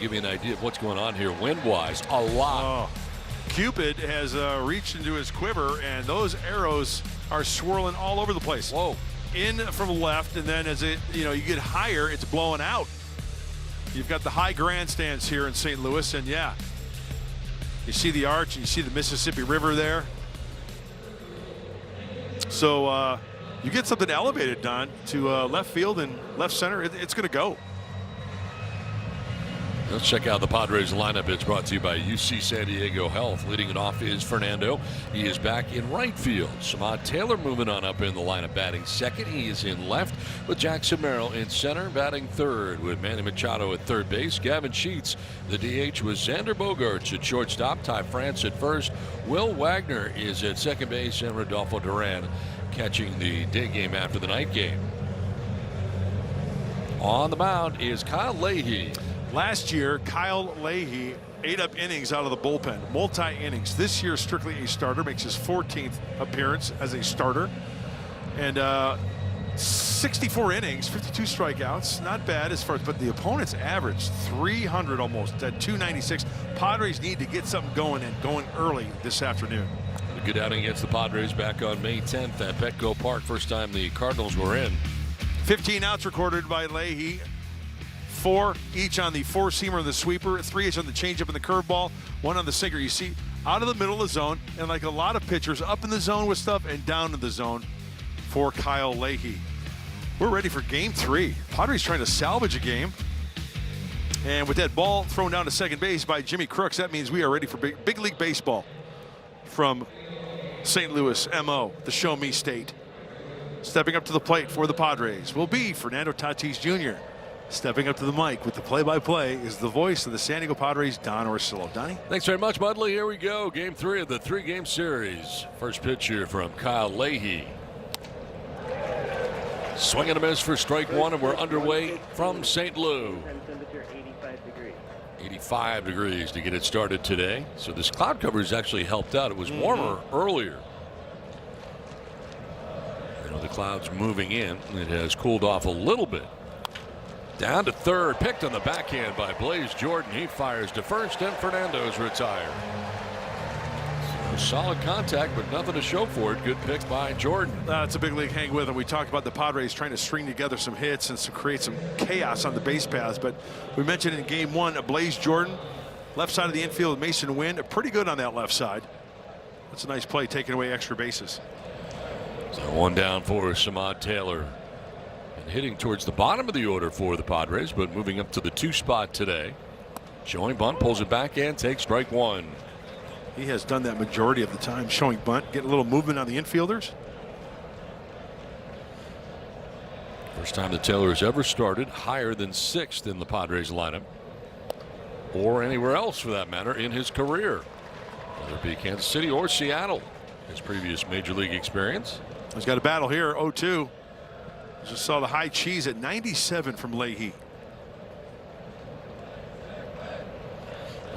give you an idea of what's going on here wind-wise. A lot. Oh. Cupid has reached into his quiver, and those arrows are swirling all over the place. Whoa. In from left, and then as you get higher, it's blowing out. You've got the high grandstands here in St. Louis, and yeah, you see the arch, and you see the Mississippi River there. So you get something elevated, Don, to left field and left center. It's going to go. Let's check out the Padres lineup. It's brought to you by UC San Diego Health. Leading it off is Fernando. He is back in right field. Samad Taylor moving on up in the lineup, batting second. He is in left with Jackson Merrill in center, batting third with Manny Machado at third base. Gavin Sheets, the DH, with Xander Bogaerts at shortstop. Ty France at first. Will Wagner is at second base, and Rodolfo Duran catching the day game after the night game. On the mound is Kyle Leahy. Last year, Kyle Leahy ate up innings out of the bullpen, multi-innings. This year, strictly a starter, makes his 14th appearance as a starter. And 64 innings, 52 strikeouts, not bad as far as, but the opponent's average 300 almost at 296. Padres need to get something going, and going early this afternoon. A good outing against the Padres back on May 10th at Petco Park. First time the Cardinals were in. 15 outs recorded by Leahy. 4 each on the four-seamer and the sweeper, 3 each on the changeup and the curveball, 1 on the sinker. You see, out of the middle of the zone, and like a lot of pitchers, up in the zone with stuff and down in the zone for Kyle Leahy. We're ready for game 3. Padres trying to salvage a game. And with that ball thrown down to second base by Jimmy Crooks, that means we are ready for big league baseball from St. Louis, MO, the Show Me State. Stepping up to the plate for the Padres will be Fernando Tatis Jr. Stepping up to the mic with the play-by-play is the voice of the San Diego Padres, Don Orsillo. Donnie? Thanks very much, Mudley. Here we go. Game 3 of the 3-game series. First pitch here from Kyle Leahy. Swing and a miss for strike 1, and we're underway from St. Lou. 85 degrees to get it started today. So this cloud cover has actually helped out. It was warmer earlier. The clouds moving in. It has cooled off a little bit. Down to third, picked on the backhand by Blaze Jordan. He fires to first, and Fernando's retired. So solid contact, but nothing to show for it. Good pick by Jordan. It's a big league hang with him. We talked about the Padres trying to string together some hits and to create some chaos on the base paths. But we mentioned in game 1, Blaze Jordan, left side of the infield, Mason Wynn, pretty good on that left side. That's a nice play, taking away extra bases. So 1 down for Samad Taylor. And hitting towards the bottom of the order for the Padres, but moving up to the 2 spot today. Showing bunt, pulls it back and takes strike 1. He has done that majority of the time, showing bunt, getting a little movement on the infielders. First time that Taylor has ever started higher than 6th in the Padres lineup, or anywhere else for that matter in his career, whether it be Kansas City or Seattle, his previous major league experience. He's got a battle here, 0-2. Just saw the high cheese at 97 from Leahy.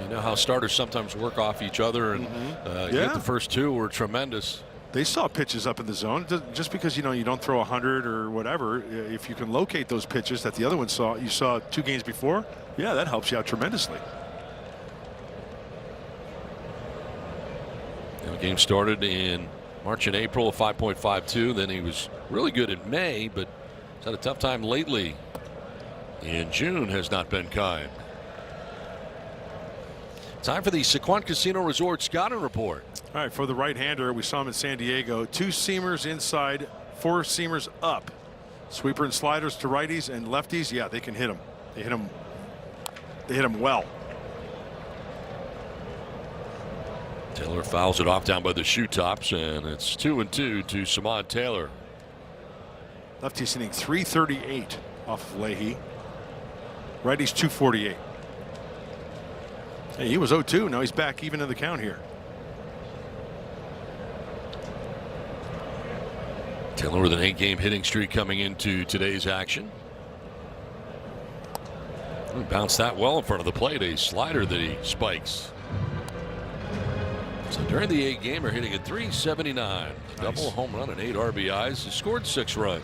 You know how starters sometimes work off each other, and the first 2 were tremendous. They saw pitches up in the zone. Just because you don't throw 100 or whatever, if you can locate those pitches that the other one saw, you saw 2 games before, yeah, that helps you out tremendously. The game started in March and April of 5.52. Then he was really good in May, but he's had a tough time lately. In June has not been kind. Time for the Sequent Casino Resort scouting report. All right, for the right-hander, we saw him in San Diego. 2 seamers inside, 4 seamers up. Sweeper and sliders to righties and lefties. Yeah, they can hit him. They hit him. They hit him well. Taylor fouls it off down by the shoe tops, and it's 2-2 to Samad Taylor. Lefty's hitting 338 off of Leahy. Righty's 248. Hey, he was 0-2. Now he's back even in the count here. Taylor with an 8-game hitting streak coming into today's action. He bounced that well in front of the plate. A slider that he spikes. So during the 8-gamer, hitting at 379. Nice. Double, home run, and 8 RBIs. He scored 6 runs.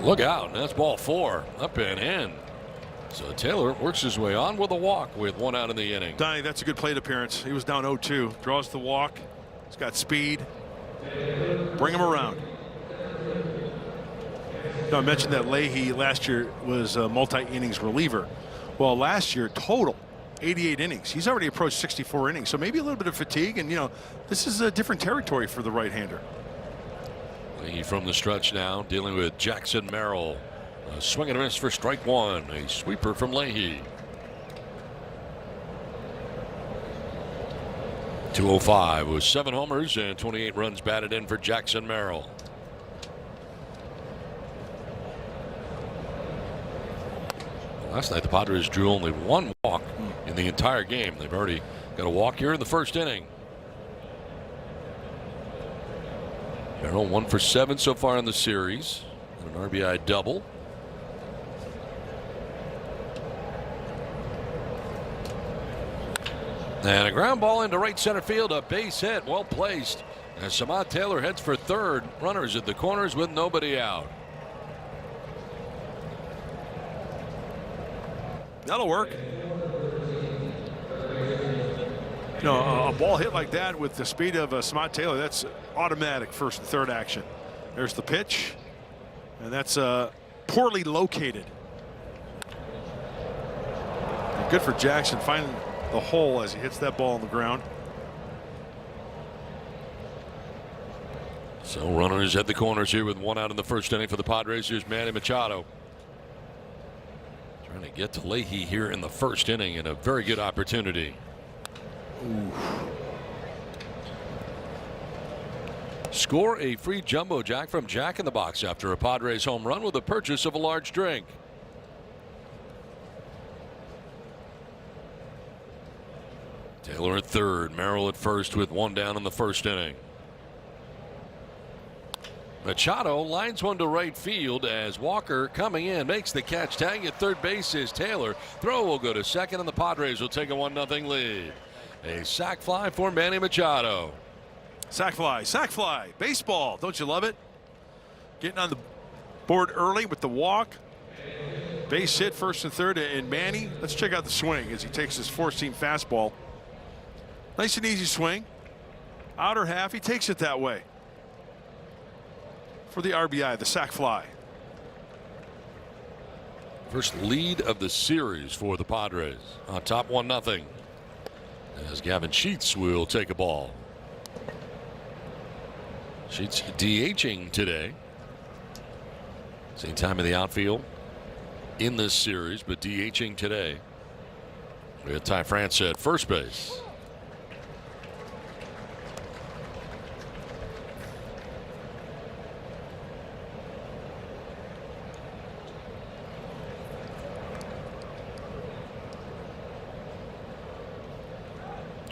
Look out, that's ball 4, up and in. So Taylor works his way on with a walk with 1 out in the inning. Donnie, that's a good plate appearance. He was down 0-2. Draws the walk. He's got speed. Bring him around. Now, I mentioned that Leahy last year was a multi-innings reliever. Well, last year total 88 innings. He's already approached 64 innings. So maybe a little bit of fatigue. And, you know, this is a different territory for the right-hander. Leahy from the stretch now, dealing with Jackson Merrill. A swing and a miss for strike 1. A sweeper from Leahy. 205 with 7 homers and 28 runs batted in for Jackson Merrill. Last night the Padres drew only 1 walk in the entire game. They've already got a walk here in the first inning. Merrill 1 for 7 so far in the series. And an RBI double. And a ground ball into right center field. A base hit, well placed. As Samad Taylor heads for third. Runners at the corners with nobody out. That'll work. You know, a ball hit like that with the speed of Samad Taylor, that's automatic first and third action. There's the pitch, and that's poorly located. And good for Jackson finding the hole as he hits that ball on the ground. So runners at the corners here with 1 out in the first inning for the Padres. Here's Manny Machado. Trying to get to Leahy here in the first inning, and a very good opportunity. Ooh. Score a free jumbo jack from Jack in the Box after a Padres home run with the purchase of a large drink. Taylor at third, Merrill at first with 1 down in the first inning. Machado lines one to right field as Walker coming in makes the catch. Tag at third base is Taylor. Throw will go to second, and the Padres will take a 1-0 lead. A sac fly for Manny Machado. Sac fly, baseball. Don't you love it? Getting on the board early with the walk. Base hit first and third, and Manny, let's check out the swing as he takes his four-seam fastball. Nice and easy swing. Outer half, he takes it that way. For the RBI, the sac fly. First lead of the series for the Padres. On top 1-0. As Gavin Sheets will take a ball. Sheets DHing today. Same time in the outfield in this series, but DHing today. We have Ty France at first base.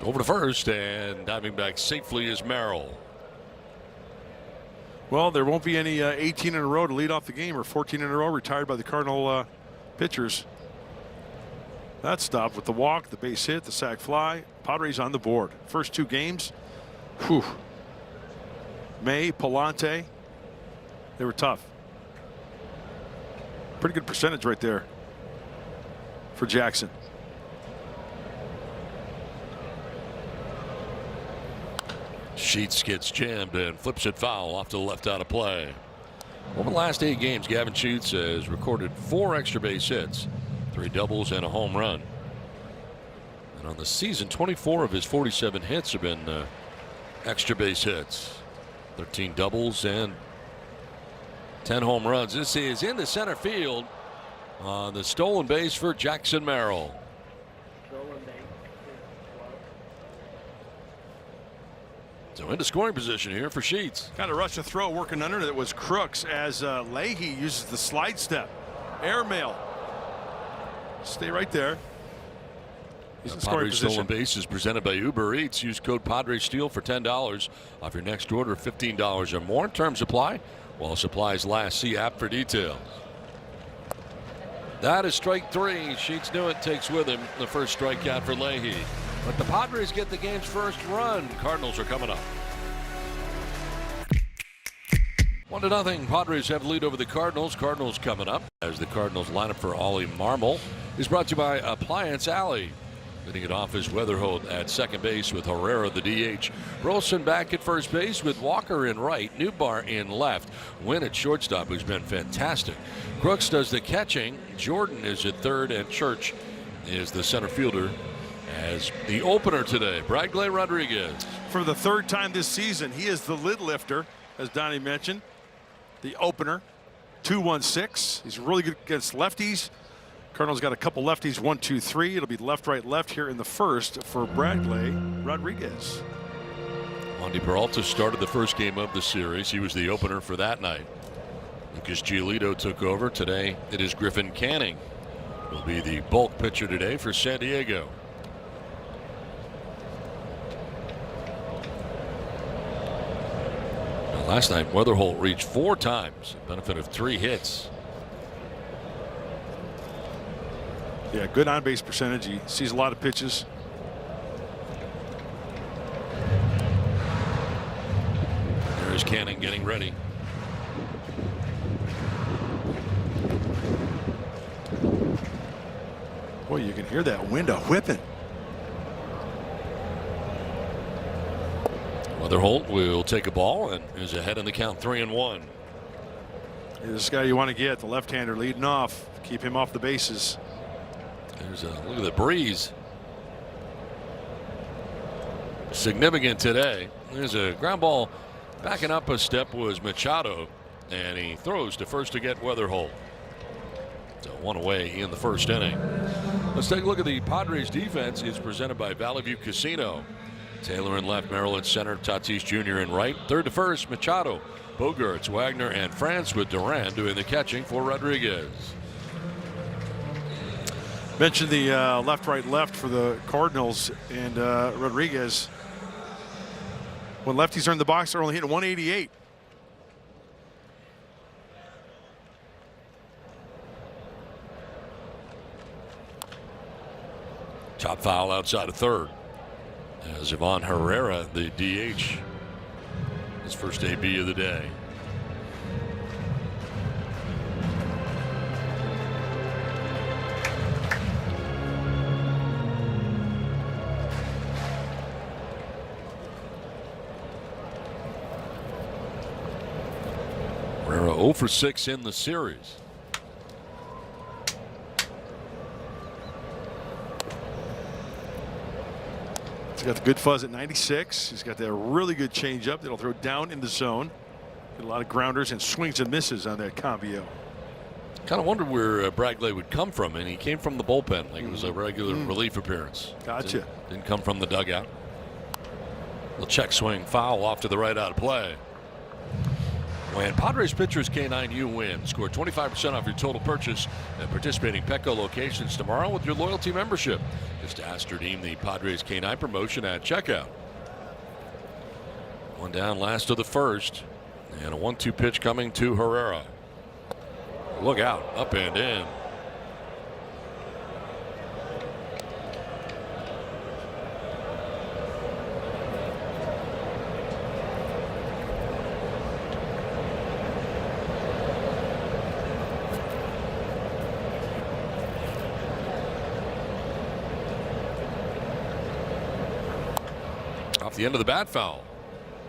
Over to first, and diving back safely is Merrill. Well, there won't be any 18 in a row to lead off the game, or 14 in a row retired by the Cardinal pitchers. That stopped with the walk, the base hit, the sac fly. Padres on the board. First 2 games. Whew. May, Palante. They were tough. Pretty good percentage right there for Jackson. Sheets gets jammed and flips it foul off to the left out of play. Over the last 8 games, Gavin Sheets has recorded 4 extra base hits, 3 doubles and a home run. And on the season, 24 of his 47 hits have been extra base hits, 13 doubles and 10 home runs. This is in the center field on the stolen base for Jackson Merrill. So into scoring position here for Sheets. Kind of rush a throw working under it was Crooks as Leahy uses the slide step. Airmail. Stay right there. He's in scoring Padres position. stolen base is presented by Uber Eats. Use code PadresSteel for $10 off your next order of $15 or more. Terms apply while supplies last. See app for details. That is strike 3. Sheets knew it. Takes with him the first strikeout for Leahy. But the Padres get the game's first run. Cardinals are coming up. 1-0. Padres have lead over the Cardinals. Cardinals coming up as the Cardinals lineup for Ollie Marmol is brought to you by Appliance Alley. Leading it off is Weatherholt at second base with Herrera the DH. Rolson back at first base with Walker in right, Newbar in left. Wynn at shortstop, who's been fantastic. Crooks does the catching. Jordan is at third, and Church is the center fielder as the opener today. Bradley Rodriguez. For the third time this season, he is the lid lifter, as Donnie mentioned. The opener, 2-1-6. He's really good against lefties. Cardinals got a couple lefties, 1, 2, 3. It'll be left, right, left here in the first for Bradley Rodriguez. Wandy Peralta started the first game of the series. He was the opener for that night. Lucas Giolito took over. Today it is Griffin Canning. Will be the bulk pitcher today for San Diego. Last night, Weatherholt reached 4 times, a benefit of 3 hits. Yeah, good on-base percentage. He sees a lot of pitches. There's Canning getting ready. Boy, you can hear that wind whipping. Weatherholt will take a ball and is ahead in the count, 3-1. This guy you want to get, the left-hander leading off. Keep him off the bases. There's a look at the breeze. Significant today. There's a ground ball. Backing up a step was Machado, and he throws to first to get Weatherholt. So 1 away in the first inning. Let's take a look at the Padres defense. It's presented by Valley View Casino. Taylor in left, Merrill in center, Tatis Jr. in right. Third to first, Machado, Bogarts, Wagner, and France with Duran doing the catching for Rodriguez. Mentioned the left, right, left for the Cardinals, and Rodriguez. When lefties are in the box, they're only hitting 188. Top foul outside of third. As Ivan Herrera, the DH, his first AB of the day. Herrera 0 for 6 in the series. He's got the good fuzz at 96. He's got that really good changeup that'll throw down in the zone. Get a lot of grounders and swings and misses on that Cambio. Kind of wondered where Bradley would come from, and he came from the bullpen like it was a regular relief appearance. Gotcha. Didn't come from the dugout. The check swing foul off to the right out of play. When Padres pitchers K9U win, score 25% off your total purchase at participating Petco locations tomorrow with your loyalty membership. Just ask to redeem the Padres K9 promotion at checkout. One down, last of the first, and a 1-2 pitch coming to Herrera. Look out, up and in. Off the end of the bat foul.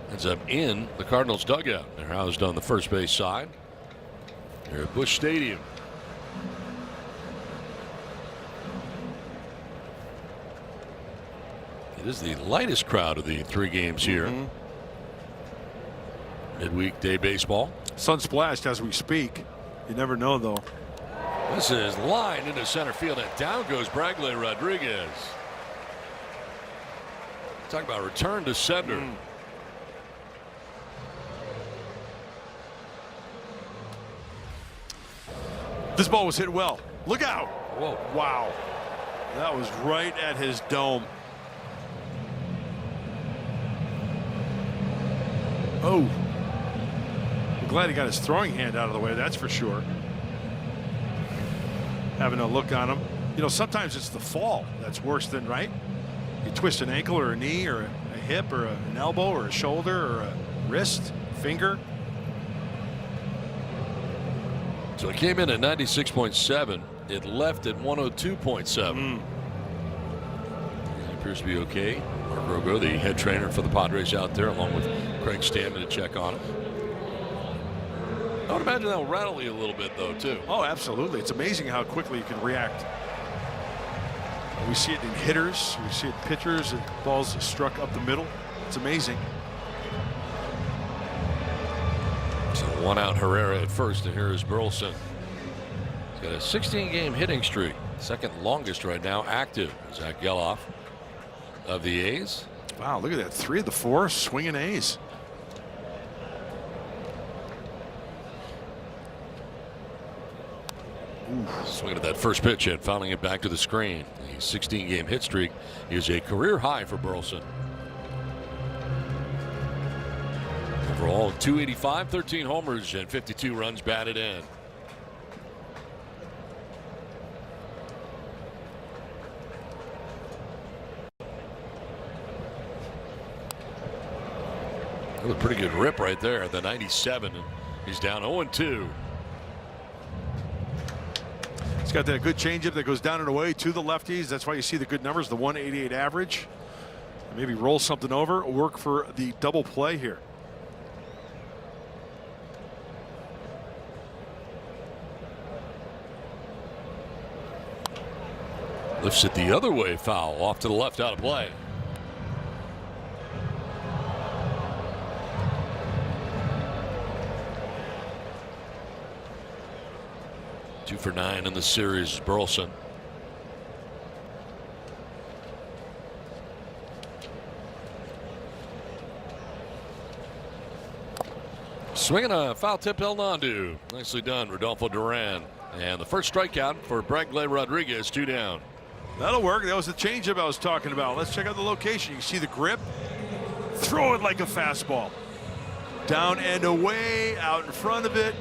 Ends up in the Cardinals dugout. They're housed on the first base side. They're at Busch Stadium. It is the lightest crowd of the 3 games here. Midweek day baseball. Sun splashed as we speak. You never know, though. This is lined into center field, and down goes Bradley Rodriguez. Talk about return to sender. This ball was hit well. Look out. Whoa. Wow. That was right at his dome. Oh. I'm glad he got his throwing hand out of the way, that's for sure. Having a look on him. You know, sometimes it's the fall that's worse than, right? You twist an ankle or a knee or a hip or an elbow or a shoulder or a wrist, finger. So it came in at 96.7. It left at 102.7. It appears to be okay. Mark Rogo, the head trainer for the Padres, out there along with Craig Stammen to check on him. I would imagine that will rattle you a little bit, though, too. Oh, absolutely. It's amazing how quickly you can react. We see it in hitters. We see it in pitchers. And balls struck up the middle. It's amazing. So one out Herrera at first, and here is Burleson. He's got a 16-game hitting streak. Second longest right now active. Zach Geloff of the A's. Wow, look at that. 3 of the 4 swinging A's. Swinging at that first pitch and fouling it back to the screen. The 16-game hit streak is a career high for Burleson. Overall, 285, 13 homers, and 52 runs batted in. A pretty good rip right there at the 97, and he's down 0-2. He's got that good changeup that goes down and away to the lefties. That's why you see the good numbers, the 188 average. Maybe roll something over, work for the double play here. Lifts it the other way, foul off to the left, out of play. Two for 9 in the series, Burleson. Swinging a foul tip, El Nandu. Nicely done, Rodolfo Duran. And the first strikeout for Breglet Rodriguez, 2 down. That'll work. That was the changeup I was talking about. Let's check out the location. You see the grip. Throw it like a fastball. Down and away, out in front of it.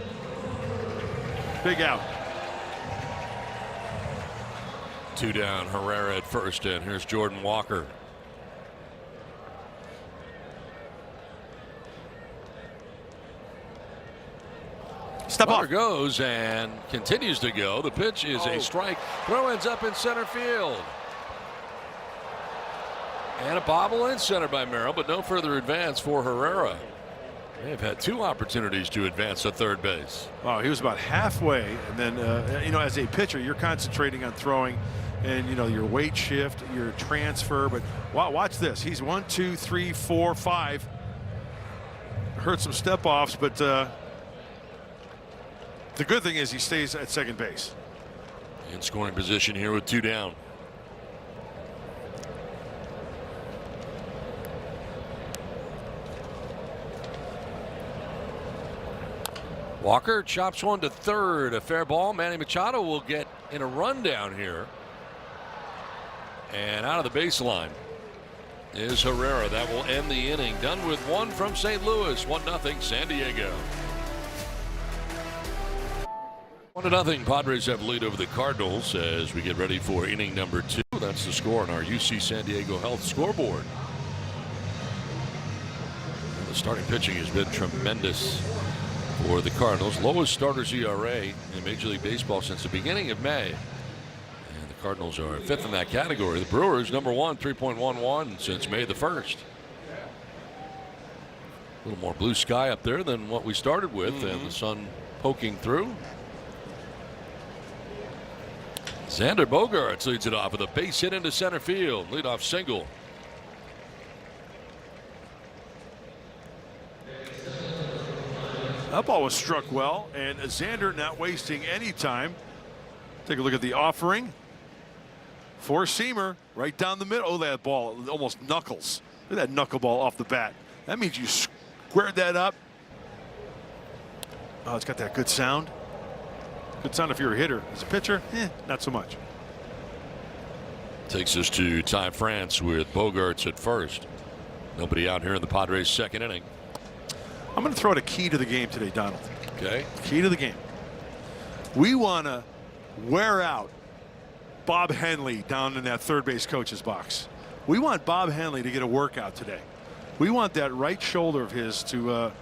Big out. 2 down, Herrera at first, and here's Jordan Walker. Step Walker off. Goes and continues to go. The pitch is a strike. Throw ends up in center field. And a bobble in center by Merrill, but no further advance for Herrera. They've had 2 opportunities to advance to third base. Oh, he was about halfway, and then you know, as a pitcher, you're concentrating on throwing, and you know your weight shift, your transfer. But watch this. He's 1, 2, 3, 4, 5. Hurt some step offs, but the good thing is he stays at second base. In scoring position here with 2 down. Walker chops one to third, a fair ball. Manny Machado will get in a rundown here. And out of the baseline is Herrera. That will end the inning. Done with 1 from St. Louis. 1-0 San Diego. 1-0 Padres have lead over the Cardinals as we get ready for inning number 2. That's the score on our UC San Diego Health scoreboard. And the starting pitching has been tremendous for the Cardinals. Lowest starters ERA in Major League Baseball since the beginning of May. And the Cardinals are 5th in that category. The Brewers number 1, 3.11 since May the 1st. A little more blue sky up there than what we started with, and the sun poking through. Xander Bogaerts leads it off with a base hit into center field. Leadoff single. That ball was struck well, and Xander not wasting any time. Take a look at the offering. Four-seamer right down the middle. Oh, that ball almost knuckles. Look at that knuckleball off the bat. That means you squared that up. Oh, it's got that good sound. Good sound if you're a hitter. As a pitcher, not so much. Takes us to Ty France with Bogaerts at first. Nobody out here in the Padres' second inning. I'm going to throw out a key to the game today, Donald. Okay. Key to the game. We want to wear out Bob Henley down in that third base coach's box. We want Bob Henley to get a workout today. We want that right shoulder of his to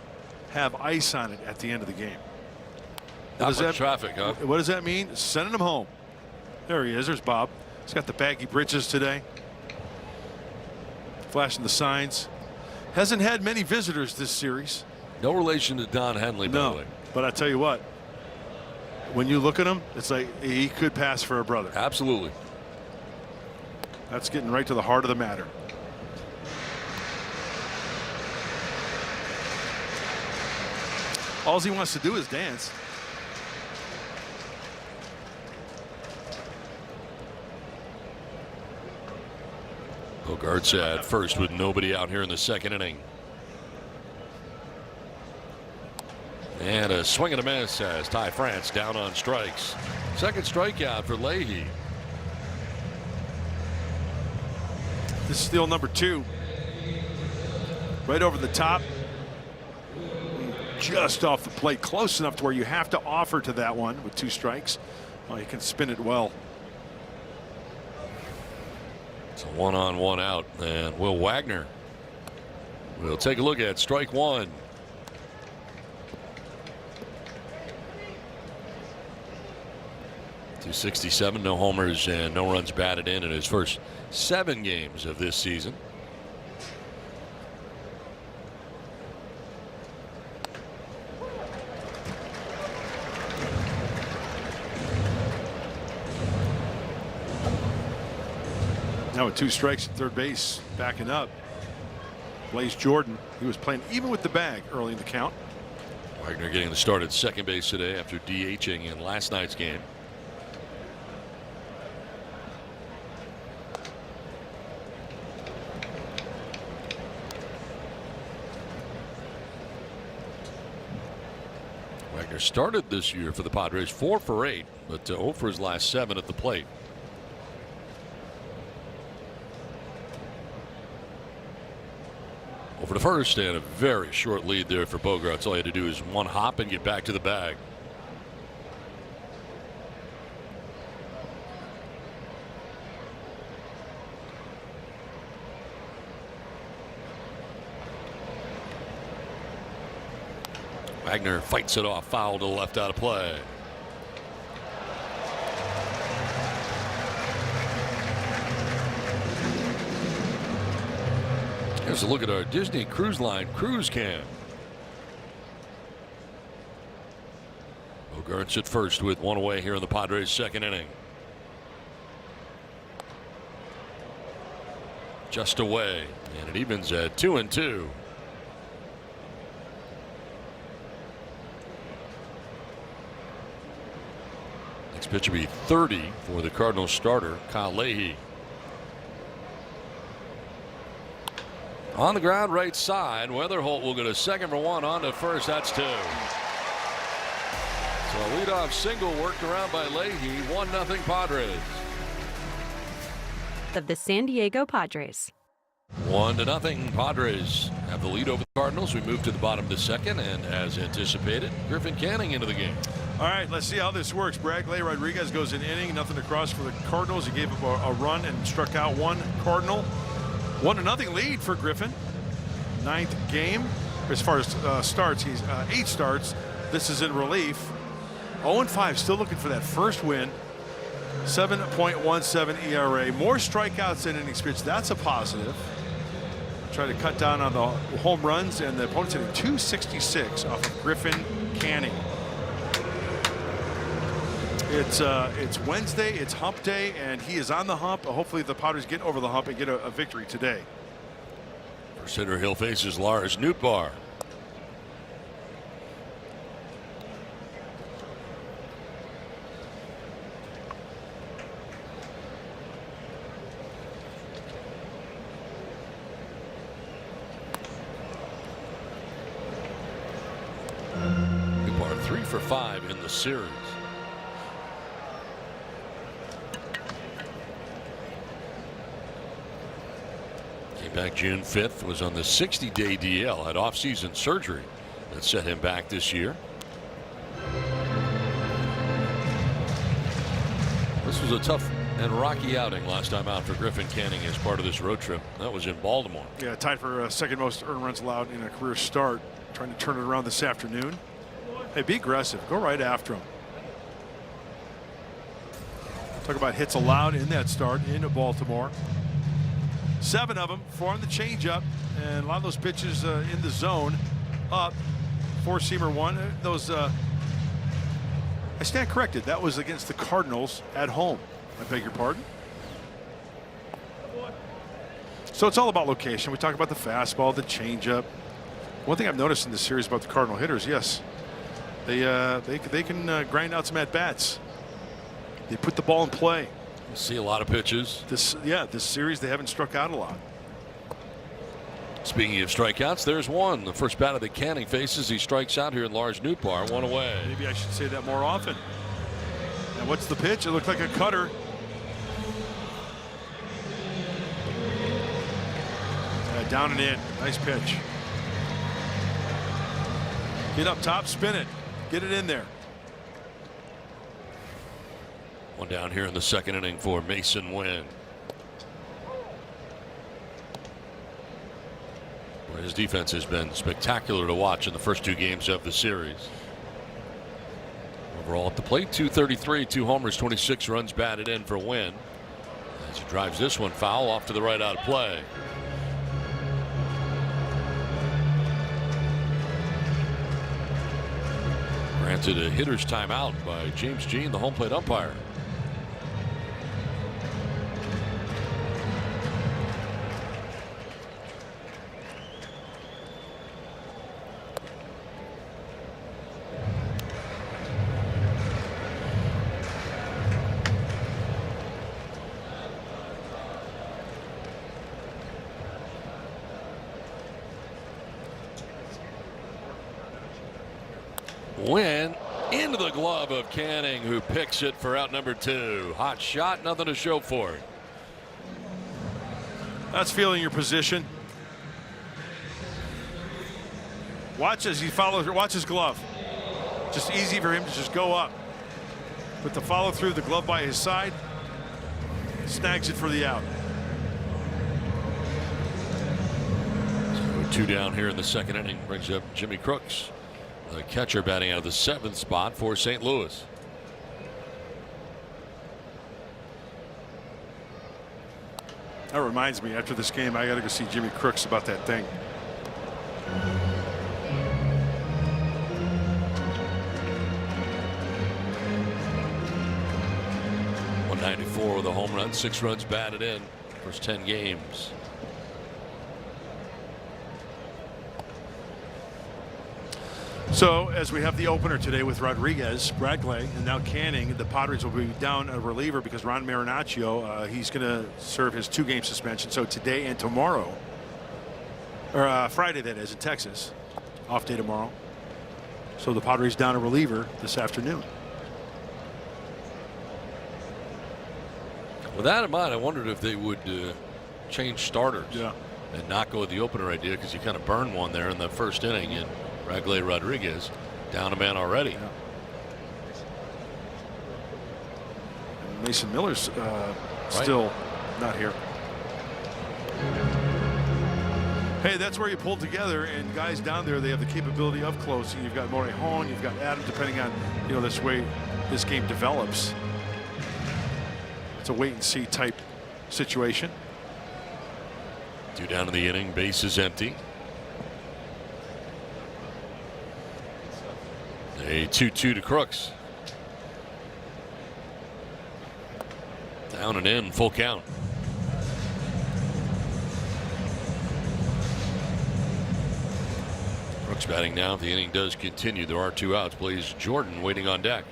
have ice on it at the end of the game. Not much traffic, huh? What does that mean? Sending him home. There he is. There's Bob. He's got the baggy britches today. Flashing the signs. Hasn't had many visitors this series. No relation to Don Henley, by the way. But I tell you what, when you look at him, it's like he could pass for a brother. Absolutely. That's getting right to the heart of the matter. All he wants to do is dance. Bogart's at first with nobody out here in the second inning. And a swing and a miss as Ty France down on strikes. Second strikeout for Leahy. This is steal number 2. Right over the top. Just off the plate, close enough to where you have to offer to that one with 2 strikes. Well, you can spin it well. It's a 1-on-1 out, and Will Wagner will take a look at strike 1. .267, no homers and no runs batted in his first 7 games of this season. Now with 2 strikes at third base, backing up. Blaze Jordan, he was playing even with the bag early in the count. Wagner getting the start at second base today after DHing in last night's game. Wagner started this year for the Padres 4 for 8, but 0 for his last 7 at the plate. Over to first, and a very short lead there for Bogarts. All he had to do is 1 hop and get back to the bag. Wagner fights it off, foul to the left, out of play. Here's a look at our Disney Cruise Line cruise cam. Bogarts at first with 1 away here in the Padres' second inning. Just away, and it evens at 2-2. Next pitch will be 30 for the Cardinals starter, Kyle Leahy. On the ground, right side. Weatherholt will go to second for 1, on to first. That's 2. So a leadoff single worked around by Leahy. 1-0 Padres. Of the San Diego Padres. 1-0 Padres have the lead over the Cardinals. We move to the bottom of the second, and as anticipated, Griffin Canning into the game. All right, let's see how this works. Bradley Rodriguez goes an inning, nothing across for the Cardinals. He gave up a run and struck out 1 Cardinal. 1-0 lead for Griffin. 9th game. As far as starts, he's 8 starts. This is in relief. 0-5, still looking for that first win. 7.17 ERA. More strikeouts than innings pitched. That's a positive. Try to cut down on the home runs, and the opponent's hitting .266 off of Griffin Canning. It's Wednesday, it's hump day, and he is on the hump. Hopefully the Padres get over the hump and get a victory today. First hitter he'll face is Lars Nootbaar. Nootbaar 3 for 5 in the series. Back June 5th, was on the 60-day DL, had off-season surgery that set him back this year. This was a tough and rocky outing last time out for Griffin Canning as part of this road trip. That was in Baltimore. Yeah, tied for second most earned runs allowed in a career start. Trying to turn it around this afternoon. Hey, be aggressive. Go right after him. Talk about hits allowed in that start into Baltimore. 7 of them, 4 on the changeup, and a lot of those pitches in the zone up. 4-seamer 1. Those. I stand corrected. That was against the Cardinals at home. I beg your pardon. So it's all about location. We talk about the fastball, the changeup. One thing I've noticed in this series about the Cardinal hitters, yes, they can grind out some at bats. They put the ball in play. You see a lot of pitches. This series they haven't struck out a lot. Speaking of strikeouts, there's one. The first batter that Canning faces, he strikes out here in Lars Nootbaar, 1 away. Maybe I should say that more often. And what's the pitch? It looked like a cutter. Down and in. Nice pitch. Get up top, spin it. Get it in there. One down here in the second inning for Mason Wynn. Well, his defense has been spectacular to watch in the first 2 games of the series. Overall at the plate, 233, 2 homers, 26 runs batted in for Wynn. As he drives this one foul off to the right out of play. Granted a hitter's timeout by James Jean, the home plate umpire. Wynn into the glove of Canning, who picks it for out number 2. Hot shot, nothing to show for it. That's feeling your position. Watch as he follows. Watch his glove. Just easy for him to just go up. With the follow through, the glove by his side, snags it for the out. So 2 down here in the second inning brings up Jimmy Crooks, the catcher, batting out of the 7th spot for St. Louis. That reminds me, after this game, I got to go see Jimmy Crooks about that thing. .194 with a home run, 6 runs batted in, first 10 games. So as we have the opener today with Rodriguez, Bradley, and now Canning, the Padres will be down a reliever because Ron Marinaccio, he's going to serve his 2-game suspension. So today and tomorrow, or Friday that is, in Texas, off day tomorrow. So the Padres down a reliever this afternoon. With that in mind, I wondered if they would change starters. Yeah. And not go with the opener idea, because you kind of burned one there in the first inning. And Bradley Rodriguez down a man already. Yeah. Mason Miller's still not here. Hey, that's where you pull together, and guys down there, they have the capability of closing. You've got Morejon, you've got Adam, depending on this way this game develops. It's a wait and see type situation. 2 down in the inning, base is empty. A 2-2 to Crooks. Down and in, full count. Crooks batting now. If the inning does continue, there are 2 outs. Blaze Jordan waiting on deck.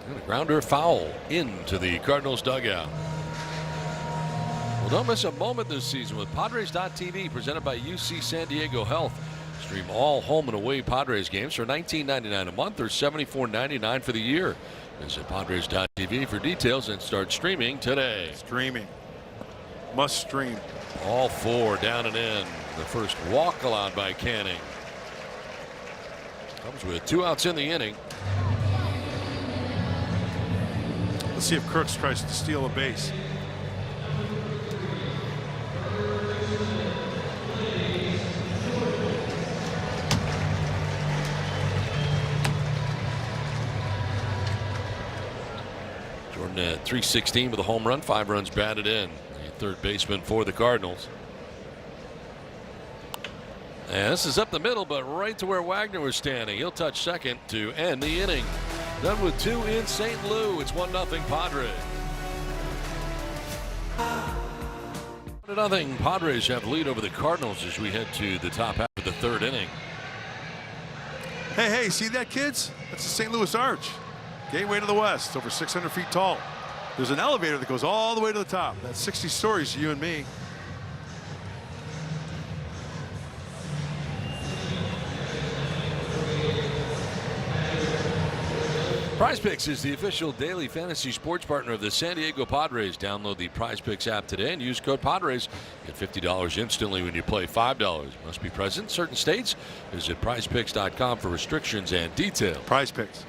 And a grounder foul into the Cardinals dugout. Well, don't miss a moment this season with Padres.tv, presented by UC San Diego Health. Stream all home and away Padres games for $19.99 a month or $74.99 for the year. Visit Padres.tv for details and start streaming today. Streaming. Must stream. All 4 down and in. The first walk allowed by Canning. Comes with 2 outs in the inning. Let's see if Crooks tries to steal a base. Jordan at .316 with a home run, 5 runs batted in. The third baseman for the Cardinals. And this is up the middle, but right to where Wagner was standing. He'll touch second to end the inning. Done with 2 in St. Louis. It's 1-0 Padres. 1-0 Padres have lead over the Cardinals as we head to the top half of the third inning. Hey, see that, kids? That's the St. Louis Arch. Gateway to the west, over 600 feet tall. There's an elevator that goes all the way to the top. That's 60 stories to you and me. PrizePicks is the official daily fantasy sports partner of the San Diego Padres. Download the PrizePicks app today and use code Padres. Get $50 instantly when you play $5. Must be present in certain states. Visit prizepicks.com for restrictions and details. PrizePicks.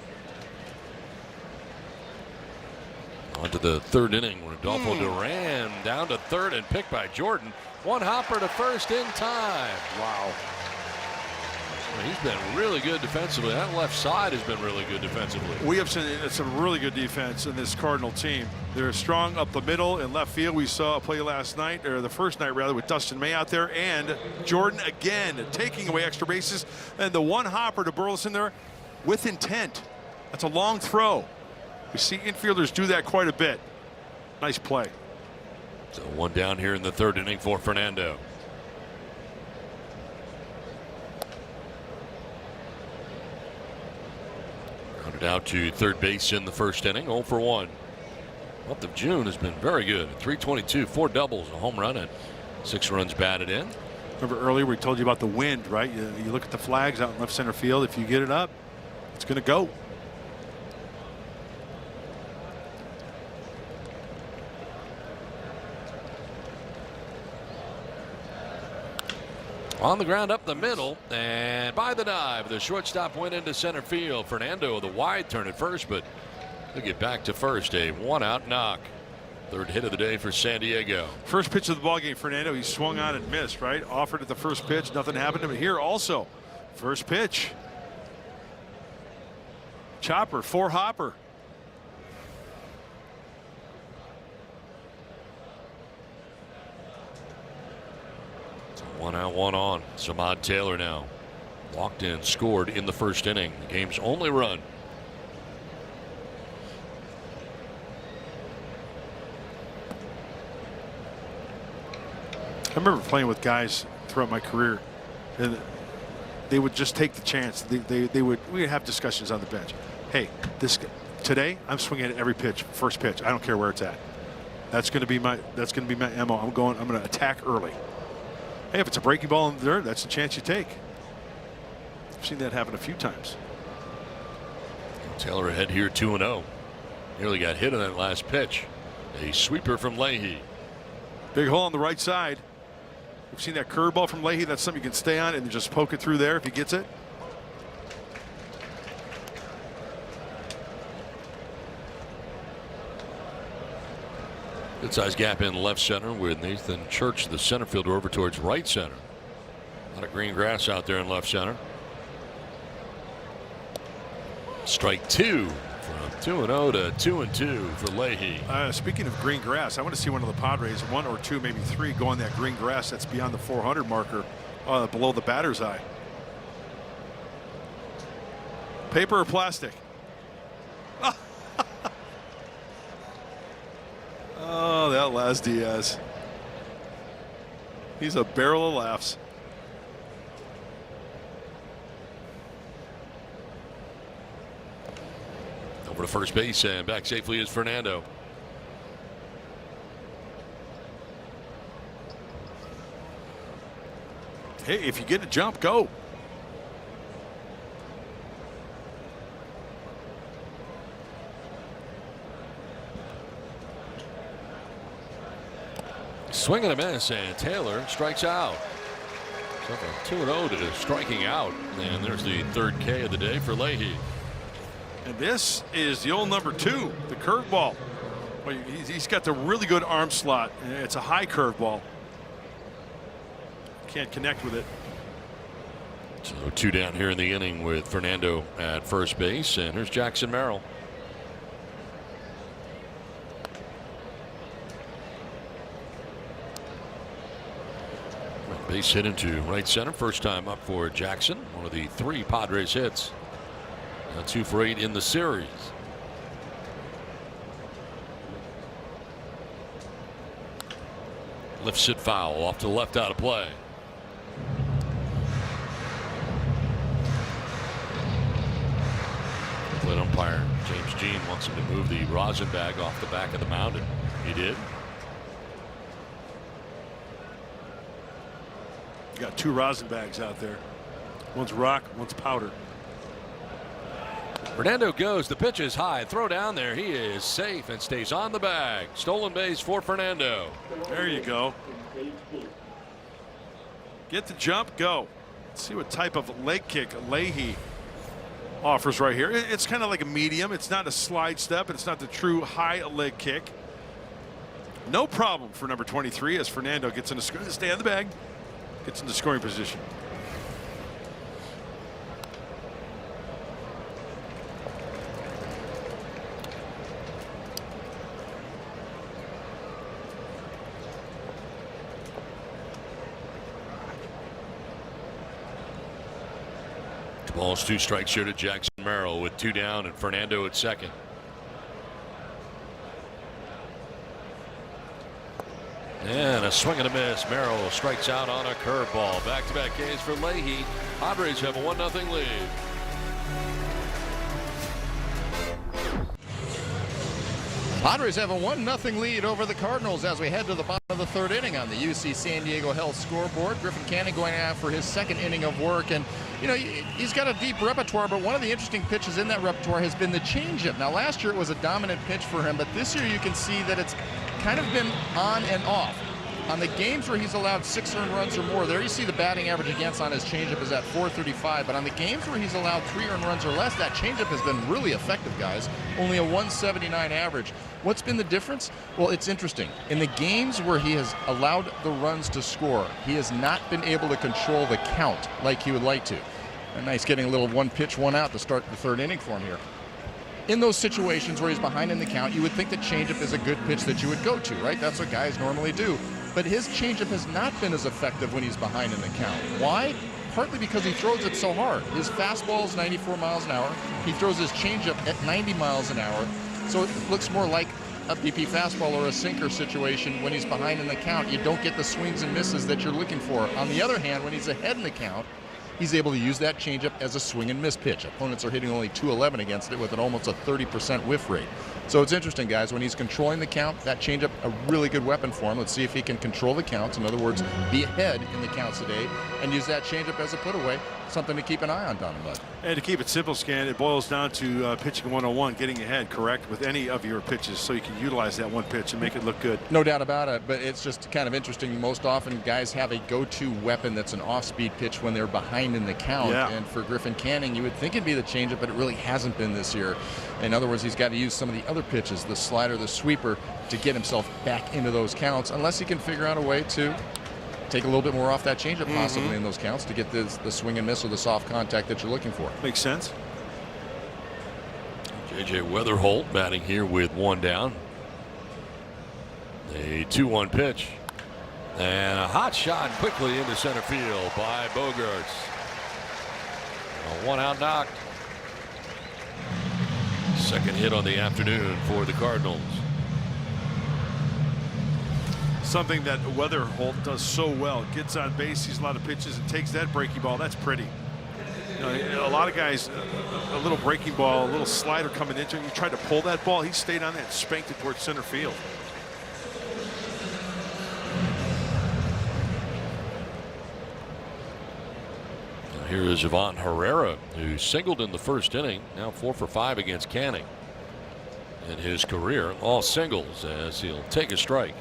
On to the third inning. Rodolfo Duran down to third and picked by Jordan. One hopper to first in time. Wow. He's been really good defensively. That left side has been really good defensively. We have seen some really good defense in this Cardinal team. They're strong up the middle in left field. We saw a play last night, or the first night rather, with Dustin May out there, and Jordan again taking away extra bases. And the one hopper to Burleson there with intent. That's a long throw. We see infielders do that quite a bit. Nice play. So one down here in the third inning for Fernando. Grounded out to third base in the first inning. 0 for 1. Month of June has been very good. 322, 4 doubles, a home run, and 6 runs batted in. Remember earlier we told you about the wind, right? You look at the flags out in left center field. If you get it up, it's going to go. On the ground up the middle, and by the dive, the shortstop went into center field. Fernando, the wide turn at first, but he'll get back to first. A 1-out knock. Third hit of the day for San Diego. First pitch of the ball game, Fernando. He swung on and missed, right? Offered at the first pitch. Nothing happened to him. Here also, first pitch. Chopper, 4 hopper. It's a 1-out, 1 on. Samad Taylor now walked in, scored in the first inning. The game's only run. I remember playing with guys throughout my career, and they would just take the chance. We would have discussions on the bench. Hey, today I'm swinging at every pitch, first pitch. I don't care where it's at. That's going to be my MO. I'm going to attack early. Hey, if it's a breaking ball in the dirt, that's the chance you take. I've seen that happen a few times. Taylor ahead here 2-0. Nearly got hit on that last pitch. A sweeper from Leahy. Big hole on the right side. We've seen that curveball from Leahy. That's something you can stay on and just poke it through there if he gets it. Good size gap in left center with Nathan Church, the center fielder, over towards right center. A lot of green grass out there in left center. Strike 2 from 2-0 to 2-2 for Leahy. Speaking of green grass, I want to see one of the Padres, 1 or 2, maybe 3, go on that green grass that's beyond the 400 marker, below the batter's eye. Paper or plastic? Oh, that Laz Diaz. He's a barrel of laughs. Over to first base and back safely is Fernando. Hey, if you get a jump, go. Swing and a miss, and Taylor strikes out. So from 2-0 to striking out, and there's the third K of the day for Leahy. And this is the old number 2, the curveball. Well, he's got the really good arm slot. It's a high curveball. Can't connect with it. So 2 down here in the inning with Fernando at first base, and here's Jackson Merrill. Base hit into right center. First time up for Jackson. One of the 3 Padres hits. 2 for 8 in the series. Lifts it foul off to the left, out of play. Plate umpire James Jean wants him to move the rosin bag off the back of the mound, and he did. You got 2 rosin bags out there. One's rock, one's powder. Fernando goes. The pitch is high. Throw down there. He is safe and stays on the bag. Stolen base for Fernando. There you go. Get the jump, go. Let's see what type of leg kick Leahy offers right here. It's kind of like a medium. It's not a slide step. It's not the true high leg kick. No problem for number 23 as Fernando gets in the stay on the bag. Gets into scoring position. Balls 2 strikes here to Jackson Merrill with 2 down and Fernando at second. And a swing and a miss. Merrill strikes out on a curveball. Back-to-back Ks for Leahy. Padres have a 1-0 lead. Padres have a 1-0 lead over the Cardinals as we head to the bottom of the 3rd inning on the UC San Diego Health scoreboard. Griffin Canning going out for his 2nd inning of work, and you know he's got a deep repertoire, but one of the interesting pitches in that repertoire has been the changeup. Now last year it was a dominant pitch for him, but this year you can see that it's kind of been on and off. On the games where he's allowed 6 earned runs or more, there you see the batting average against on his changeup is at .435. But on the games where he's allowed 3 earned runs or less, that changeup has been really effective, guys. Only a 179 average. What's been the difference? Well, it's interesting. In the games where he has allowed the runs to score, he has not been able to control the count like he would like to. And nice getting a little 1 pitch, 1 out to start the 3rd inning for him here. In those situations where he's behind in the count, you would think that changeup is a good pitch that you would go to, right? That's what guys normally do. But his changeup has not been as effective when he's behind in the count. Why? Partly because he throws it so hard. His fastball is 94 miles an hour. He throws his changeup at 90 miles an hour. So it looks more like a BP fastball or a sinker situation when he's behind in the count. You don't get the swings and misses that you're looking for. On the other hand, when he's ahead in the count, he's able to use that changeup as a swing and miss pitch. Opponents are hitting only .211 against it with an almost a 30% whiff rate. So it's interesting, guys. When he's controlling the count, that changeup a really good weapon for him. Let's see if he can control the counts. In other words, be ahead in the counts today and use that changeup as a put away. Something to keep an eye on down the mud. And to keep it simple, Scan, it boils down to pitching 101, getting ahead, correct, with any of your pitches, so you can utilize that 1 pitch and make it look good. No doubt about it, but it's just kind of interesting. Most often, guys have a go-to weapon that's an off-speed pitch when they're behind in the count. Yeah. And for Griffin Canning, you would think it'd be the changeup, but it really hasn't been this year. In other words, he's got to use some of the other pitches, the slider, the sweeper, to get himself back into those counts, unless he can figure out a way to take a little bit more off that changeup possibly in those counts to get the swing and miss or the soft contact that you're looking for. Makes sense. J.J. Weatherholt batting here with 1 down. A 2-1 pitch. And a hot shot quickly into center field by Bogaerts. A 1-out knock. 2nd hit on the afternoon for the Cardinals. Something that Weatherholt does so well. Gets on base, sees a lot of pitches, and takes that breaking ball. That's pretty. You know, a lot of guys, a little breaking ball, a little slider coming into it. You try to pull that ball. He stayed on that and spanked it towards center field. Here is Ivan Herrera, who singled in the 1st inning. Now 4 for 5 against Canning in his career. All singles as he'll take a strike.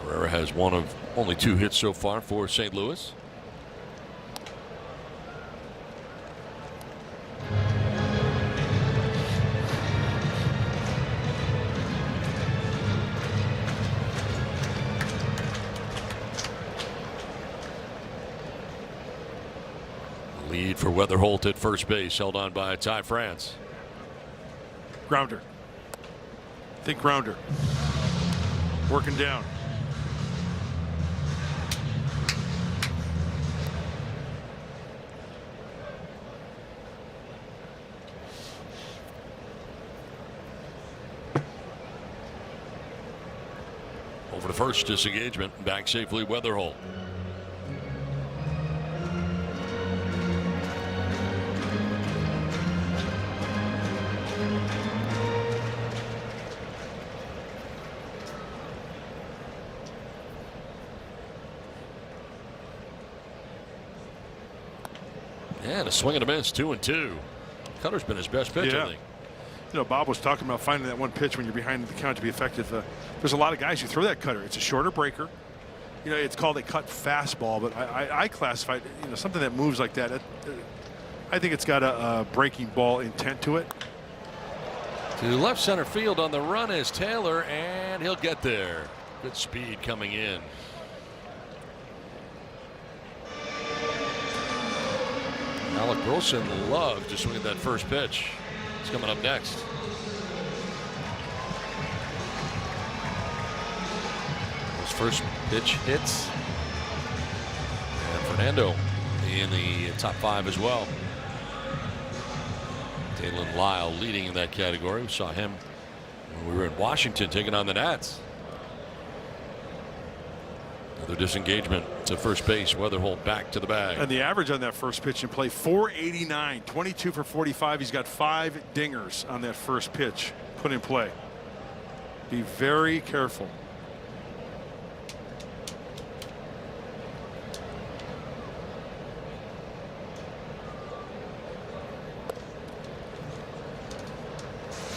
Herrera has one of only 2 hits so far for St. Louis. Lead for Weatherholt at first base, held on by Ty France. Grounder. Think grounder. working down. Over the first disengagement, back safely Weatherholt. And a swing and a miss, 2-2. Cutter's been his best pitch, I think. You know, Bob was talking about finding that one pitch when you're behind the count to be effective. There's a lot of guys who throw that cutter. It's a shorter breaker. You know, it's called a cut fastball, but I classify it, you know, something that moves like that. I think it's got a breaking ball intent to it. To left center field on the run is Taylor, and he'll get there. Good speed coming in. Alec Wilson loved to swing at that first pitch. It's coming up next. Those first pitch hits. And Fernando in the top 5 as well. Dalen Lyle leading in that category. We saw him when we were in Washington taking on the Nats. Another disengagement to first base. Weatherholt back to the bag. And the average on that first pitch in play, 489, 22 for 45. He's got 5 dingers on that first pitch put in play. Be very careful.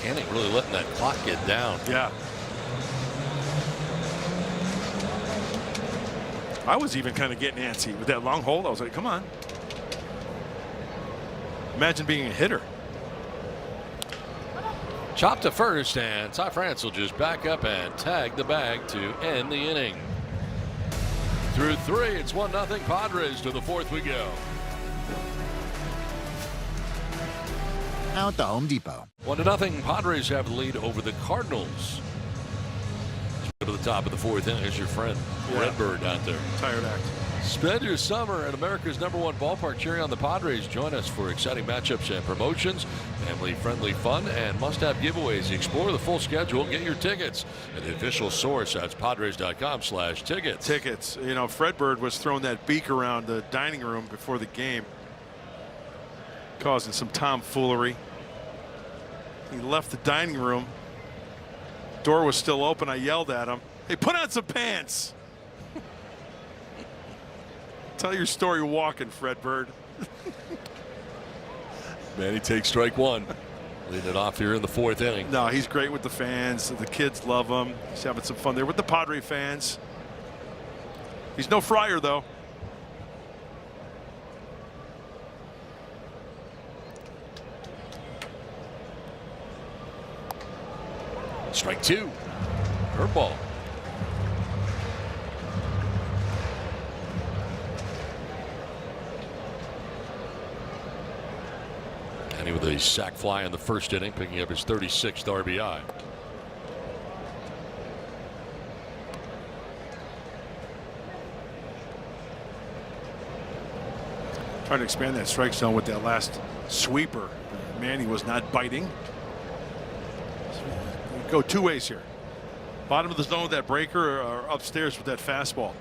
Canning really letting that clock get down. Yeah. I was even kind of getting antsy with that long hold. I was like, come on. Imagine being a hitter. Chop to first, and Ty France will just back up and tag the bag to end the inning. Through 3, it's 1-0 Padres. To the 4th we go. Now at the Home Depot. 1-0 Padres have the lead over the Cardinals. Go to the top of the 4th inning. There's your friend Redbird out there. Tired act. Spend your summer at America's #1 ballpark cheering on the Padres. Join us for exciting matchups and promotions, family-friendly fun, and must-have giveaways. Explore the full schedule. Get your tickets at the official source. That's Padres.com/tickets. Tickets. You know, Fredbird was throwing that beak around the dining room before the game, causing some tomfoolery. He left the dining room. Door was still open. I yelled at him, "Hey, put on some pants." Tell your story walking, Fredbird. Manny takes strike 1. Leading it off here in the 4th inning. No, he's great with the fans. The kids love him. He's having some fun there with the Padre fans. He's no Fryer, though. Strike 2. Curveball. And he with a sac fly in the 1st inning, picking up his 36th RBI. Trying to expand that strike zone with that last sweeper. Manny was not biting. Go 2 ways here. Bottom of the zone with that breaker, or upstairs with that fastball.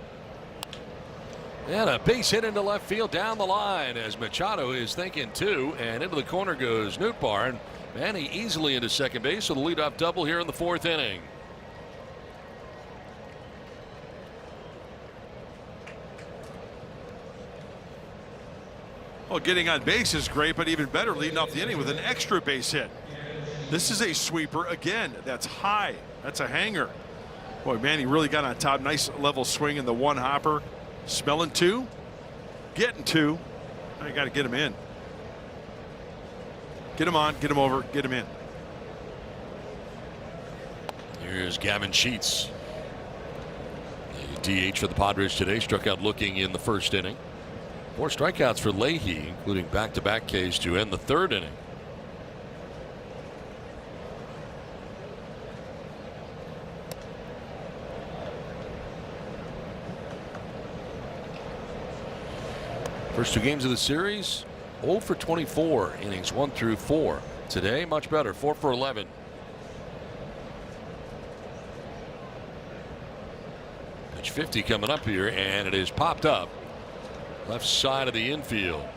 And a base hit into left field down the line as Machado is thinking 2, and into the corner goes Nootbaar. And Manny easily into second base with a leadoff double here in the 4th inning. Well, getting on base is great, but even better leading off the inning with an extra base hit. This is a sweeper again. That's high. That's a hanger. Boy, Manny really got on top. Nice level swing in the 1 hopper. Smelling 2. Getting 2. Now you got to get him in. Get him on. Get him over. Get him in. Here's Gavin Sheets. The DH for the Padres today. Struck out looking in the 1st inning. 4 strikeouts for Leahy, including back-to-back Ks to end the 3rd inning. First 2 games of the series, 0 for 24, innings 1 through 4. Today, much better, 4 for 11. Pitch 50 coming up here, and it is popped up left side of the infield.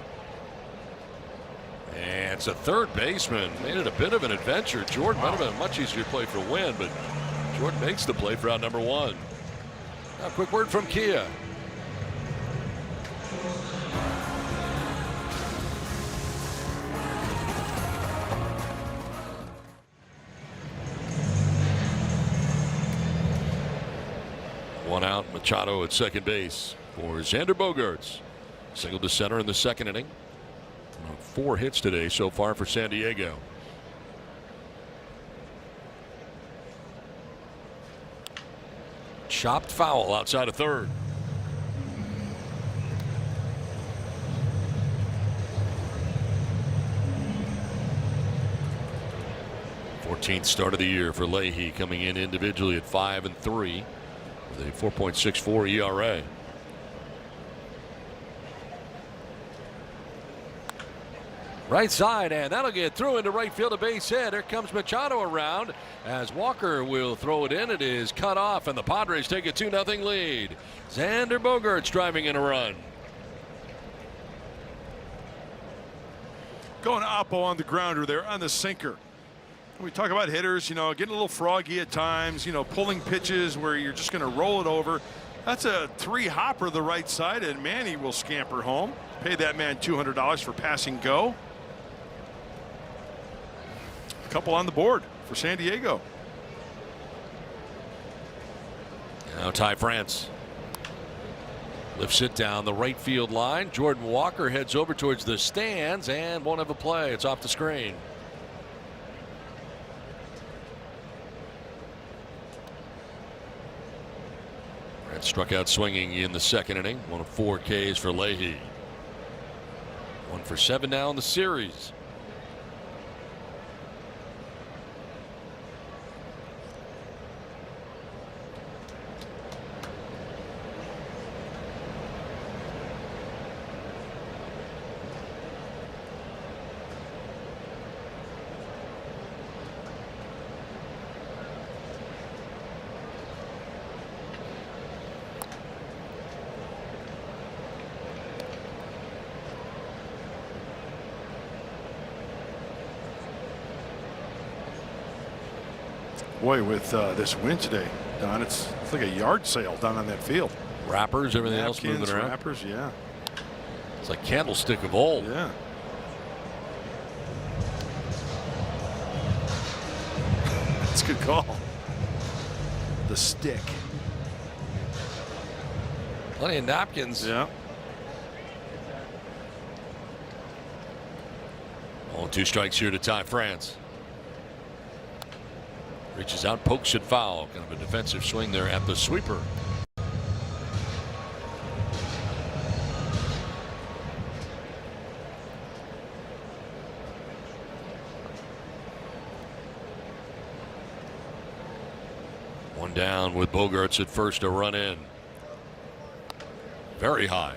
And it's a third baseman. Made it a bit of an adventure. Jordan might have been a much easier play for Wynn, but Jordan makes the play for out number 1. A quick word from Kia. One out, Machado at second base for Xander Bogaerts. Single to center in the second inning. 4 hits today so far for San Diego. Chopped foul outside of third. Fourteenth start of the year for Leahy, coming in individually at 5-3 with a 4.64 ERA. Right side, and that'll get through into right field, a base hit. Here comes Machado around as Walker will throw it in. It is cut off, and the Padres take a 2-0 lead. Xander Bogaerts driving in a run. Going Oppo on the grounder there on the sinker. We talk about hitters, you know, getting a little froggy at times, you know, pulling pitches where you're just going to roll it over. That's a 3-hopper the right side, and Manny will scamper home. Pay that man $200 for passing go. Couple on the board for San Diego. Now Ty France lifts it down the right field line. Jordan Walker heads over towards the stands and won't have a play. It's off the screen. Red struck out swinging in the second inning. 1 of 4 Ks for Leahy. 1 for 7 now in the series. Boy, with this wind today, Don, it's like a yard sale down on that field. Wrappers, everything else Napkins, moving around. Wrappers, yeah. It's like candlestick of old. Yeah. That's a good call. The stick. Plenty of napkins. Yeah. 2 strikes here to Ty France. Reaches out, pokes it foul. Kind of a defensive swing there at the sweeper. One down with Bogaerts at first, a run in. Very high.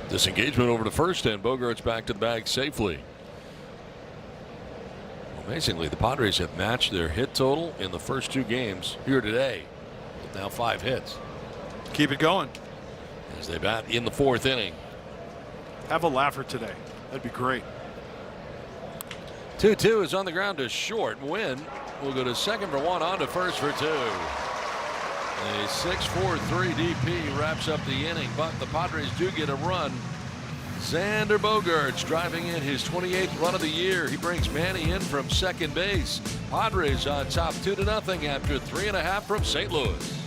Disengagement over to first, and Bogaerts back to the bag safely. Amazingly, the Padres have matched their hit total in the first 2 games here today. With now 5 hits. Keep it going. As they bat in the 4th inning. Have a laugher today. That'd be great. 2-2 is on the ground to short. Wynn will go to second for 1, on to first for 2. A 6-4-3 DP wraps up the inning, but the Padres do get a run. Xander Bogaerts driving in his 28th run of the year. He brings Manny in from second base. Padres on top 2-0 after 3.5 from St. Louis.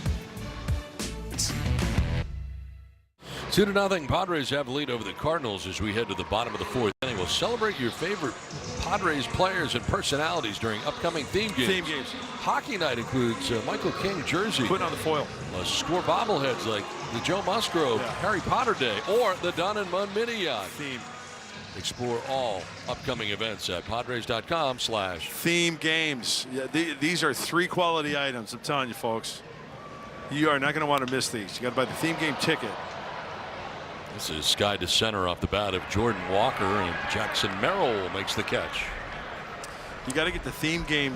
2-0 Padres have a lead over the Cardinals as we head to the bottom of the 4th inning. We'll celebrate your favorite Padres players and personalities during upcoming theme games. Hockey night includes Michael King jersey. Putting on the foil. Score bobbleheads like the Joe Musgrove Harry Potter Day or the Don and Munn Mini Yacht. Theme. Explore all upcoming events at Padres.com/ theme games. Yeah, these are 3 quality items. I'm telling you, folks. You are not going to want to miss these. You got to buy the theme game ticket. This is sky to center off the bat of Jordan Walker, and Jackson Merrill makes the catch. You got to get the theme game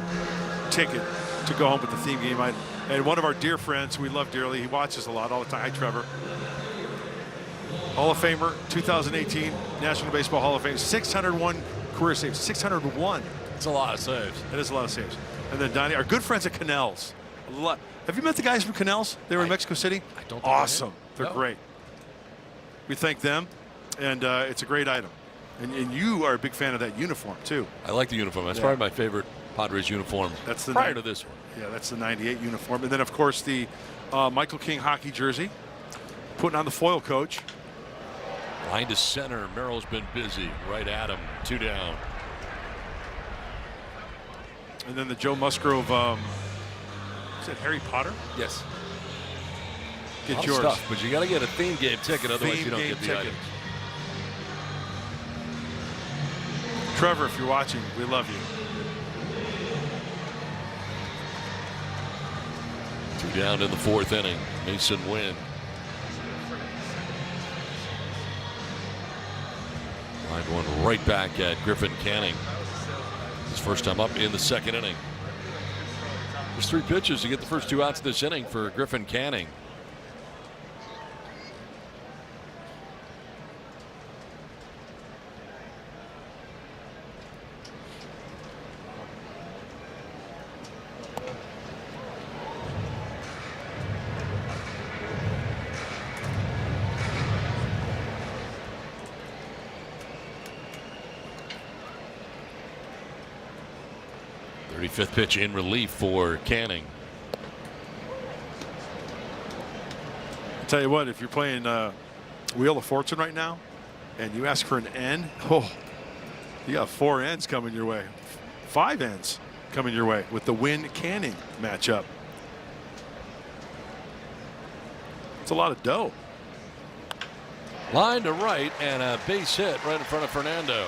ticket to go home with the theme game item. And one of our dear friends we love dearly, he watches a lot all the time. Hi, Trevor. Hall of Famer, 2018 National Baseball Hall of Fame, 601 career saves, 601. It's a lot of saves. It is a lot of saves. And then Donnie, our good friends at Canals. Have you met the guys from Canals? They were in Mexico City. I don't think awesome. I They're great. We thank them, and it's a great item. And you are a big fan of that uniform too. I like the uniform. That's probably my favorite Padres uniform. That's the prior to this one. Yeah, that's the '98 uniform, and then of course the Michael King hockey jersey. Putting on the foil coach. Line to center. Merrill's been busy. Right at him. 2 down. And then the Joe Musgrove. Is it Harry Potter? Yes. Get yours. Stuff, but you got to get a theme game ticket, otherwise Theme you don't game get the ticket. items. Trevor, if you're watching, we love you. 2 down in the 4th inning. Mason Wynn. Line one right back at Griffin Canning. His first time up in the 2nd inning. There's 3 pitches to get the first 2 outs of this inning for Griffin Canning. Fifth pitch in relief for Canning. I'll tell you what, if you're playing Wheel of Fortune right now and you ask for an N, you got 4 N's coming your way. 5 N's coming your way with the Wynn Canning matchup. It's a lot of dough. Line to right and a base hit right in front of Fernando.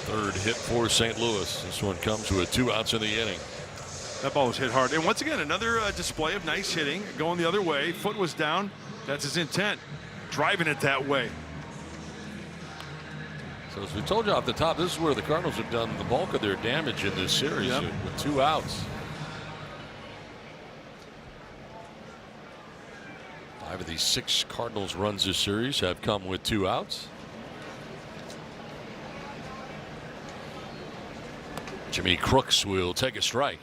3rd hit for St. Louis. This one comes with 2 outs in the inning. That ball was hit hard. And once again, another display of nice hitting, going the other way. Foot was down. That's his intent. Driving it that way. So as we told you off the top, this is where the Cardinals have done the bulk of their damage in this series with 2 outs. 5 of these 6 Cardinals runs this series have come with 2 outs. Jimmy Crooks will take a strike.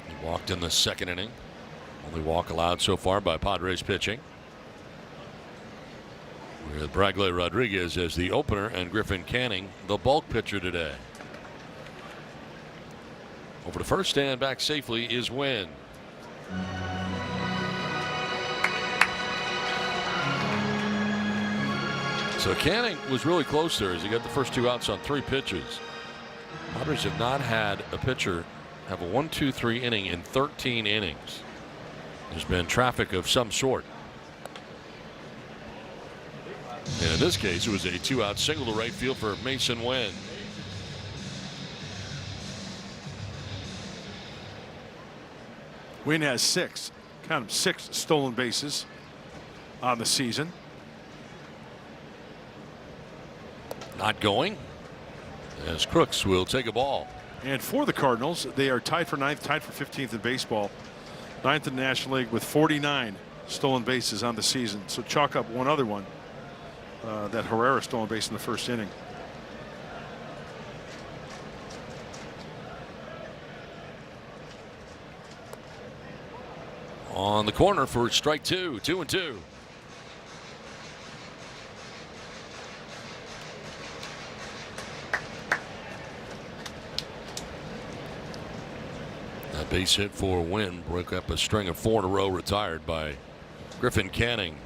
He walked in the 2nd inning. Only walk allowed so far by Padres pitching. With Bradley Rodriguez as the opener and Griffin Canning the bulk pitcher today. Over to first and back safely is Wynn. So Canning was really close there as he got the first 2 outs on 3 pitches. Padres have not had a pitcher have a 1-2-3 inning in 13 innings. There's been traffic of some sort. And in this case, it was a 2-out single to right field for Mason Wynn. Wynn has 6, count them, 6 stolen bases on the season. Not going as Crooks will take a ball. And for the Cardinals, they are tied for 9th, tied for 15th in baseball, 9th in the National League with 49 stolen bases on the season. So chalk up one other one, that Herrera stolen base in the 1st inning. On the corner for strike 2, 2-2. That base hit for Wynn broke up a string of 4 in a row retired by Griffin Canning.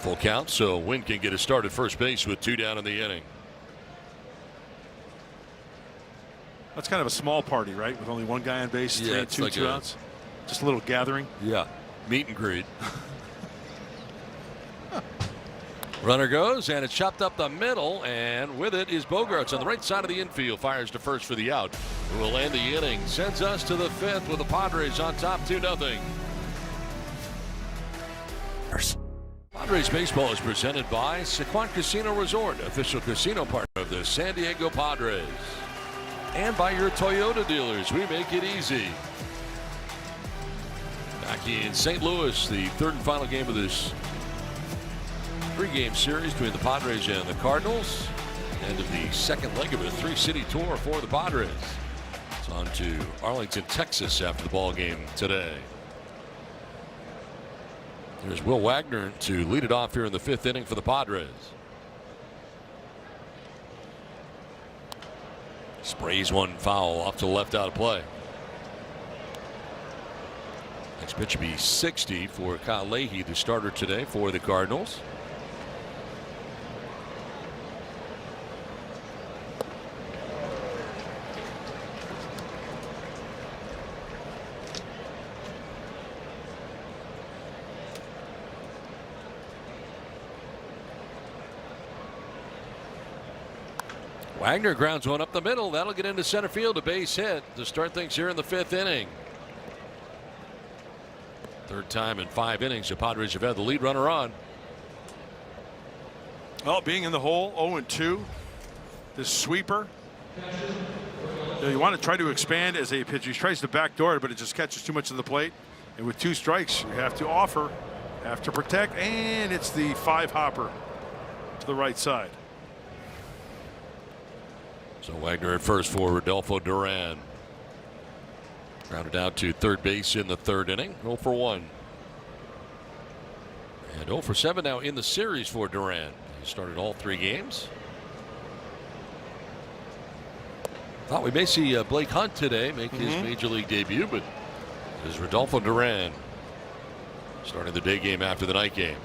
Full count, so Wynn can get a start at first base with 2 down in the inning. That's kind of a small party, right? With only one guy on base, Yeah, 3 and 2, like 2 outs. Just a little gathering. Yeah, meet and greet. Runner goes, and it's chopped up the middle, and with it is Bogarts on the right side of the infield. Fires to first for the out. Who will end the inning. Sends us to the 5th with the Padres on top 2-0. Padres baseball is presented by Sequan Casino Resort, official casino partner of the San Diego Padres. And by your Toyota dealers, we make it easy. Back in St. Louis, the 3rd and final game of this 3-game series between the Padres and the Cardinals. End of the 2nd leg of a 3-city tour for the Padres. It's on to Arlington, Texas after the ball game today. There's Will Wagner to lead it off here in the 5th inning for the Padres. Sprays one foul off to the left out of play. Next pitch will be 60 for Kyle Leahy, the starter today for the Cardinals. Wagner grounds one up the middle. That'll get into center field, a base hit to start things here in the 5th inning. 3rd time in 5 innings the Padres have had the lead runner on. Well, being in the hole, 0-2. This sweeper. You want to try to expand as a pitcher. He tries to backdoor it, but it just catches too much of the plate. And with 2 strikes, you have to offer, have to protect, and it's the 5-hopper to the right side. So Wagner at first for Rodolfo Duran. Grounded out to 3rd base in the 3rd inning. 0 for 1. And 0 for 7 now in the series for Duran. He started all 3 games. Thought we may see Blake Hunt today make his major league debut, but it is Rodolfo Duran starting the day game after the night game.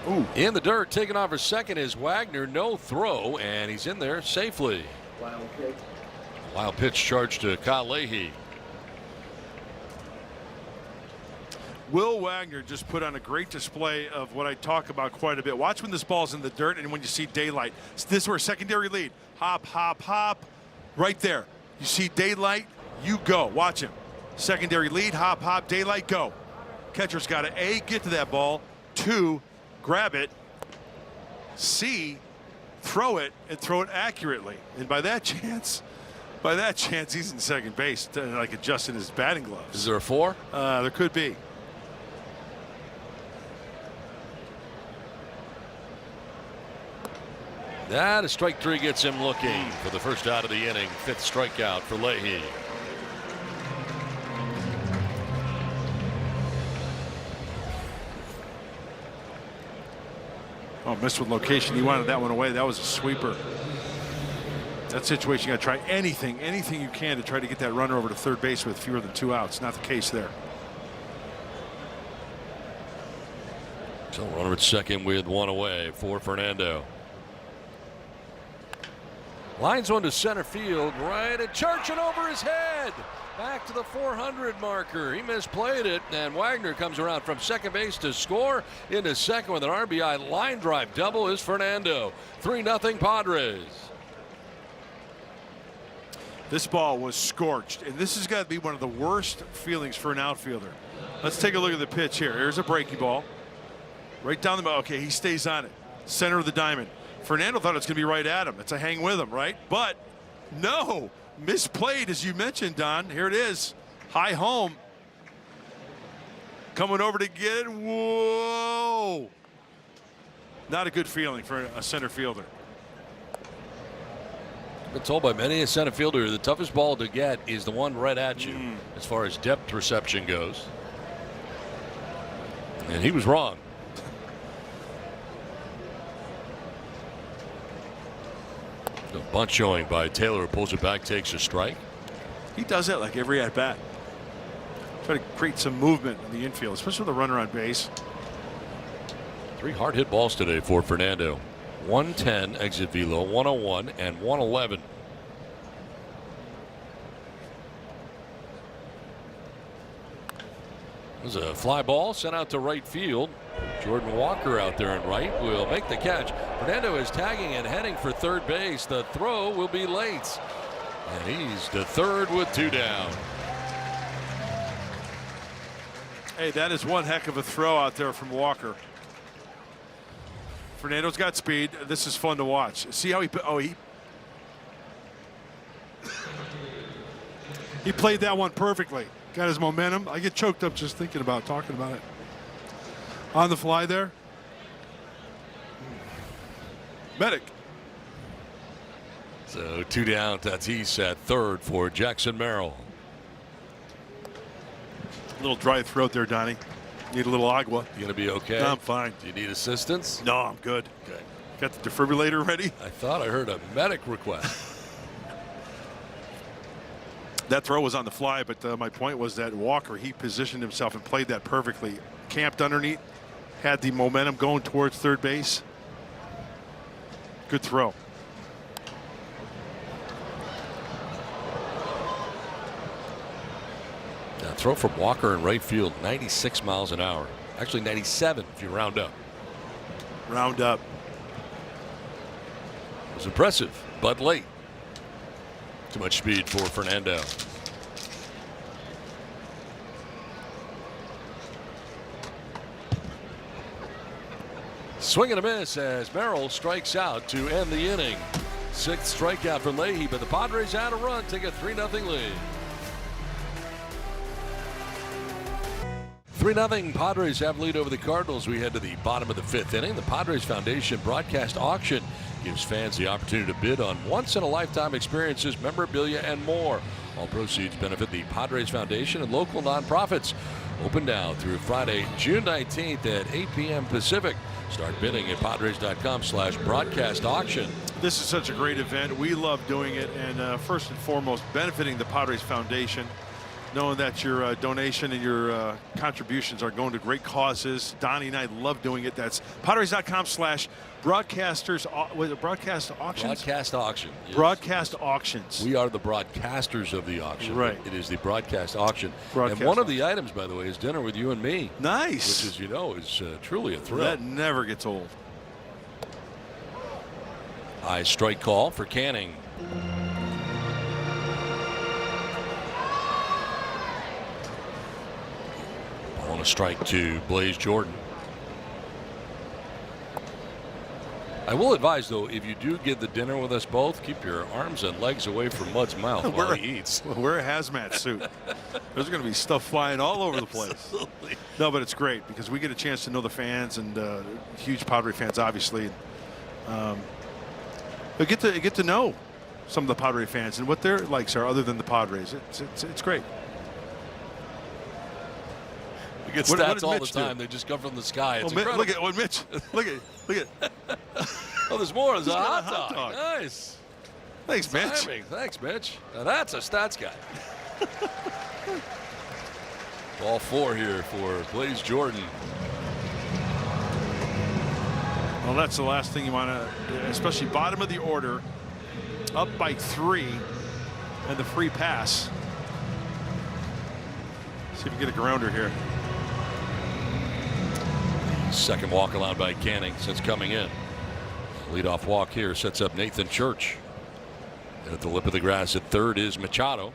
Ooh. In the dirt, taking off for second is Wagner. No throw, and he's in there safely. Wild pitch charge to Kyle Leahy. Will Wagner just put on a great display of what I talk about quite a bit. Watch when this ball's in the dirt and when you see daylight. This is where secondary lead. Hop, hop, hop. Right there. You see daylight, you go. Watch him. Secondary lead, hop, hop, daylight, go. Catcher's got to A, get to that ball. 2, grab it. C, throw it, and throw it accurately. And by that chance, he's in second base, like adjusting his batting gloves. Is there a 4? There could be. That a strike 3 gets him looking for the first out of the inning. 5th strikeout for Leahy. Oh, missed with location. He wanted that one away. That was a sweeper. That situation, you got to try anything you can to try to get that runner over to 3rd base with fewer than 2 outs. Not the case there. So runner at second with 1 away for Fernando. Lines one to center field, right, and charging over his head. Back to the 400 marker. He misplayed it, and Wagner comes around from second base to score into second with an RBI line drive double is Fernando. 3-0 Padres. This ball was scorched, and this has got to be one of the worst feelings for an outfielder. Let's take a look at the pitch here. Here's a breaking ball. Right down the middle. Okay, he stays on it. Center of the diamond. Fernando thought it was going to be right at him. It's a hang with him, right? But no, misplayed, as you mentioned, Don. Here it is. High home. Coming over to get it. Whoa. Not a good feeling for a center fielder. Been told by many a center fielder the toughest ball to get is the one right at you as far as depth reception goes. And he was wrong. A bunt showing by Taylor, who pulls it back, takes a strike. He does that like every at bat. Try to create some movement in the infield, especially with a runner on base. 3 hard hit balls today for Fernando. 110 exit velo, 101 and 111. There's a fly ball sent out to right field. Jordan Walker out there in right will make the catch. Fernando is tagging and heading for third base. The throw will be late. And he's to third with 2 down. Hey, that is one heck of a throw out there from Walker. Fernando's got speed. This is fun to watch. See how he played that one perfectly. Got his momentum. I get choked up just thinking about talking about it. On the fly there. Medic. So 2 down. Tatis at third for Jackson Merrill. A little dry throat there, Donnie. Need a little agua. You gonna be okay? No, I'm fine. Do you need assistance? No, I'm good. Okay. Got the defibrillator ready? I thought I heard a medic request. That throw was on the fly, but my point was that Walker, he positioned himself and played that perfectly. Camped underneath, had the momentum going towards third base. Good throw. Now throw from Walker in right field, 96 miles an hour. Actually 97 if you round up. Round up. It was impressive, but late. Too much speed for Fernando. Swing and a miss as Merrill strikes out to end the inning. 6th strikeout for Leahy, but the Padres add a run, take a 3-0 lead. 3-0 Padres have lead over the Cardinals. We head to the bottom of the 5th inning. The Padres Foundation broadcast auction gives fans the opportunity to bid on once-in-a-lifetime experiences, memorabilia, and more. All proceeds benefit the Padres Foundation and local nonprofits. Open now through Friday, June 19th at 8 p.m. Pacific. Start bidding at Padres.com/broadcast auction. This is such a great event. We love doing it, and first and foremost, benefiting the Padres Foundation. Knowing that your donation and your contributions are going to great causes. Donnie and I love doing it. That's Padres.com/broadcasters. Was it broadcast auctions? Broadcast auction. Yes. Broadcast auctions. We are the broadcasters of the auction. Right. It is the broadcast auction. Broadcast and one of the items, by the way, is dinner with you and me. Nice. Which, as you know, is truly a thrill. That never gets old. High strike call for Canning. On a strike to Blaze Jordan. I will advise, though, if you do get the dinner with us both, keep your arms and legs away from Mud's mouth while he eats. Wear a hazmat suit. There's going to be stuff flying all over the place. Absolutely. No, but it's great because we get a chance to know the fans and huge Padre fans, obviously. But get to know some of the Padre fans and what their likes are other than the Padres. It's great. We get What stats did all Mitch the time. do? They just come from the sky. It's Look incredible. at what Mitch. Look at. Oh, there's more. There's a got hot dog. Nice. Thanks, Mitch. Timing. Thanks, Mitch. Now that's a stats guy. Ball 4 here for Blaze Jordan. Well, that's the last thing you want to, especially bottom of the order, up by 3, and the free pass. See if we get a grounder here. Second walk allowed by Canning since coming in. Leadoff walk here sets up Nathan Church. And at the lip of the grass at third is Machado.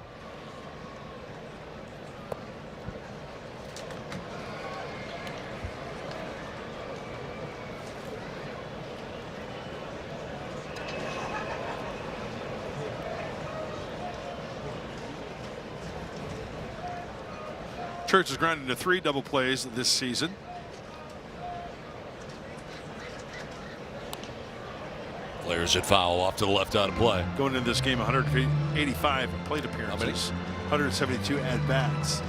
Church has grounded into 3 double plays this season. Players at foul off to the left out of play. Going into this game, 185 plate appearances, 172 at bats.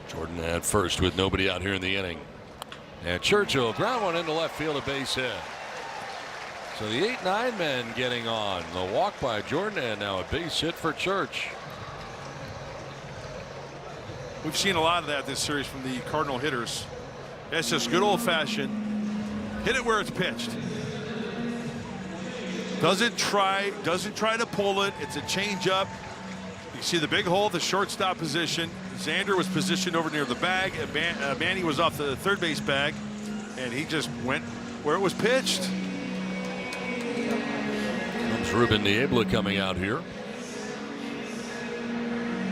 Jordan at first with nobody out here in the inning. And Churchill ground one into left field, a base hit. So the 8-9 men getting on. The walk by Jordan and now a base hit for Church. We've seen a lot of that this series from the Cardinal hitters. That's just good old-fashioned hit it where it's pitched. Doesn't try to pull it. It's a changeup. You see the big hole at the shortstop position. Xander was positioned over near the bag. And Manny was off the third base bag, and he just went where it was pitched. Comes Ruben Niebla coming out here.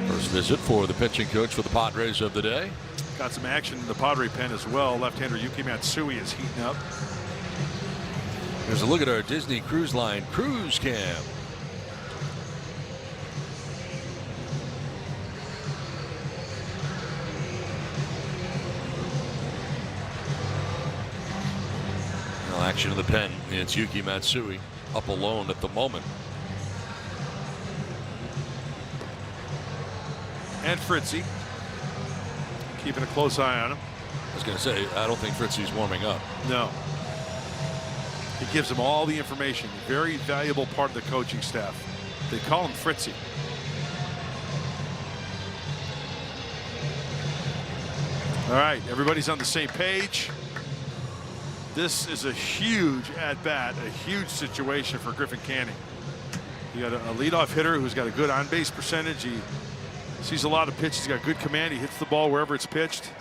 First visit for the pitching coach for the Padres of the day. Got some action in the Padre pen as well. Left-hander Yuki Matsui is heating up. There's a look at our Disney Cruise Line cruise cam. Now action in the pen. It's Yuki Matsui up alone at the moment. And Fritzy keeping a close eye on him. I was going to say, I don't think Fritzy's warming up. No. He gives him all the information. Very valuable part of the coaching staff. They call him Fritzy. All right, everybody's on the same page. This is a huge at-bat, a huge situation for Griffin Canning. You got a leadoff hitter who's got a good on-base percentage. He sees a lot of pitches. He's got good command. He hits the ball wherever it's pitched.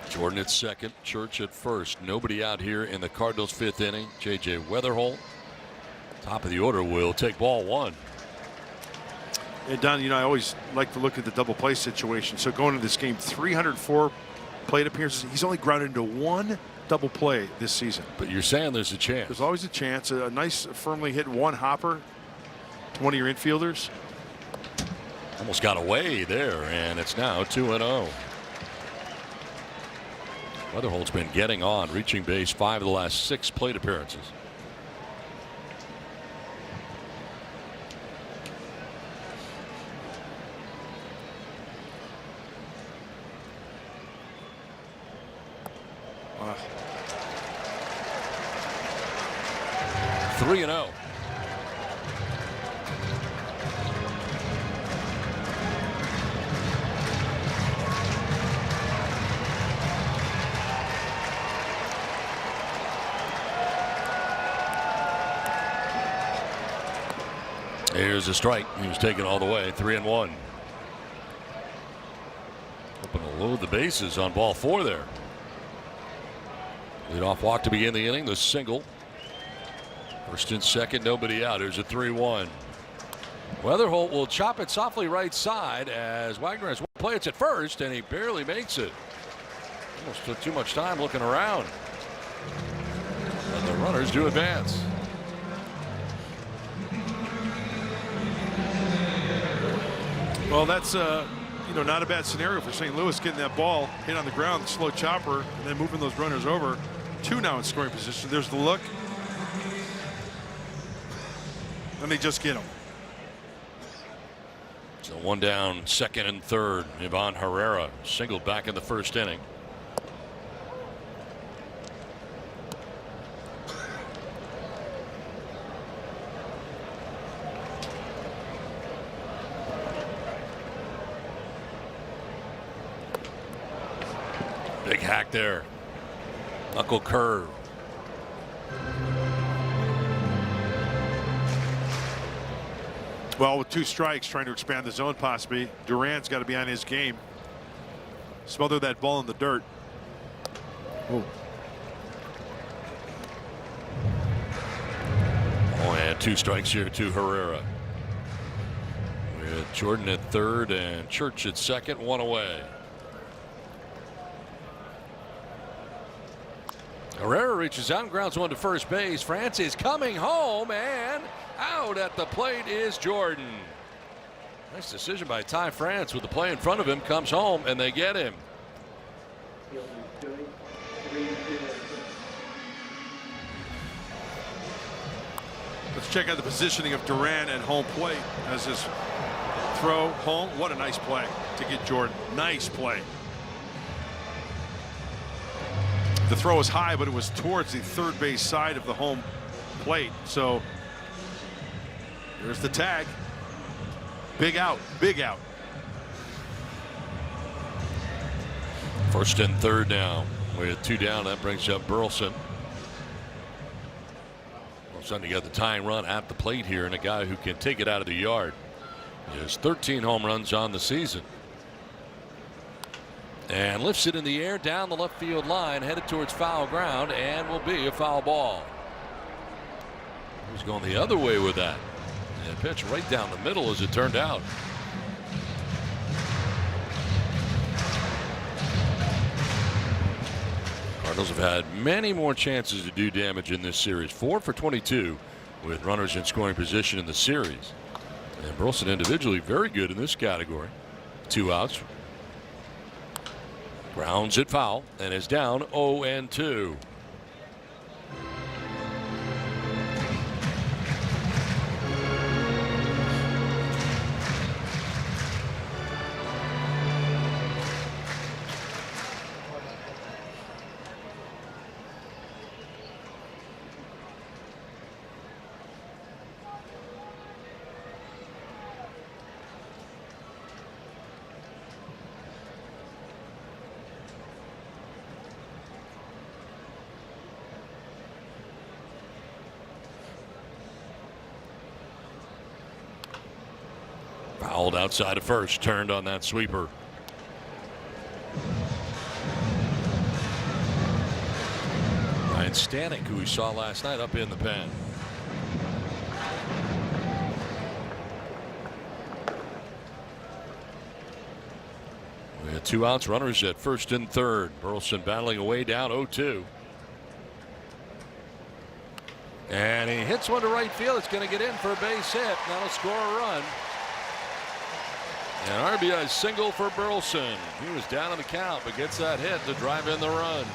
Jordan at second, Church at first. Nobody out here in the Cardinals' fifth inning. J.J. Weatherholt, top of the order, will take ball one. And Don, you know, I always like to look at the double play situation. So going into this game, 304 plate appearances. He's only grounded into one double play this season. But you're saying there's a chance. There's always a chance. A nice, firmly hit one hopper to one of your infielders. Almost got away there, and it's now 2-0. Weatherholt's been getting on, reaching base 5 of the last 6 plate appearances. Wow. 3-0. Here's a strike. He was taken all the way. 3-1. Hoping to load the bases on ball 4 there. Leadoff walk to begin the inning. The single. First and second, nobody out. Here's a 3-1. Weatherholt will chop it softly right side as Wagner has one play. It's at first, and he barely makes it. Almost took too much time looking around. And the runners do advance. Well, that's you know, not a bad scenario for St. Louis, getting that ball hit on the ground, slow chopper, and then moving those runners over. 2 now in scoring position. There's the look. And they just get him. So 1 down, second and third. Ivan Herrera singled back in the first inning. Big hack there. Knuckle curve. Well, with 2 strikes, trying to expand the zone possibly. Duran's got to be on his game. Smother that ball in the dirt. Oh. Oh, and 2 strikes here to Herrera. With Jordan at third and Church at second, 1 away. Herrera reaches out and grounds one to first base. France is coming home, and out at the plate is Jordan. Nice decision by Ty France with the play in front of him. Comes home, and they get him. Let's check out the positioning of Duran at home plate as his throw home. What a nice play to get Jordan. Nice play. The throw was high, but it was towards the third base side of the home plate. So there's the tag. Big out, big out. First and third now. With 2 down, that brings up Burleson. All of a sudden, you got the tying run at the plate here, and a guy who can take it out of the yard. He has 13 home runs on the season. And lifts it in the air down the left field line, headed towards foul ground, and will be a foul ball. He's going the other way with that. And pitch right down the middle as it turned out. Cardinals have had many more chances to do damage in this series. 4 for 22 with runners in scoring position in the series. And Burleson individually very good in this category. 2 outs. Grounds it foul and is down 0-2. Fouled outside of first, turned on that sweeper. Ryan Stanek, who we saw last night, up in the pen. We had 2 outs, runners at first and third. Burleson battling away down 0-2. And he hits one to right field. It's going to get in for a base hit. That'll score a run. An RBI single for Burleson. He was down on the count, but gets that hit to drive in the run.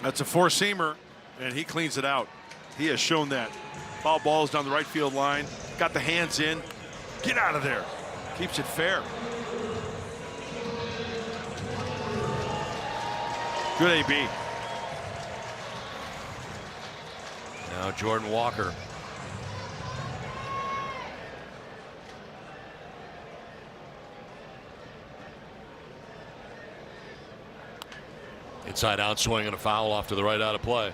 That's a 4-seamer, and he cleans it out. He has shown that. Foul balls down the right field line. Got the hands in. Get out of there. Keeps it fair. Good AB. Now Jordan Walker. Inside out swing and a foul off to the right out of play.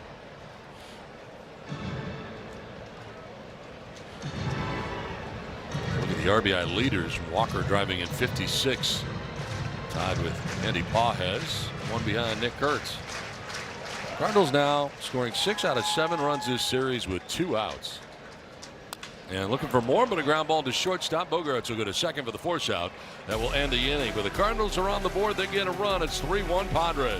Look at the RBI leaders. Walker driving in 56. Tied with Andy Pages. One behind Nick Kurtz. Cardinals now scoring 6 out of 7 runs this series with 2 outs. And looking for more, but a ground ball to shortstop. Bogaerts will go to second for the force out. That will end the inning. But the Cardinals are on the board. They get a run. It's 3-1 Padres.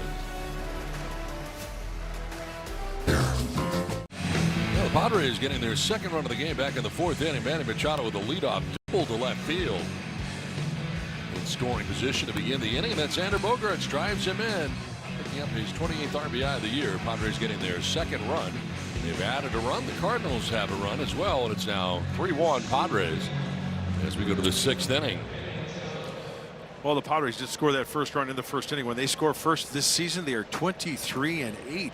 The Padres getting their second run of the game back in the 4th inning. Manny Machado with a leadoff double to left field. In scoring position to begin the inning. And then Xander Bogaerts drives him in. Picking up his 28th RBI of the year. Padres getting their second run. They've added a run. The Cardinals have a run as well. And it's now 3-1 Padres as we go to the 6th inning. Well, the Padres did score that first run in the first inning. When they score first this season, they are 23-8.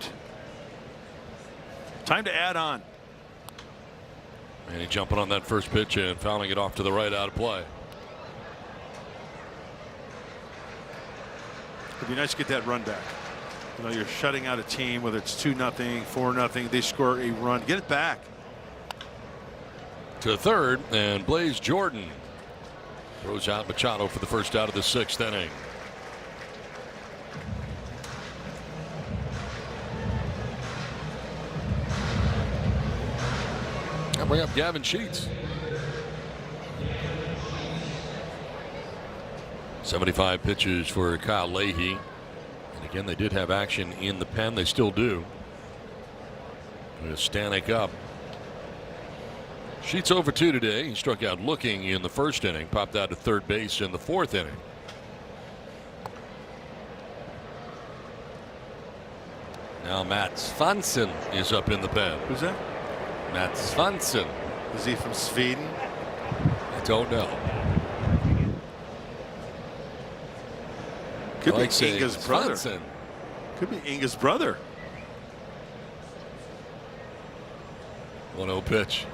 Time to add on. And he jumping on that first pitch and fouling it off to the right out of play. It'd be nice to get that run back. You know, you're shutting out a team, whether it's 2-0, 4-0, they score a run. Get it back. To third, and Blaze Jordan throws out Machado for the first out of the 6th inning. I'll bring up Gavin Sheets. 75 pitches for Kyle Leahy. And again, they did have action in the pen. They still do. With Stanek up. Sheets over 2 today. He struck out looking in the first inning. Popped out to third base in the 4th inning. Now Matt Svanson is up in the pen. Who's that? Matt Svanson. Is he from Sweden? That's don't know. Could be Like Inga's brother. Swanson. Could be Inga's brother. 1-0 pitch.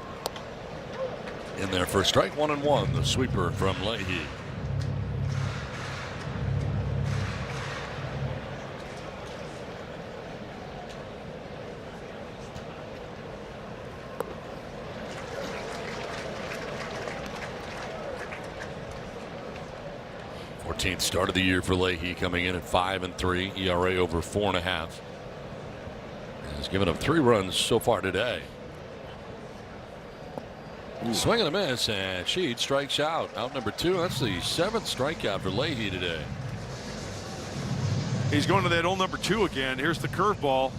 In there for strike 1-1. The sweeper from Leahy. Start of the year for Leahy, coming in at 5-3, ERA over 4.5. He's given up 3 runs so far today. Swing and a miss, and Sheed strikes out. Out number 2. That's the 7th strikeout for Leahy today. He's going to that old number 2 again. Here's the curveball.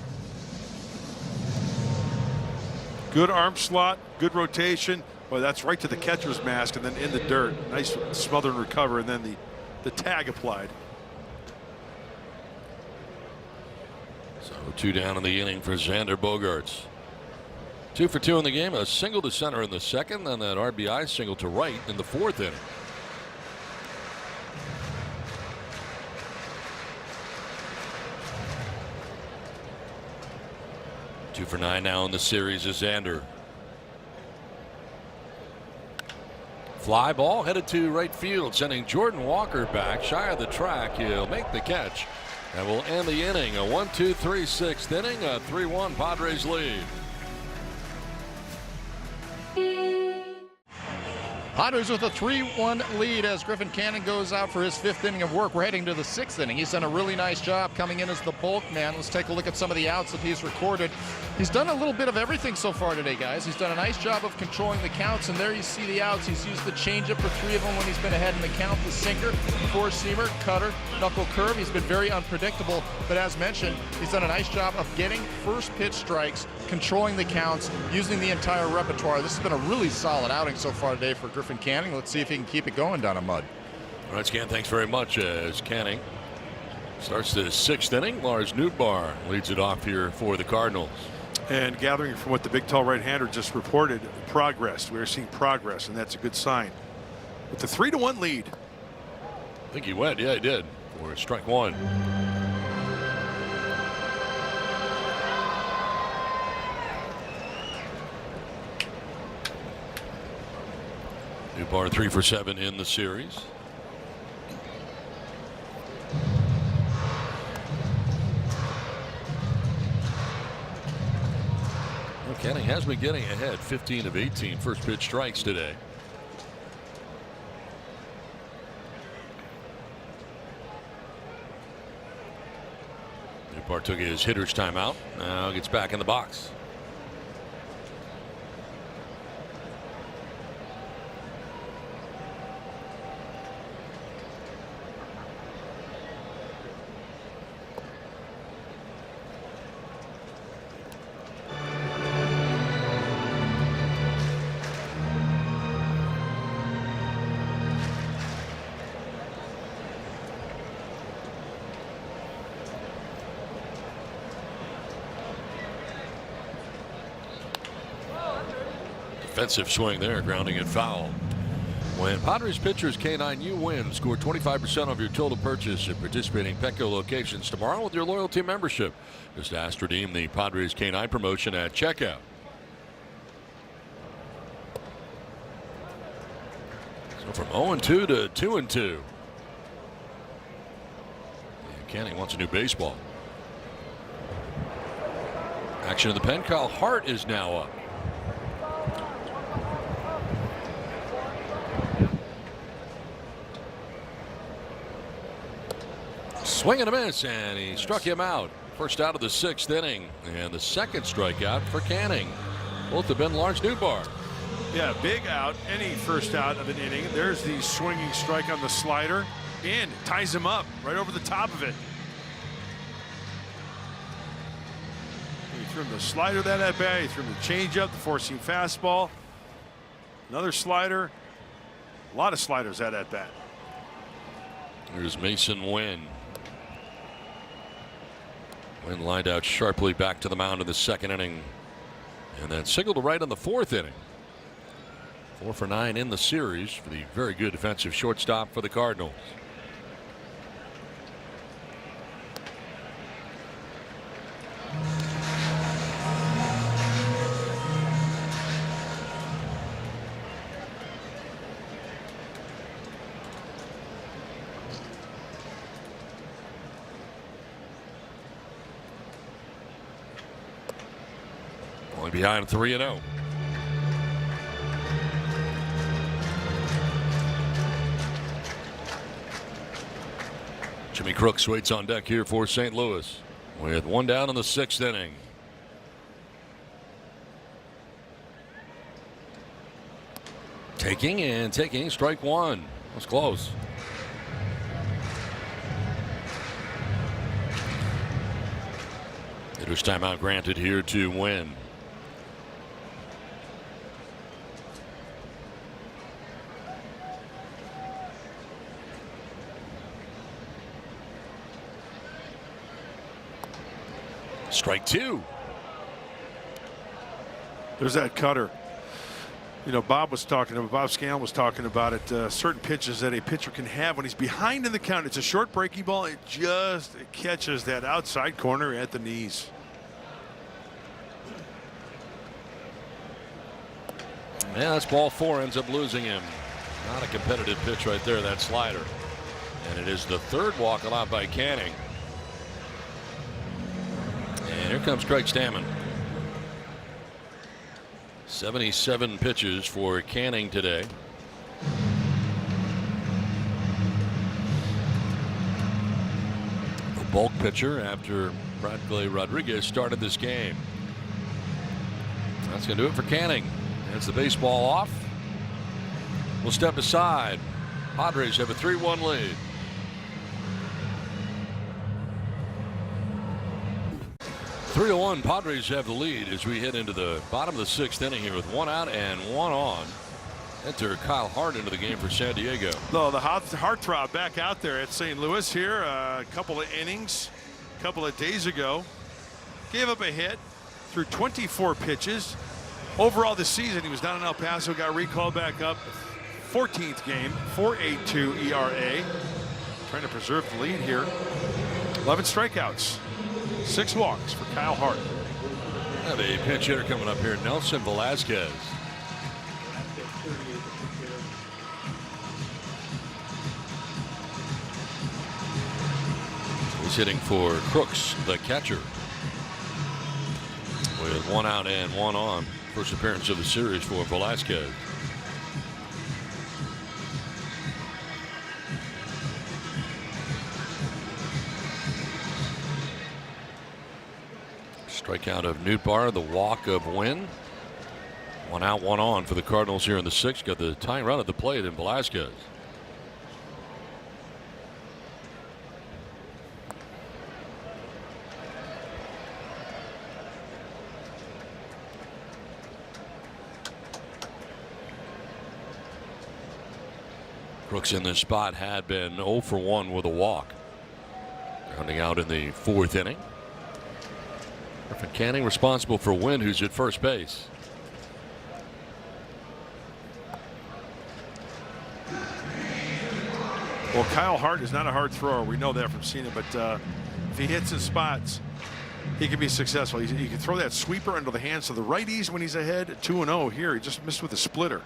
Good arm slot, good rotation. Well, that's right to the catcher's mask and then in the dirt. Nice smother and recover, and then the tag applied. So 2 down in the inning for Xander Bogaerts. 2 for 2 in the game. A single to center in the second, then that RBI single to right in the 4th inning. Two for 9 now in the series is Xander. Fly ball headed to right field, sending Jordan Walker back shy of the track. He'll make the catch and will end the inning. A 1-2-3 6th inning, a 3-1 Padres lead. Padres with a 3-1 lead as Griffin Canning goes out for his 5th inning of work. We're heading to the 6th inning. He's done a really nice job coming in as the bulk man. Let's take a look at some of the outs that he's recorded. He's done a little bit of everything so far today, guys. He's done a nice job of controlling the counts, and there you see the outs. He's used the changeup for 3 of them when he's been ahead in the count. The sinker, 4-seamer, cutter, knuckle curve. He's been very unpredictable, but as mentioned, he's done a nice job of getting first pitch strikes, controlling the counts, using the entire repertoire. This has been a really solid outing so far today for Griffin Canning. Let's see if he can keep it going down in Mud. All right, Scan, thanks very much. As Canning starts the 6th inning, Lars Nootbaar leads it off here for the Cardinals. And gathering from what the big tall right-hander just reported, progress. We are seeing progress, and that's a good sign. With the 3-1 lead. I think he went. Yeah, he did. For strike 1. Nootbaar 3 for 7 in the series. Well, Canning has been getting ahead, 15 of 18 first pitch strikes today. Nootbaar took his hitter's timeout. Now gets back in the box. Defensive swing there, grounding it foul. When Padres pitchers K9U win, score 25% of your total purchase at participating Petco locations tomorrow with your loyalty membership. Just ask to redeem the Padres K9 promotion at checkout. So from 0-2 to 2-2. Yeah, Canning wants a new baseball. Action in the pen. Kyle Hart is now up. Swing and a miss, and he struck him out. First out of the 6th inning, and the 2nd strikeout for Canning. Both have been Lars Nootbaar. Yeah, big out, any first out of an inning. There's the swinging strike on the slider. In, ties him up right over the top of it. He threw him the slider that at bat. He threw him the changeup, the 4-seam fastball. Another slider. A lot of sliders at bat. Here's Mason Wynn. Wynn lined out sharply back to the mound in the 2nd inning. And then single to right in the 4th inning. 4 for 9 in the series for the very good defensive shortstop for the Cardinals. Only behind 3-0. Jimmy Crooks waits on deck here for St. Louis with one down in the 6th inning. Taking strike one. That was close. Hitter's timeout granted here to Wynn. Strike two. There's that cutter. You know, Bob Scanlon was talking about it. Certain pitches that a pitcher can have when he's behind in the count. It's a short breaking ball. It just catches that outside corner at the knees. Yeah, that's ball 4. Ends up losing him. Not a competitive pitch right there, that slider. And it is the 3rd walk allowed by Canning. And here comes Craig Stammen. 77 pitches for Canning today. The bulk pitcher after Bradley Rodriguez started this game. That's going to do it for Canning. That's the baseball off. We'll step aside. Padres have a 3-1 lead. (3-1) Padres have the lead as we head into the bottom of the 6th inning here with 1 out and 1 on. Enter Kyle Hart into the game for San Diego. No, the heartthrob back out there at St. Louis here. A couple of innings, a couple of days ago. Gave up a hit through 24 pitches. Overall this season, he was down in El Paso, got recalled back up. 14th game, 4.82 ERA. Trying to preserve the lead here. 11 strikeouts. 6 walks for Kyle Hart. We have a pinch hitter coming up here, Nelson Velasquez. He's hitting for Crooks, the catcher. With 1 out and 1 on. First appearance of the series for Velasquez. Strikeout of Nootbaar, the walk of Wynn. 1 out, 1 on for the Cardinals here in the 6th. Got the tying run at the plate in Velasquez. Crooks in this spot had been 0 for 1 with a walk. Rounding out in the 4th inning. Griffin Canning responsible for Wynn, who's at first base. Well, Kyle Hart is not a hard thrower. We know that from seeing him, but if he hits his spots, he can be successful. He can throw that sweeper into the hands of the righties when he's ahead. 2-0 here. He just missed with a splitter.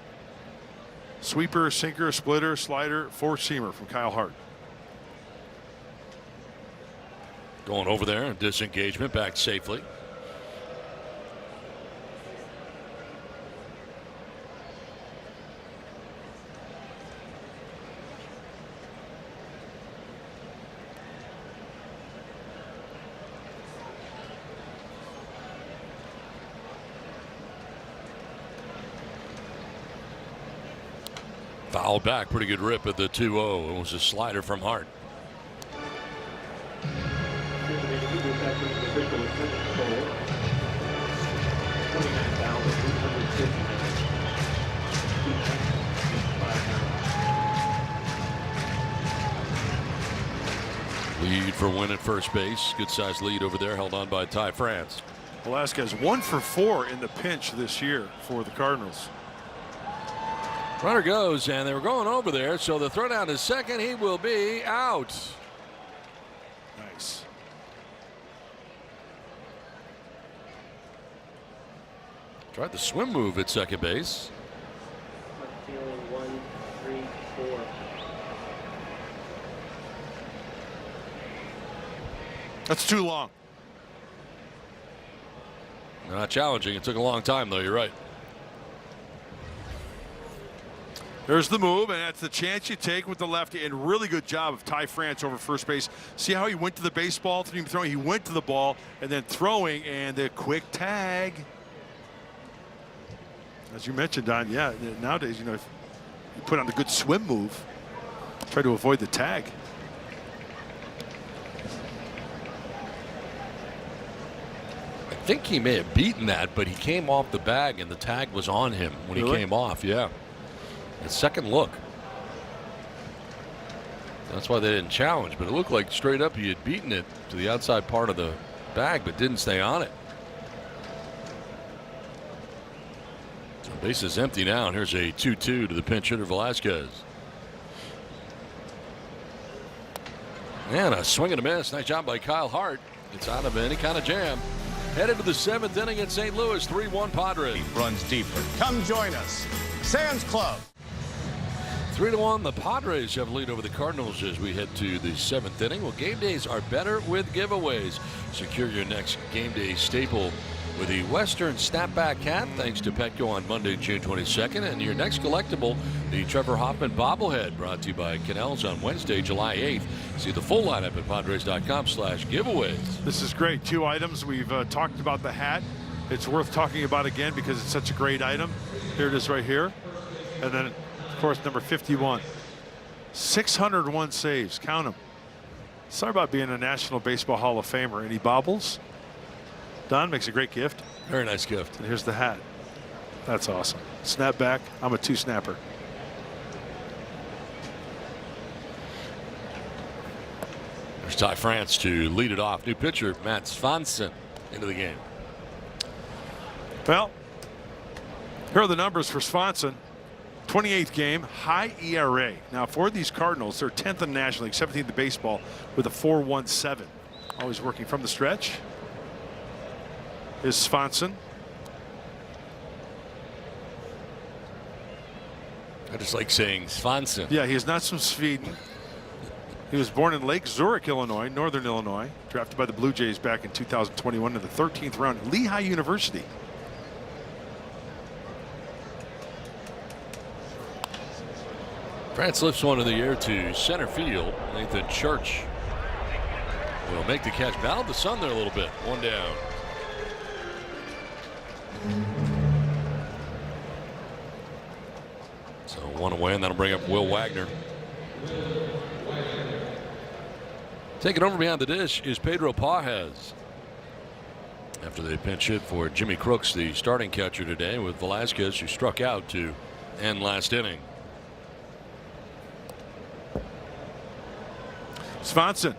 Sweeper, sinker, splitter, slider, 4-seamer from Kyle Hart. Going over there, disengagement, back safely. Fouled back, pretty good rip at the 2-0. It was a slider from Hart. Lead for Wynn at first base. Good sized lead over there, held on by Ty France. Velasquez 1 for 4 in the pinch this year for the Cardinals. Runner goes, and they were going over there, so the throw down to second. He will be out. Nice. Tried the swim move at second base. Feeling 1, 3, 4. That's too long. Not challenging. It took a long time, though. You're right. There's the move, and that's the chance you take with the lefty. And really good job of Ty France over first base. See how he went to the baseball, throwing. He went to the ball and then throwing, and the quick tag. As you mentioned, Don, yeah, nowadays, you know, if you put on the good swim move, try to avoid the tag. I think he may have beaten that, but he came off the bag, and the tag was on him when he came off. Yeah. A second look. That's why they didn't challenge, but it looked like straight up he had beaten it to the outside part of the bag, but didn't stay on it. So base is empty now, and here's a 2-2 to the pinch hitter Velasquez. And a swing and a miss. Nice job by Kyle Hart. It's out of any kind of jam. Headed to the 7th inning at St. Louis, 3-1 Padres. Runs deeper. Come join us. Sam's Club. 3-1, the Padres have a lead over the Cardinals as we head to the 7th inning. Well, game days are better with giveaways. Secure your next game day staple with the Western Snapback Hat, thanks to Petco on Monday, June 22nd. And your next collectible, the Trevor Hoffman bobblehead, brought to you by Canals on Wednesday, July 8th. See the full lineup at Padres.com/giveaways. This is great. 2 items. We've talked about the hat. It's worth talking about again because it's such a great item. Here it is right here. And then, of course, number 51. 601 saves. Count them. Sorry about being a National Baseball Hall of Famer. Any bobbles? Don makes a great gift. Very nice gift. And here's the hat. That's awesome. Snap back. I'm a 2-snapper. There's Ty France to lead it off. New pitcher Matt Svanson into the game. Well, here are the numbers for Svanson. 28th game, high ERA. Now for these Cardinals, they're 10th in the National League, 17th in baseball with a 4.17. Always working from the stretch. Is Svanson. I just like saying Svanson. Yeah, he is not from Sweden. He was born in Lake Zurich, Illinois, Northern Illinois. Drafted by the Blue Jays back in 2021 in the 13th round at Lehigh University. France lifts one in the air to center field. Nathan Church will make the catch. Battled the sun there a little bit. One down. So one away, and that'll bring up Will Wagner. Taking over behind the dish is Pedro Pajes. After they pinch hit for Jimmy Crooks, the starting catcher today, with Velasquez, who struck out to end last inning. Svanson,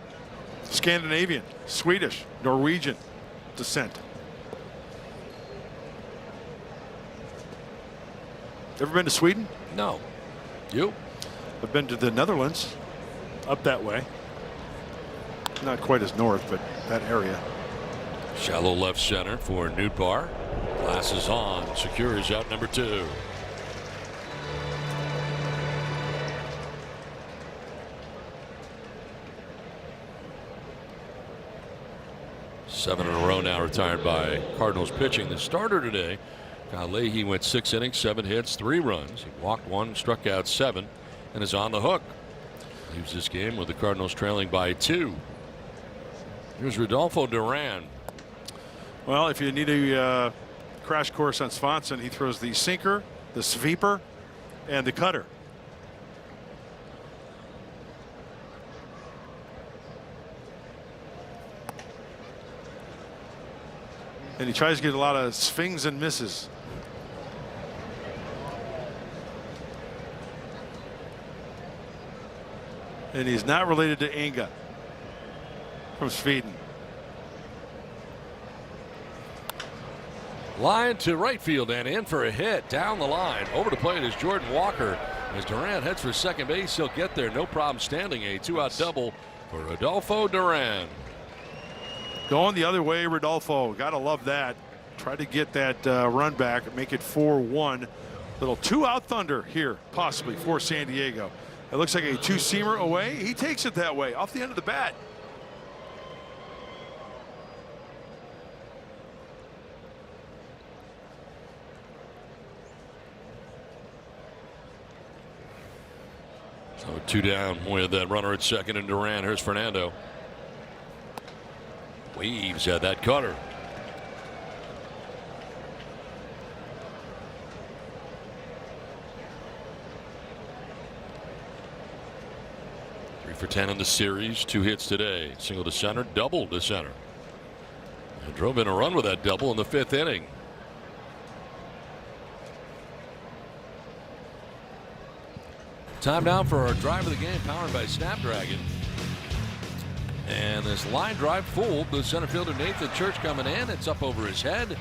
Scandinavian, Swedish, Norwegian descent. Ever been to Sweden? No. You? I've been to the Netherlands, up that way. Not quite as north, but that area. Shallow left center for Nootbaar. Glasses on, secures out number 2. Seven in a row now retired by Cardinals pitching. The starter today, Kyle Leahy, went 6 innings, 7 hits, 3 runs. He walked 1, struck out 7, and is on the hook. Leaves this game with the Cardinals trailing by 2. Here's Rodolfo Duran. Well, if you need a crash course on Svanson, he throws the sinker, the sweeper, and the cutter. And he tries to get a lot of swings and misses. And he's not related to Inga from Sweden. Line to right field and in for a hit down the line. Over to plate is Jordan Walker. As Duran heads for second base, he'll get there. No problem standing. A 2-out double for Rodolfo Duran. Going the other way, Rodolfo. Gotta love that. Try to get that run back, make it 4-1. Little 2-out thunder here, possibly for San Diego. It looks like a two-seamer away. He takes it that way, off the end of the bat. So 2 down with that runner at second and Duran. Here's Fernando. Weaves at that cutter. For 10 in the series, 2 hits today. Single to center, double to center. And drove in a run with that double in the 5th inning. Time now for our drive of the game, powered by Snapdragon. And this line drive fooled the center fielder Nathan Church coming in. It's up over his head.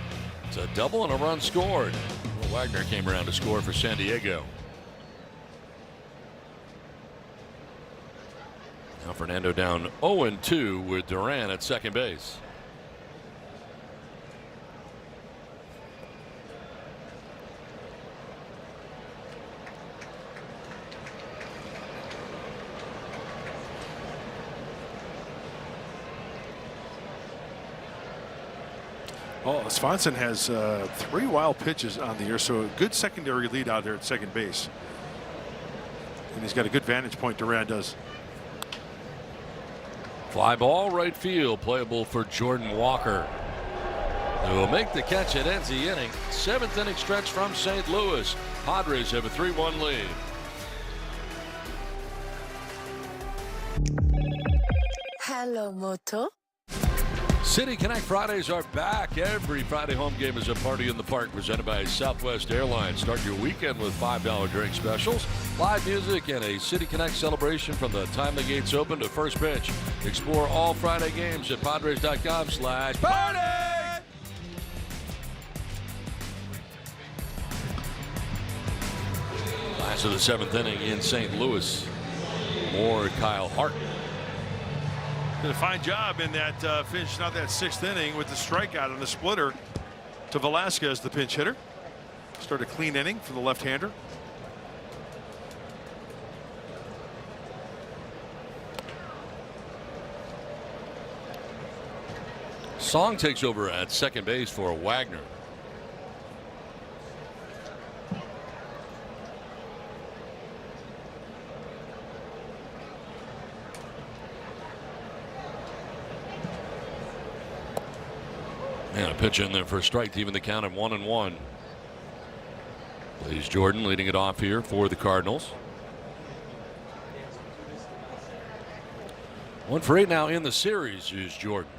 It's a double and a run scored. Well, Wagner came around to score for San Diego. Now Fernando down 0-2 with Duran at second base. Oh, Swanson has 3 wild pitches on the year, so a good secondary lead out there at second base. And he's got a good vantage point, Duran does. Fly ball right field, playable for Jordan Walker, who will make the catch at ends the inning. 7th inning stretch from St. Louis. Padres have a 3-1 lead. Hello, Moto. City Connect Fridays are back. Every Friday home game is a party in the park, presented by Southwest Airlines. Start your weekend with $5 drink specials, live music, and a City Connect celebration from the time the gates open to first pitch. Explore all Friday games at Padres.com/party. Last of the 7th inning in St. Louis. More Kyle Hart. Did a fine job in that finishing out that 6th inning with the strikeout on the splitter to Velasquez, the pinch hitter. Started a clean inning for the left-hander. Song takes over at second base for Wagner. And a pitch in there for a strike to even the count at 1-1. Blaze Jordan leading it off here for the Cardinals. 1 for 8 now in the series is Jordan.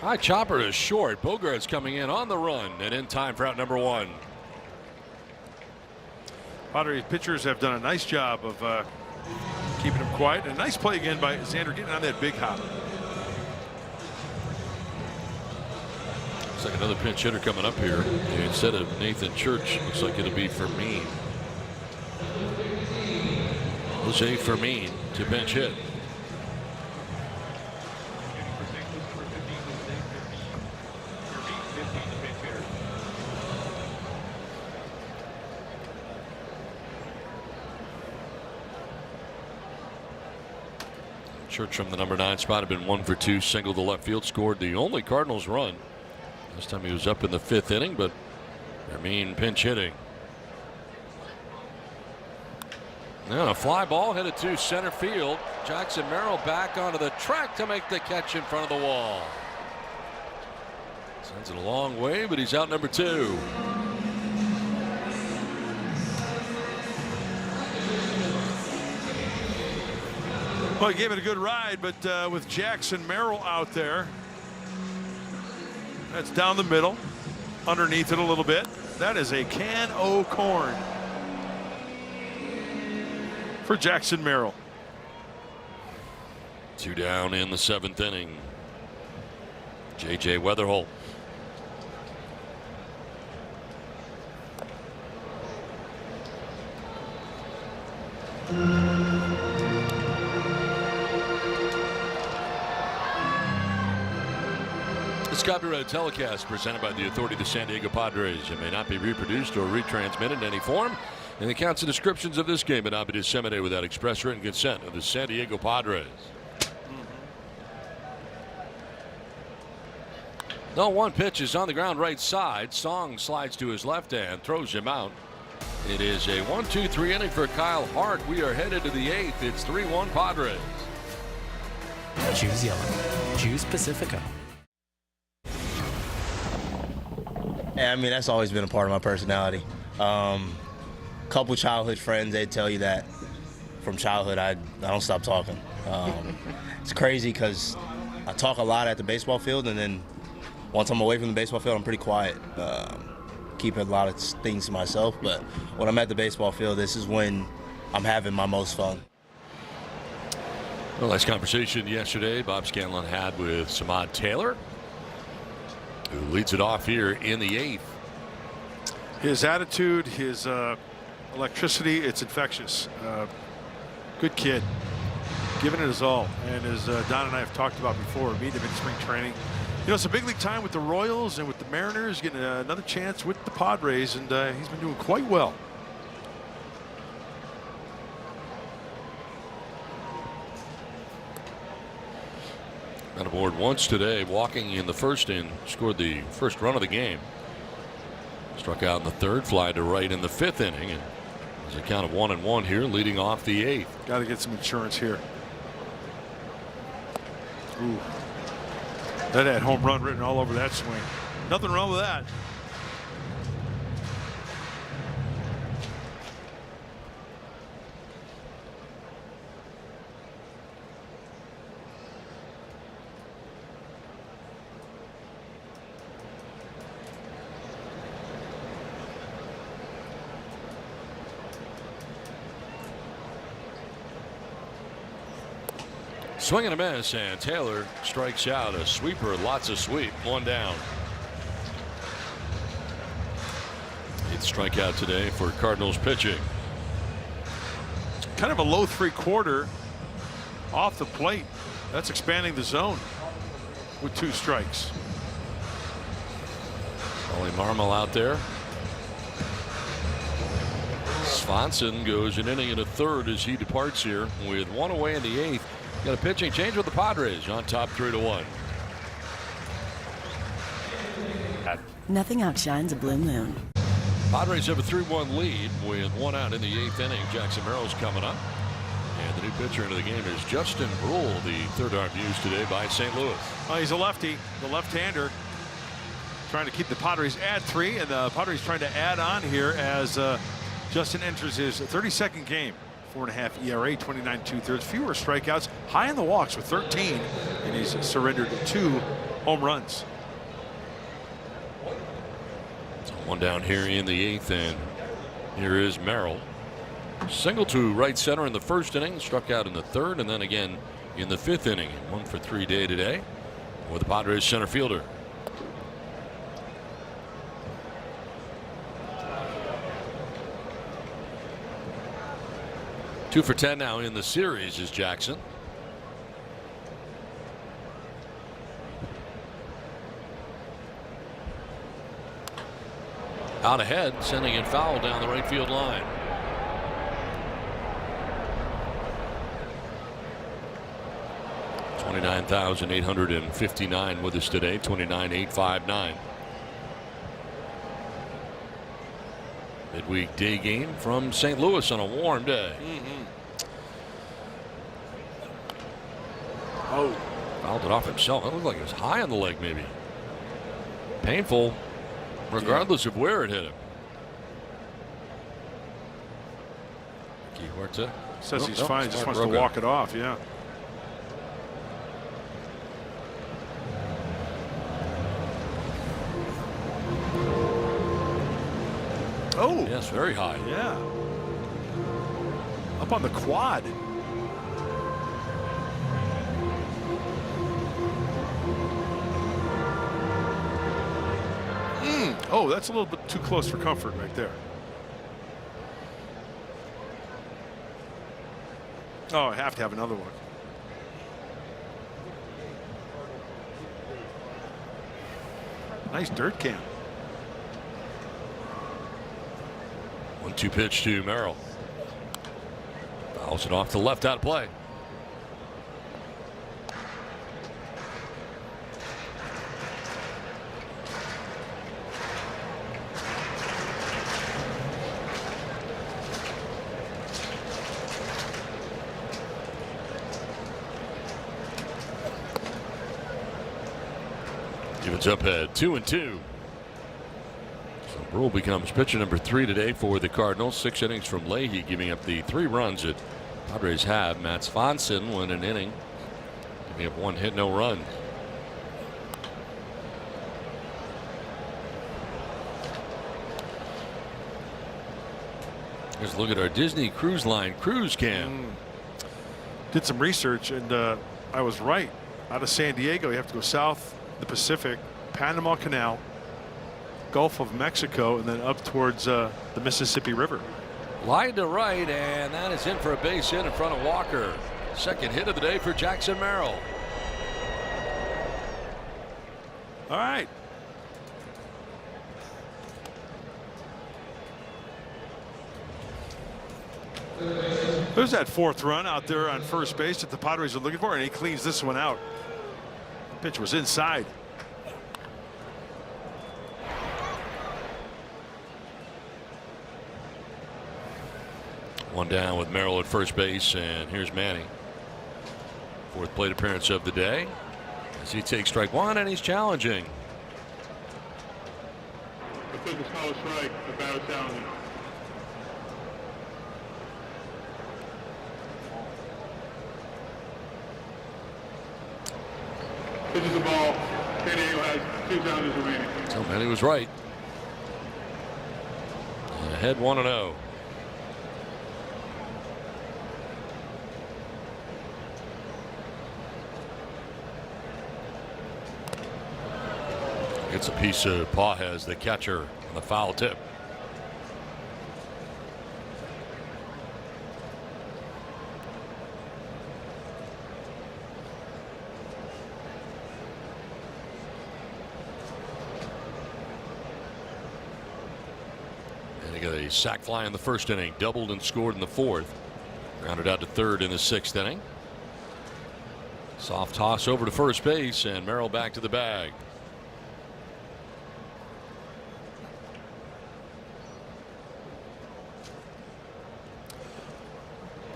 High chopper is short. Bogart's coming in on the run and in time for out number 1. Padres pitchers have done a nice job of keeping him quiet. A nice play again by Xander getting on that big hop. Looks like another pinch hitter coming up here. Instead of Nathan Church, looks like it'll be Fermin. Jose Fermin to pinch hit. Church from the number 9 spot had been 1 for 2, single to left field, scored the only Cardinals run. This time he was up in the 5th inning, but Fermin pinch hitting. Now a fly ball headed to center field. Jackson Merrill back onto the track to make the catch in front of the wall. Sends it a long way, but he's out number 2. Well, he gave it a good ride, but with Jackson Merrill out there, that's down the middle, underneath it a little bit. That is a can o' corn for Jackson Merrill. Two down in the 7th inning. J.J. Weatherholt. This copyrighted telecast presented by the authority of the San Diego Padres. It may not be reproduced or retransmitted in any form, and the accounts and descriptions of this game may not be disseminated without express written consent of the San Diego Padres. No, one pitch is on the ground right side. Song slides to his left hand, throws him out. It is a 1-2-3 inning for Kyle Hart. We are headed to the 8th. It's 3-1 Padres. Choose yellow. Choose Pacifico. Yeah, I mean, that's always been a part of my personality. Couple childhood friends, they tell you that from childhood I don't stop talking. It's crazy because I talk a lot at the baseball field, and then once I'm away from the baseball field, I'm pretty quiet. Keep a lot of things to myself, but when I'm at the baseball field, this is when I'm having my most fun. Well, nice conversation yesterday Bob Scanlon had with Samad Taylor, who leads it off here in the 8th. His attitude, his electricity, it's infectious. Good kid, giving it his all. And as Don and I have talked about before, meeting him in spring training. You know, it's a big league time with the Royals and with the Mariners, getting another chance with the Padres, and he's been doing quite well. Got aboard once today, walking in the 1st and scored the first run of the game. Struck out in the 3rd, fly to right in the 5th inning, and there's a count of 1-1 here, leading off the 8th. Got to get some insurance here. Ooh. That had home run written all over that swing. Nothing wrong with that. Swing and a miss, and Taylor strikes out. A sweeper, lots of sweep. 1 down. 8th strikeout today for Cardinals pitching. Kind of a low 3/4 off the plate. That's expanding the zone with 2 strikes. Ollie Marmol out there. Swanson goes an inning and a 1/3 as he departs here with 1 away in the 8th. Got a pitching change with the Padres on top 3-1. Nothing outshines a blue moon. Padres have a 3-1 lead with 1 out in the 8th inning. Jackson Merrill's coming up. And the new pitcher into the game is Justin Brule, the 3rd arm used today by St. Louis. He's a lefty, the left-hander, trying to keep the Padres at 3, and the Padres trying to add on here as Justin enters his 32nd game. 4.5 ERA, 29 2/3, fewer strikeouts, high in the walks with 13, and he's surrendered 2 home runs. So 1 down here in the 8th, and here is Merrill. Single to right center in the 1st inning, struck out in the 3rd, and then again in the 5th inning. 1 for 3 day today with the Padres center fielder. Two for 10 now in the series is Jackson. Out ahead, sending it foul down the right field line. $29,859 with us today. 29,859. Midweek day game from St. Louis on a warm day. Oh, fouled it off himself. It looked like it was high on the leg, maybe. Painful, regardless of where it hit him. Huerta says he's fine. He just wants to walk it off. Yeah. Oh, yes, very high. Yeah. Up on the quad. Oh, that's a little bit too close for comfort right there. Oh, I have to have another one. Nice dirt can. 1-2 pitch to Merrill. Fouls it off to left out of play. Evens up at 2-2. So Brule becomes pitcher number 3 today for the Cardinals. 6 innings from Leahy, giving up the 3 runs that Padres have. Matt Swanson went an inning, giving up 1 hit, no run. Here's a look at our Disney Cruise Line cruise cam. Did some research, and I was right. Out of San Diego, you have to go south the Pacific, Panama Canal, Gulf of Mexico, and then up towards the Mississippi River. Line to right, and that is in for a base hit in front of Walker. Second hit of the day for Jackson Merrill. All right. There's that 4th run out there on first base that the Padres are looking for, and he cleans this one out. The pitch was inside. One down with Merrill at first base, and here's Manny. 4th plate appearance of the day as he takes strike 1, and he's challenging. I took a small strike, the batter challenging. This is the ball. San Diego has 2 challenges remaining. So Manny was right. And ahead 1-0. Gets a piece of Pages, the catcher, on the foul tip. And he got a sac fly in the 1st inning, doubled and scored in the 4th. Rounded out to 3rd in the 6th inning. Soft toss over to first base, and Merrill back to the bag.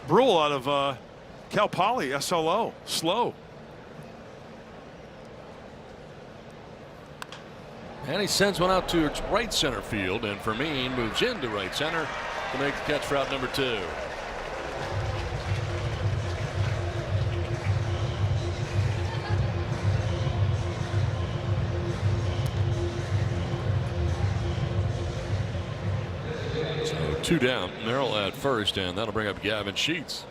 Brule out of Cal Poly, SLO, slow. And he sends one out to right center field, and Fermin moves into right center to make the catch for out number 2. So 2 down, Merrill at first, and that'll bring up Gavin Sheets.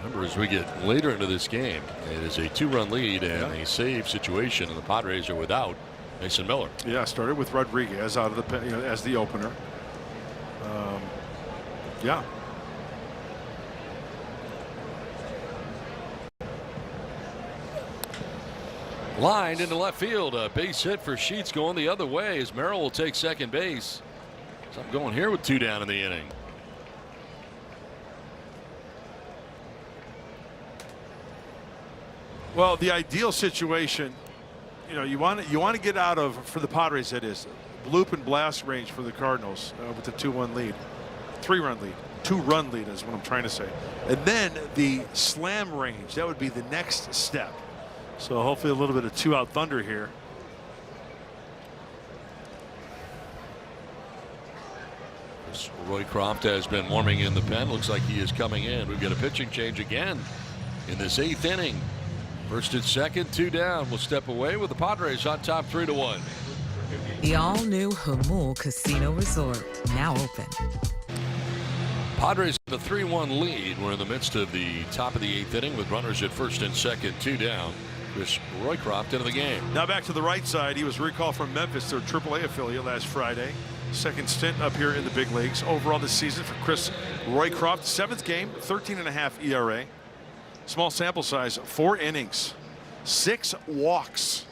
Remember, as we get later into this game, it is a 2-run lead and a save situation, and the Padres are without Mason Miller. Yeah, started with Rodriguez out of the as the opener. Yeah. Lined into left field, a base hit for Sheets going the other way as Merrill will take second base. So I'm going here with 2 down in the inning. Well, the ideal situation, you want to get out of, for the Padres, that is bloop and blast range for the Cardinals with the 2-1 lead, 3-run lead, 2-run lead is what I'm trying to say, and then the slam range, that would be the next step. So hopefully a little bit of 2-out thunder here. Roycroft has been warming in the pen. Looks like he is coming in. We've got a pitching change again in this 8th inning. First and second, 2 down. We'll step away with the Padres on top 3-1. The all-new Humul Casino Resort, now open. Padres with a 3-1 lead. We're in the midst of the top of the 8th inning with runners at first and second, 2 down. Chris Roycroft into the game. Now back to the right side. He was recalled from Memphis, their AAA affiliate, last Friday. Second stint up here in the big leagues. Overall this season for Chris Roycroft, 7th game, 13.5 ERA. Small sample size, 4 innings, 6 walks.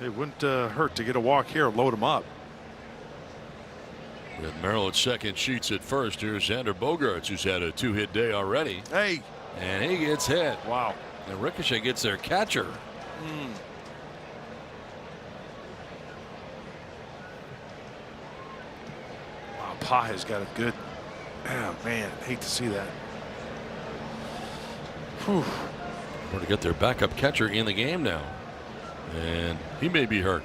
It wouldn't hurt to get a walk here, load him up. With Merrill at second, Sheets at first. Here's Xander Bogaerts, who's had a 2-hit day already. Hey. And he gets hit. Wow. And Ricochet gets their catcher. Wow, Pa has got it good. Oh, man, hate to see that. Whew. We're to get their backup catcher in the game now. And he may be hurt.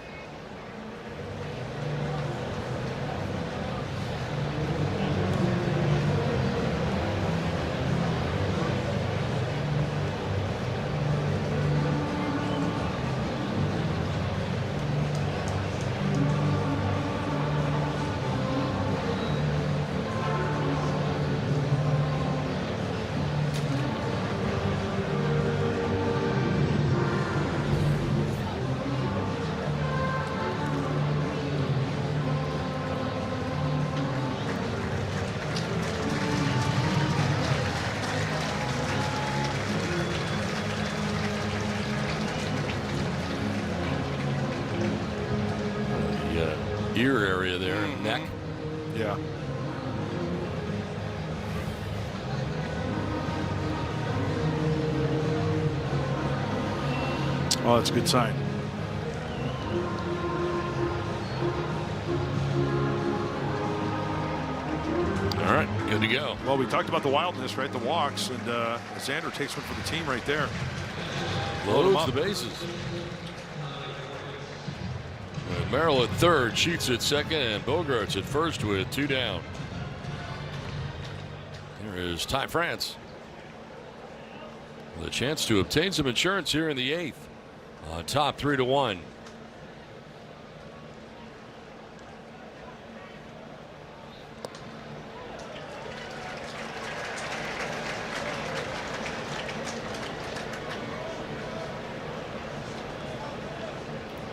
Ear area there, neck. Yeah. Oh, that's a good sign. All right, good to go. Well, we talked about the wildness, right? The walks, and Xander takes one for the team right there. Loads the bases. Merrill at third, Sheets at second, and Bogaerts at first with 2 down. Here is Ty France with a chance to obtain some insurance here in the 8th. On top, 3-1.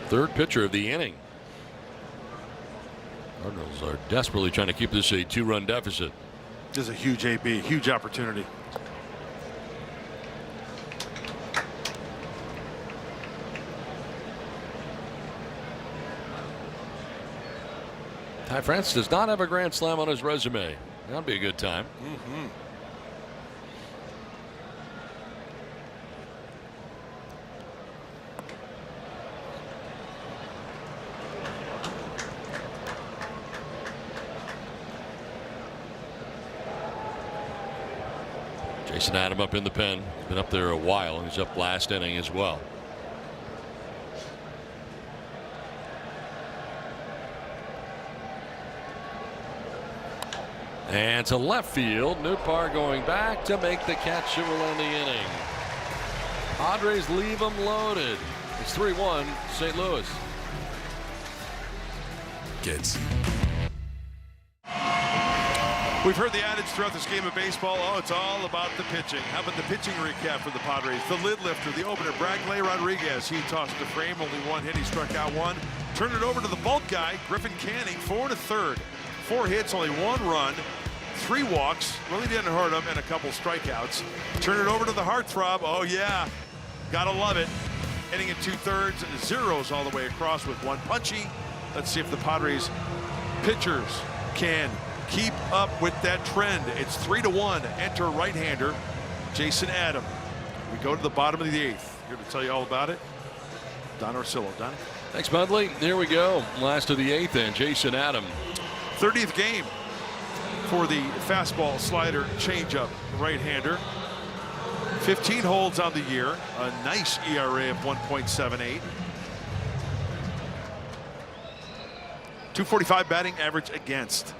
Third pitcher of the inning. Cardinals are desperately trying to keep this a 2-run deficit. This is a huge AB, huge opportunity. Ty France does not have a grand slam on his resume. That'll be a good time. Jason Adam up in the pen. He's been up there a while. He's up last inning as well. And to left field, Newpar going back to make the catch that will end the inning. Padres leave them loaded. It's 3-1 St. Louis. Kids. We've heard the adage throughout this game of baseball, oh, it's all about the pitching. How about the pitching recap for the Padres? The lid lifter, the opener, Bradley Rodriguez. He tossed the frame, only 1 hit. He struck out 1. Turned it over to the bulk guy, Griffin Canning, 4 1/3. 4 hits, only 1 run, 3 walks. Really didn't hurt him, and a couple strikeouts. Turn it over to the heartthrob. Oh, yeah. Gotta love it. Hitting in 2/3, zeros all the way across with 1 punchy. Let's see if the Padres pitchers can keep up with that trend. It's 3-1. Enter right-hander Jason Adam. We go to the bottom of the 8th. Here to tell you all about it, Don Orsillo. Don. Thanks, Mudley. Here we go. Last of the 8th, and Jason Adam. 30th game for the fastball, slider, changeup right-hander. 15 holds on the year. A nice ERA of 1.78. 245 batting average against.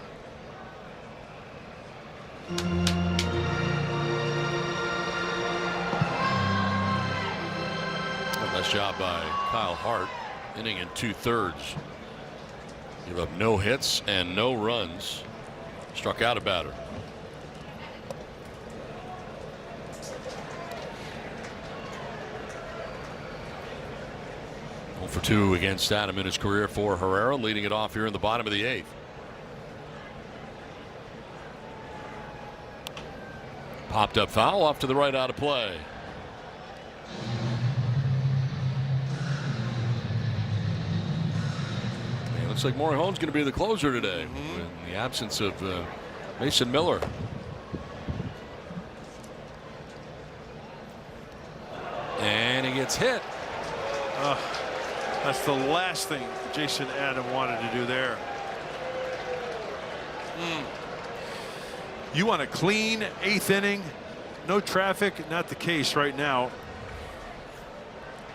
Nice job by Kyle Hart, inning in 2/3. Give up no hits and no runs. Struck out a batter. For 2 against Adam in his career for Herrera, leading it off here in the bottom of the 8th. Popped up foul off to the right, out of play. And it looks like Morejon's going to be the closer today in the absence of Mason Miller. And he gets hit. That's the last thing Jason Adam wanted to do there. You want a clean 8th inning, no traffic, not the case right now.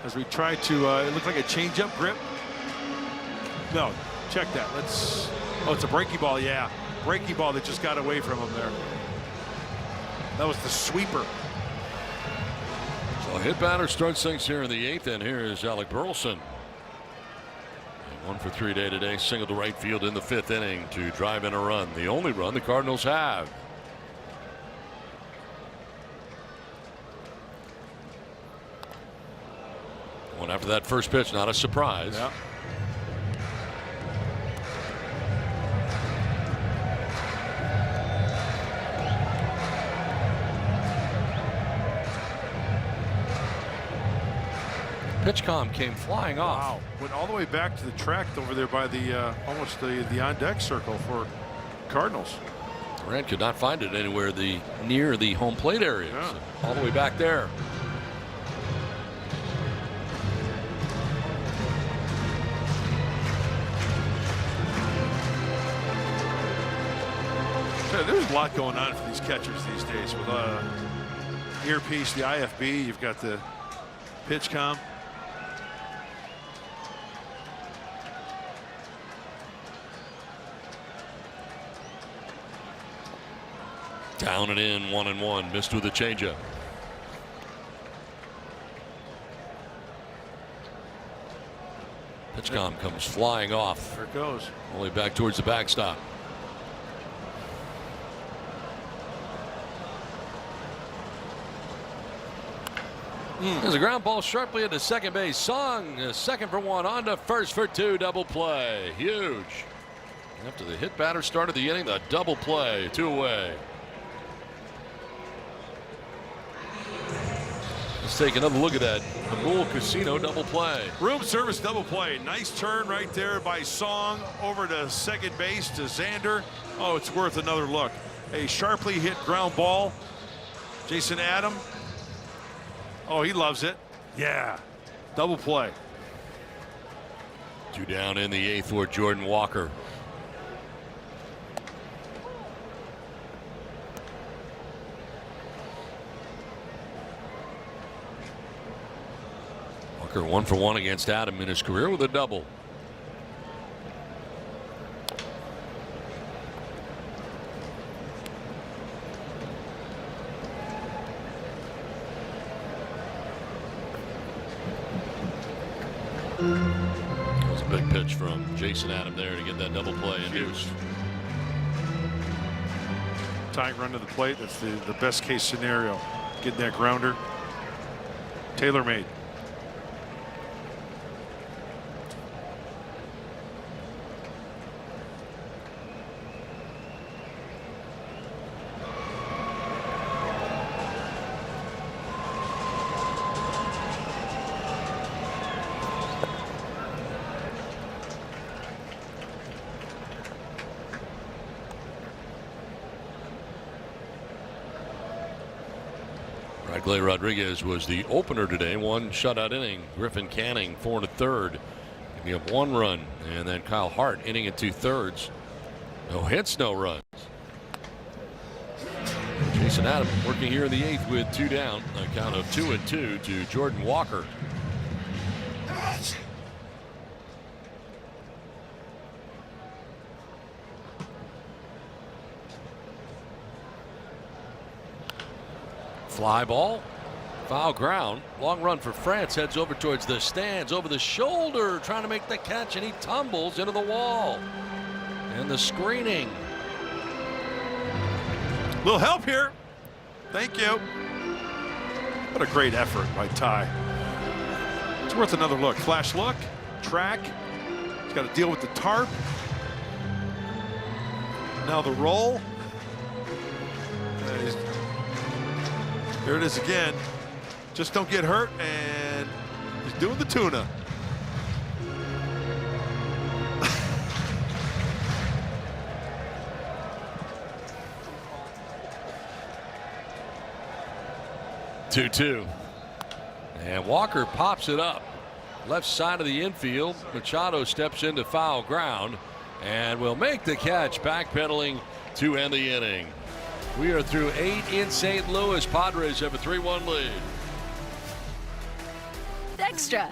As we try to, it looked like a changeup grip. No, check that. Oh, it's a breaky ball. Yeah, breaky ball that just got away from him there. That was the sweeper. So a hit batter starts things here in the 8th, and here is Alec Burleson. 1 for 3 day today, single to right field in the 5th inning to drive in a run, the only run the Cardinals have. One after that first pitch, not a surprise. Yeah. PitchCom came flying off. Wow. Went all the way back to the track over there by the almost the on deck circle for Cardinals. Durant could not find it anywhere near the home plate area. Yeah. So all the way back there. Yeah, there's a lot going on for these catchers these days with earpiece, the IFB. You've got the PitchCom. Down and in, 1-1. Missed with a changeup. PitchCom comes flying off. There it goes. Only back towards the backstop. There's a ground ball sharply into second base. Song, second for 1, on to first for 2. Double play. Huge. After the hit batter started the inning, the double play. 2 away. Let's take another look at that. The Bull Casino double play. Room service double play. Nice turn right there by Song over to second base to Xander. Oh, it's worth another look. A sharply hit ground ball. Jason Adam. Oh, he loves it. Yeah. Double play. 2 down in the 8th for Jordan Walker. Walker 1 for 1 against Adam in his career with a double. That was a big pitch from Jason Adam there to get that double play induced. Tying run to the plate. That's the best case scenario. Getting that grounder. Taylor made. Clay Rodriguez was the opener today. 1 shutout inning. Griffin Canning 4 1/3. Giving up 1 run. And then Kyle Hart inning in 2/3. No hits, no runs. Jason Adam working here in the 8th with 2 down. A count of 2-2 to Jordan Walker. Fly ball. Foul ground. Long run for France. Heads over towards the stands. Over the shoulder. Trying to make the catch. And he tumbles into the wall. And the screening. Little help here. Thank you. What a great effort by Ty. It's worth another look. Flash look. Track. He's got to deal with the tarp. Now the roll. Here it is again. Just don't get hurt, and he's doing the tuna. Two. And Walker pops it up. Left side of the infield. Machado steps into foul ground and will make the catch, backpedaling to end the inning. We are through 8 in St. Louis. Padres have a 3-1 lead. Extra.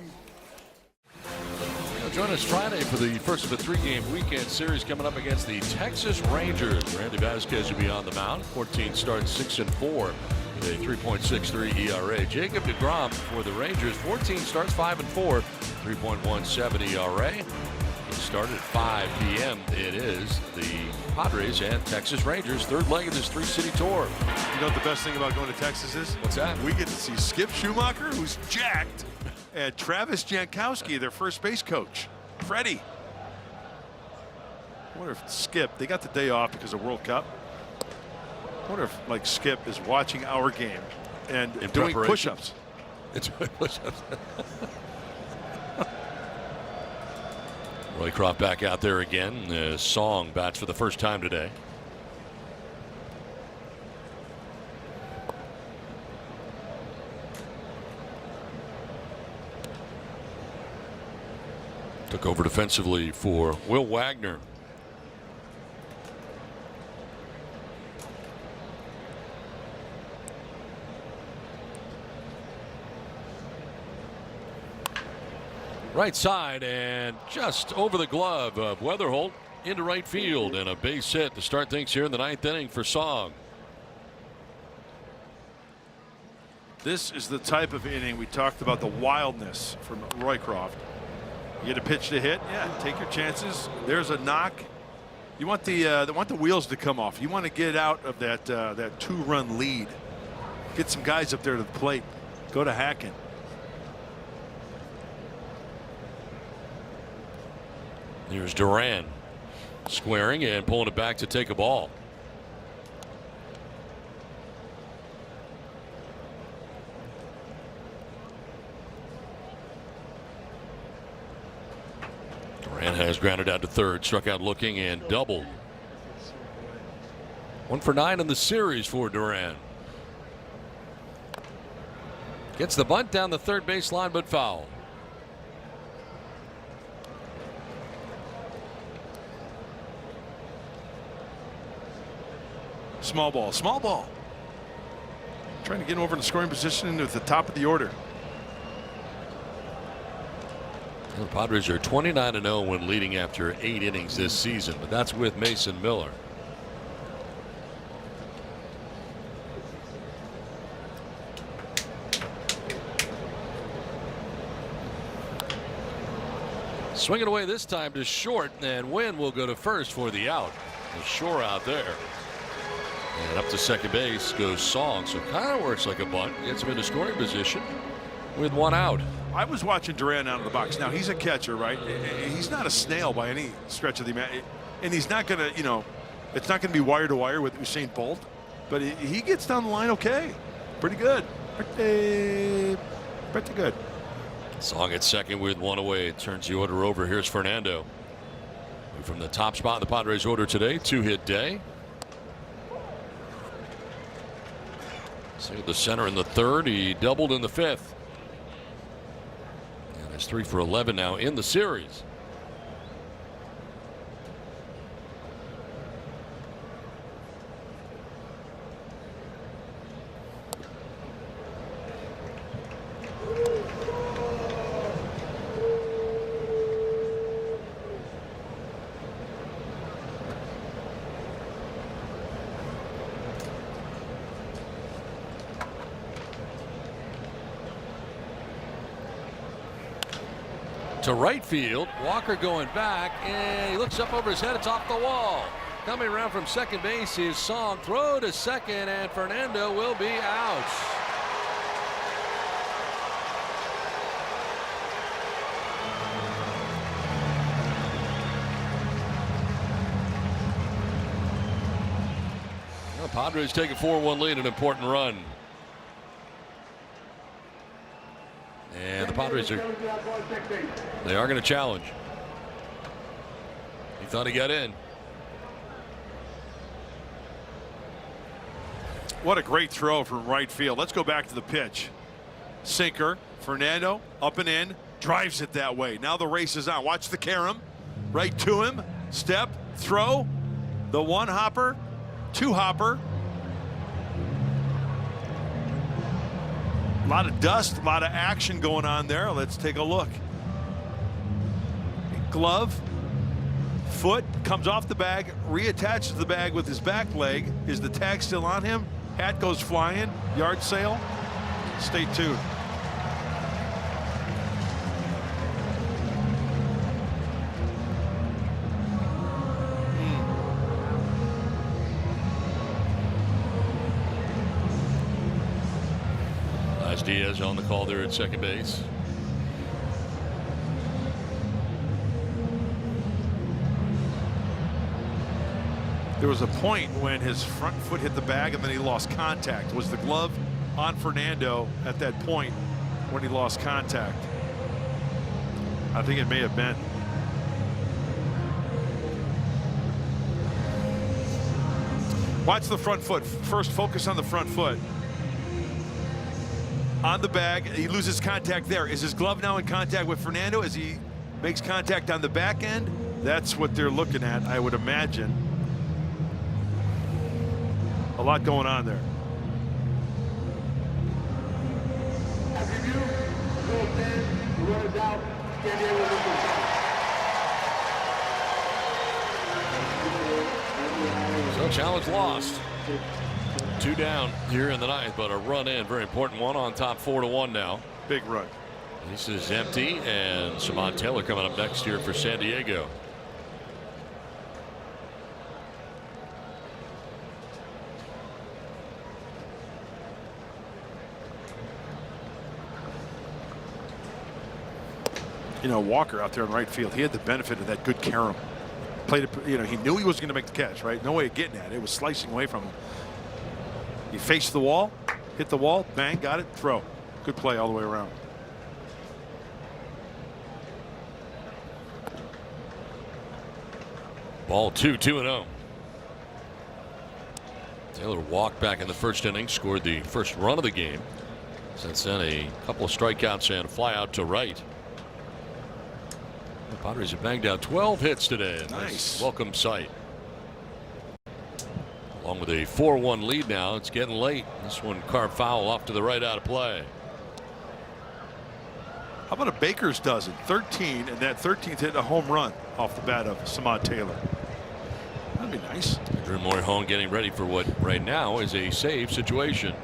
Join us Friday for the first of a 3-game weekend series coming up against the Texas Rangers. Randy Vasquez will be on the mound. 14 starts, 6-4 with a 3.63 ERA. Jacob deGrom for the Rangers. 14 starts, 5-4, 3.17 ERA. He started at 5 p.m. It is the Padres and Texas Rangers, third leg of this 3-city tour. You know what the best thing about going to Texas is? What's that? We get to see Skip Schumacher, who's jacked, and Travis Jankowski, their first base coach. Freddie. I wonder if Skip, they got the day off because of World Cup. I wonder if, like, Skip is watching our game and doing push-ups. It's push-ups. Roycroft back out there again. Song bats for the first time today. Took over defensively for Will Wagner. Right side and just over the glove of Weatherholt into right field, and a base hit to start things here in the 9th inning for Song. This is the type of inning we talked about, the wildness from Roycroft. You get a pitch to hit, yeah, take your chances. There's a knock. You want the wheels to come off. You want to get out of that 2-run lead. Get some guys up there to the plate. Go to hacking. Here's Duran squaring and pulling it back to take a ball. Duran has grounded out to third, struck out looking and doubled. 1 for 9 in the series for Duran. Gets the bunt down the third baseline, but foul. Small ball, small ball. Trying to get over in the scoring position at the top of the order. The Padres are 29-0 when leading after 8 innings this season, but that's with Mason Miller. Swinging away this time to short, and Wynn will go to first for the out. The Shore out there. And up to second base goes Song. So kind of works like a bunt. Gets him into scoring position with 1 out. I was watching Duran out of the box. Now he's a catcher, right? He's not a snail by any stretch of the imagination, and he's not going to, you know, it's not going to be wire to wire with Usain Bolt, but he gets down the line okay, pretty good, pretty good. Song at second with 1 away. Turns the order over. Here's Fernando. From the top spot in the Padres order today, 2-hit day. So the center in the 3rd. He doubled in the 5th. And it's 3 for 11 now in the series. to right field. Walker going back, and he looks up over his head. It's off the wall. Coming around from second base is Song. Throw to second, and Fernando will be out. The Padres take a 4-1 lead, an important run. And the Padres are going to challenge. He thought he got in. What a great throw from right field. Let's go back to the pitch. Sinker, Fernando up and in, drives it that way. Now the race is on. Watch the carom. Right to him. Step, throw. The one hopper, two hopper. A lot of dust, a lot of action going on there. Let's take a look. Glove, foot, comes off the bag, reattaches the bag with his back leg. Is the tag still on him? Hat goes flying, yard sale. Stay tuned. Diaz on the call there at second base. There was a point when his front foot hit the bag and then he lost contact. Was the glove on Fernando at that point when he lost contact? I think it may have been. Watch the front foot. First, focus on the front foot. On the bag, he loses contact there. Is his glove now in contact with Fernando as he makes contact on the back end? That's what they're looking at, I would imagine. A lot going on there. So challenge lost. 2 down here in the ninth, but a run in, very important one on top, 4-1 now. Big run. This is empty, and Samad Taylor coming up next here for San Diego. You know, Walker out there in right field, he had the benefit of that good carom. Played it, you know, he knew he was going to make the catch, right? No way of getting at it. It was slicing away from him. He faced the wall, hit the wall, bang, got it, throw. Good play all the way around. Ball 2-0. Taylor walked back in the first inning, scored the first run of the game. Since then, a couple of strikeouts and a fly out to right. The Padres have banged out 12 hits today. Nice. Welcome sight. Along with a 4-1 lead now, it's getting late. This one carved foul off to the right, out of play. How about a Baker's dozen? 13, and that 13th hit a home run off the bat of Samad Taylor. That'd be nice. Drew Morejon getting ready for what right now is a save situation.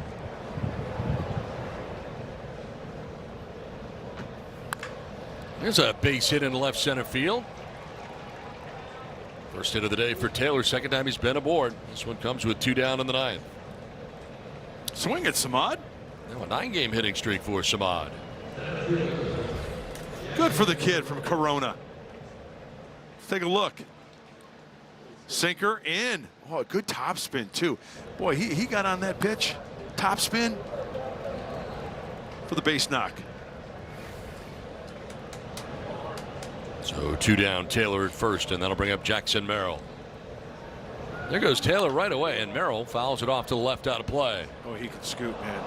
There's a base hit in left center field. First hit of the day for Taylor. Second time he's been aboard. This one comes with 2 down in the ninth. Swing at Samad. Now a 9-game hitting streak for Samad. Good for the kid from Corona. Let's take a look. Sinker in. Oh, a good top spin too. Boy, he got on that pitch. Top spin for the base knock. So 2 down, Taylor at first, and that'll bring up Jackson Merrill. There goes Taylor right away, and Merrill fouls it off to the left, out of play. Oh, he can scoot, man.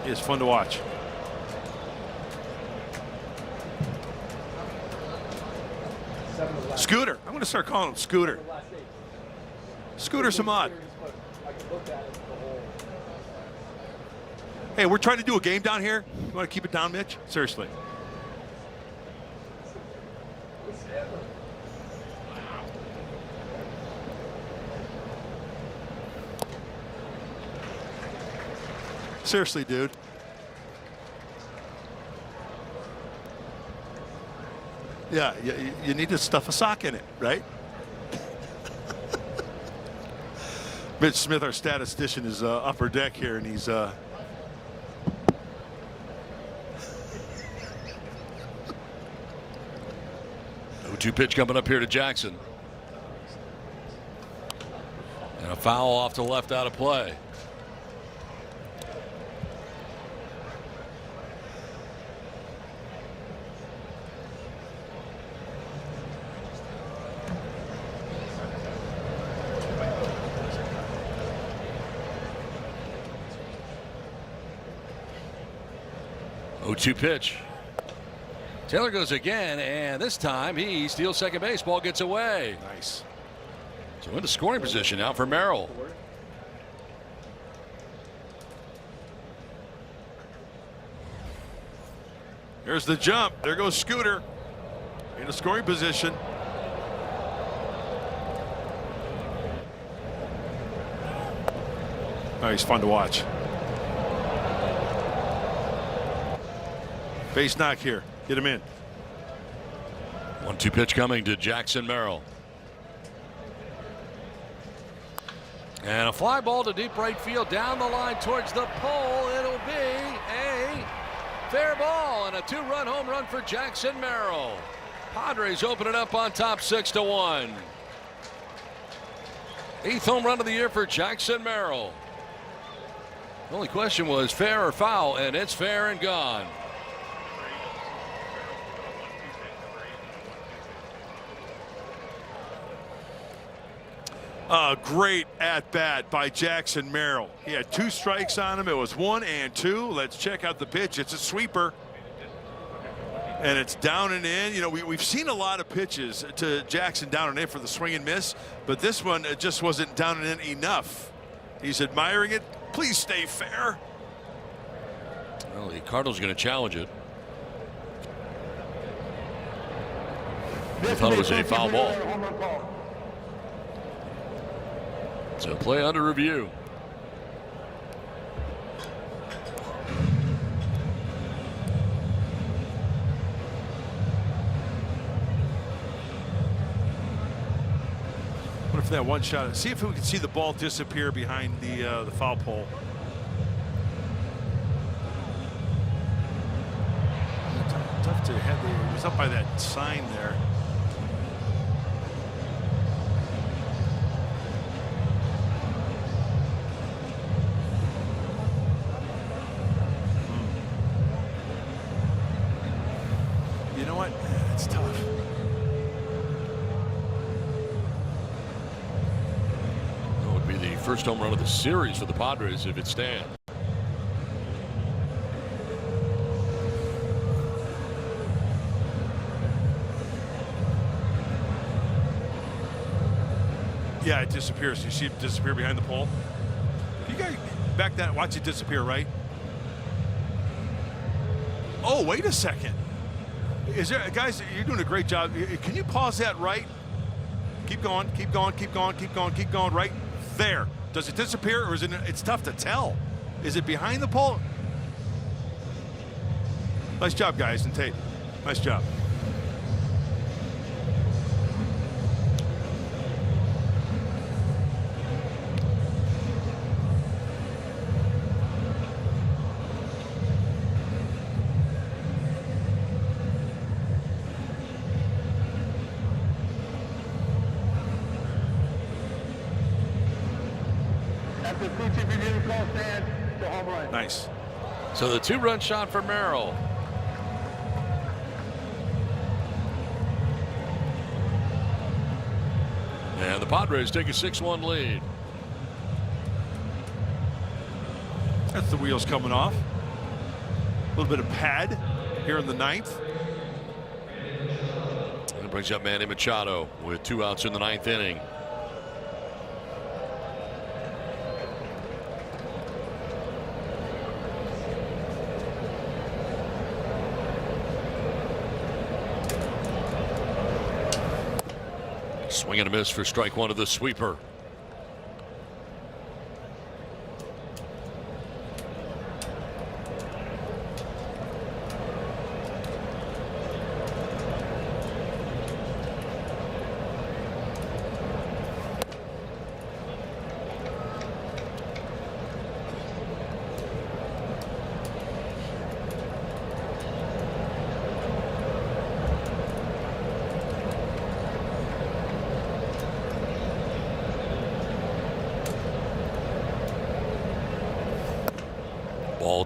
He is fun to watch. Scooter. I'm going to start calling him Scooter. Scooter Samad. Hey, we're trying to do a game down here. You want to keep it down, Mitch? Seriously. Seriously, dude. Yeah, you need to stuff a sock in it, right? Mitch Smith, our statistician, is upper deck here, and he's 0-2 pitch coming up here to Jackson. And a foul off to left out of play. Two pitch. Taylor goes again, and this time he steals second base. Ball gets away. Nice. So into scoring position now for Merrill. Here's the jump. There goes Scooter into scoring position. Oh, he's fun to watch. Base knock here. Get him in. 1-2 pitch coming to Jackson Merrill. And a fly ball to deep right field down the line towards the pole. It'll be a fair ball and a 2-run home run for Jackson Merrill. Padres open it up on top 6-1. 8th home run of the year for Jackson Merrill. The only question was fair or foul, and it's fair and gone. Great at bat by Jackson Merrill. He had 2 strikes on him. It was 1 and 2. Let's check out the pitch. It's a sweeper. And it's down and in. You know, we've seen a lot of pitches to Jackson down and in for the swing and miss, but this one just wasn't down and in enough. He's admiring it. Please stay fair. Well, the Cardinals are going to challenge it. I thought it was a foul ball. So play under review. What if that one shot? See if we can see the ball disappear behind the foul pole. Tough to have. It was up by that sign there. You know what? It's tough. That would be the first home run of the series for the Padres if it stands. Yeah, it disappears. You see it disappear behind the pole. You guys back that, watch it disappear, right? Oh, wait a second. Is there, guys, you're doing a great job. Can you pause that right? Keep going, keep going, keep going, keep going, keep going, right there. Does it disappear or is it, it's tough to tell. Is it behind the pole? Nice job, guys, and tape. Nice job. Nice. So the 2-run shot for Merrill. And the Padres take a 6-1 lead. That's the wheels coming off. A little bit of pad here in the 9th. And it brings up Manny Machado with 2 outs in the 9th inning. Swing and a miss for strike 1 of the sweeper.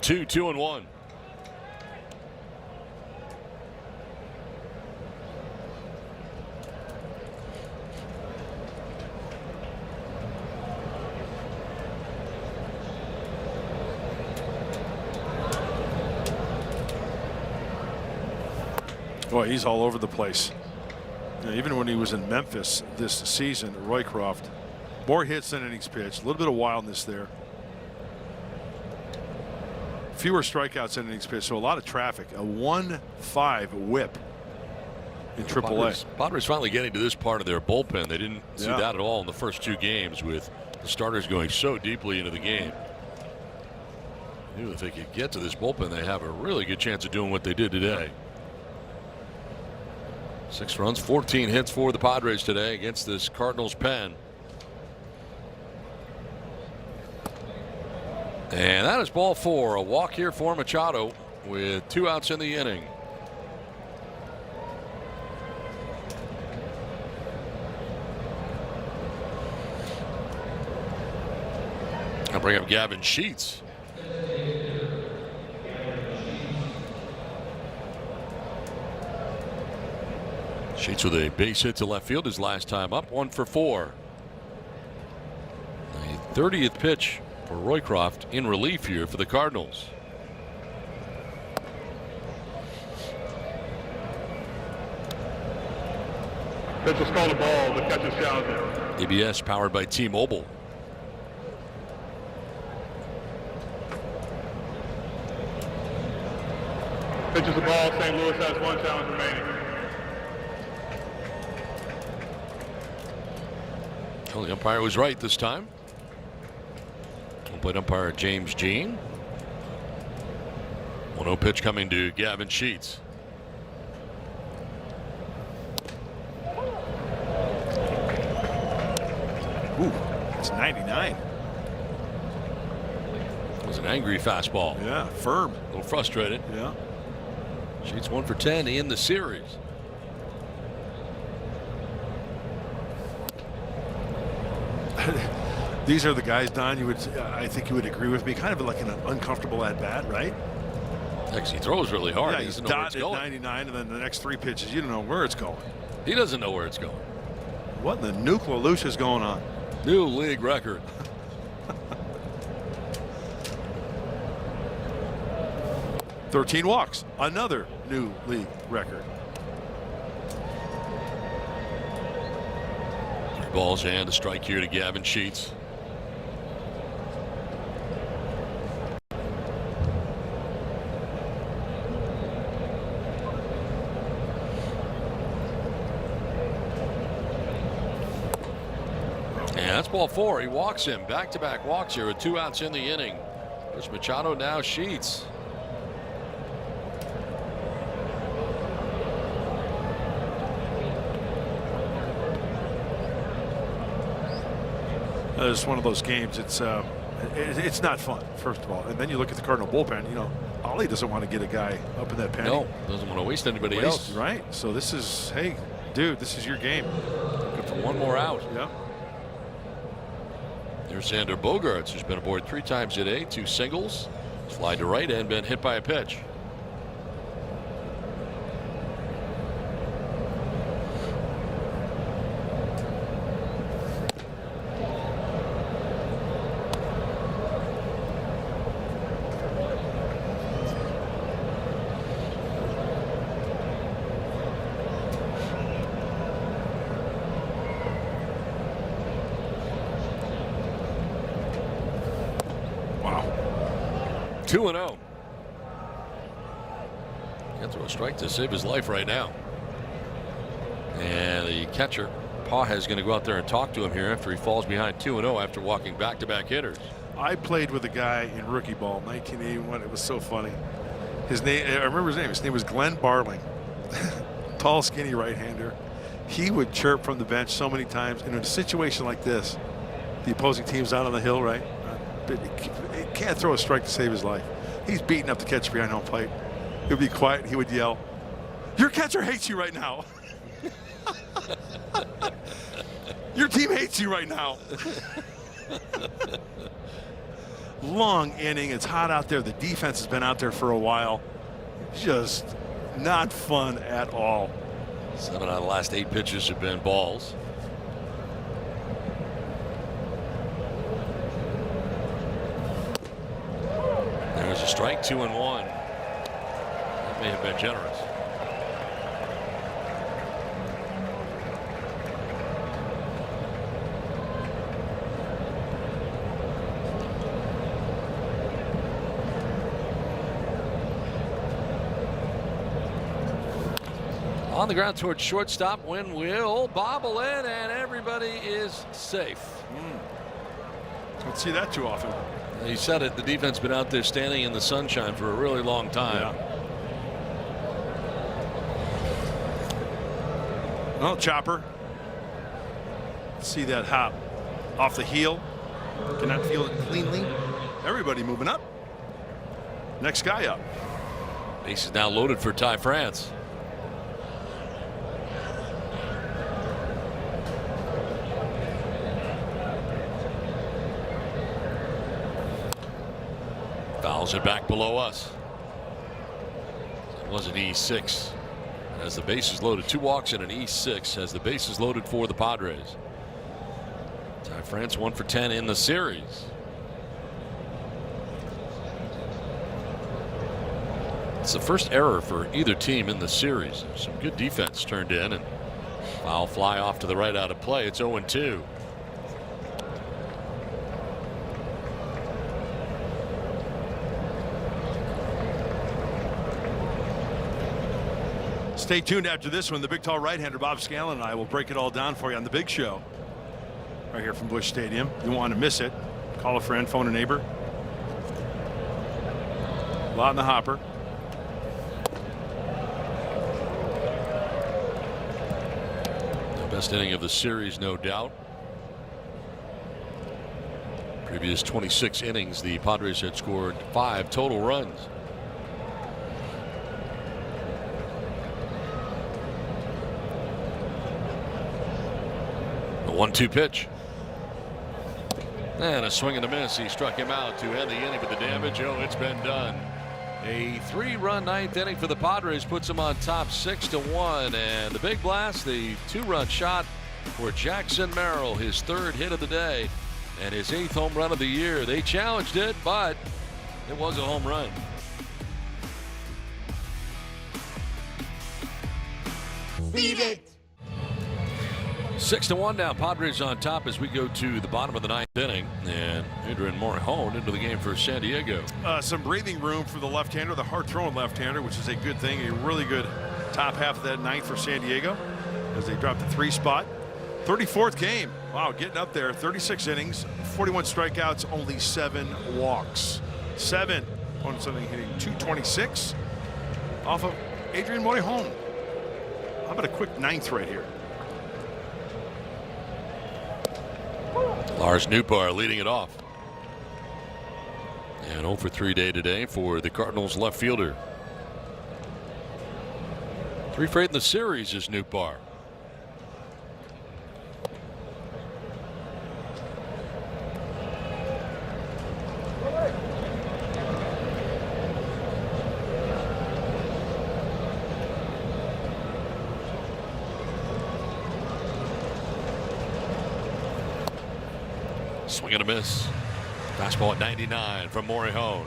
2, 2-1. Boy, he's all over the place. You know, even when he was in Memphis this season, Roycroft, more hits than innings pitched, a little bit of wildness there. Fewer strikeouts than innings pitched, so a lot of traffic. A 1.5 whip in AAA. Padres finally getting to this part of their bullpen. They didn't see that at all in the first 2 games, with the starters going so deeply into the game. They knew if they could get to this bullpen, they have a really good chance of doing what they did today. 6 runs, 14 hits for the Padres today against this Cardinals pen. And that is ball 4. A walk here for Machado with 2 outs in the inning. I'll bring up Gavin Sheets. Sheets with a base hit to left field his last time up, 1 for 4. The 30th pitch for Roycroft in relief here for the Cardinals. Pitch is called a ball. The catch is down. ABS powered by T-Mobile. Pitch is a ball. St. Louis has 1 challenge remaining. Well, the umpire was right this time. Plate umpire James Jean. 1-0 pitch coming to Gavin Sheets. Ooh, it's 99. It was an angry fastball. Yeah, firm. A little frustrated. Yeah. Sheets 1 for 10 in the series. These are the guys, Don, you would, I think you would agree with me, kind of like an uncomfortable at bat, right? Actually, he throws really hard. Yeah, he's dotted at 99, and then the next 3 pitches, you don't know where it's going. He doesn't know where it's going. What in the nuclear loose is going on? New league record. "13 walks, another new league record. 3 balls and a strike here to Gavin Sheets. And that's ball 4. He walks him. Back-to-back walks here with 2 outs in the inning. There's Machado, now Sheets. It's one of those games. It's not fun, first of all, and then you look at the Cardinal bullpen. You know, Ollie doesn't want to get a guy up in that penny. No, doesn't want to waste anybody else. Right. So this is, hey, dude, this is your game. Looking for 1 more out. Yeah. There's Xander Bogaerts, who's been aboard 3 times today, 2 singles, slide to right, and been hit by a pitch. Wow. 2-0. Can't throw a strike to save his life right now. And the catcher, Paha, is going to go out there and talk to him here after he falls behind 2-0 after walking back-to-back hitters. I played with a guy in rookie ball, 1981. It was so funny. His name, I remember his name. His name was Glenn Barling. Tall, skinny right-hander. He would chirp from the bench so many times. And in a situation like this, the opposing team's out on the hill, right? He can't throw a strike to save his life. He's beating up the catcher behind home plate. He would be quiet. He would yell, "Your catcher hates you right now. Your team hates you right now." long inning. It's hot out there. The defense has been out there for a while. Just not fun at all. 7 out of the last 8 pitches have been balls. There's a strike, 2-1. That may have been generous. On the ground towards shortstop. Wynn will bobble in, and everybody is safe. Don't see that too often. He said it. The defense been out there standing in the sunshine for a really long time. Yeah. Well, chopper. See that hop off the heel. Cannot feel it cleanly. Everybody moving up. Next guy up. Base is now loaded for Ty France. Fouls it back below us. It was an E6 as the base is loaded. 2 walks and an E6 as the base is loaded for the Padres. Ty France 1 for 10 in the series. It's the first error for either team in the series. Some good defense turned in, and foul fly off to the right out of play. It's 0-2. Stay tuned after this one. The big tall right-hander Bob Scallon and I will break it all down for you on the big show right here from Busch Stadium. You don't want to miss it. Call a friend, phone a neighbor. A lot in the hopper. The best inning of the series, no doubt. Previous 26 innings, the Padres had scored 5 total runs. The 1-2 pitch. And a swing and a miss. He struck him out to end the inning, but the damage, it's been done. A 3-run 9th inning for the Padres puts them on top 6-1. And the big blast, the 2-run shot for Jackson Merrill, his 3rd hit of the day and his 8th home run of the year. They challenged it, but it was a home run. Beat it. 6-1 now. Padres on top as we go to the bottom of the 9th inning. And Adrian Morejon into the game for San Diego. Some breathing room for the left-hander, the hard-throwing left-hander, which is a good thing. A really good top half of that 9th for San Diego as they dropped the 3 spot. 34th game. Wow, getting up there. 36 innings, 41 strikeouts, only 7 walks. 7. On something hitting 226 off of Adrian Morejon. How about a quick 9th right here? Lars Nootbaar leading it off. And 0 for 3 day today for the Cardinals left fielder. 3 for 8 in the series is Nootbaar. Swing and a miss. Fastball at 99 from Morejon.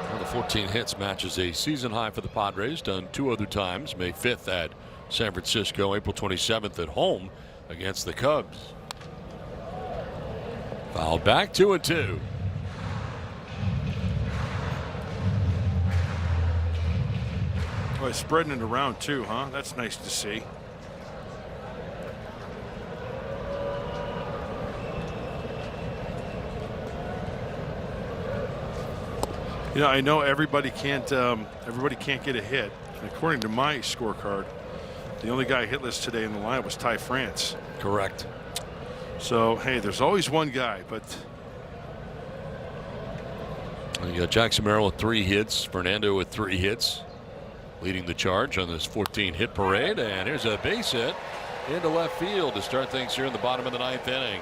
Well, the 14 hits matches a season high for the Padres, done 2 other times. May 5th at San Francisco, April 27th at home against the Cubs. Fouled back, 2-2. Boy, spreading it around too, huh? That's nice to see. You know, I know everybody can't get a hit. According to my scorecard, The only guy hitless today in the line was Ty France. Correct. So, hey, there's always one guy, but you got Jackson Merrill with 3 hits, Fernando with 3 hits, leading the charge on this 14-hit parade. And here's a base hit into left field to start things here in the bottom of the 9th inning.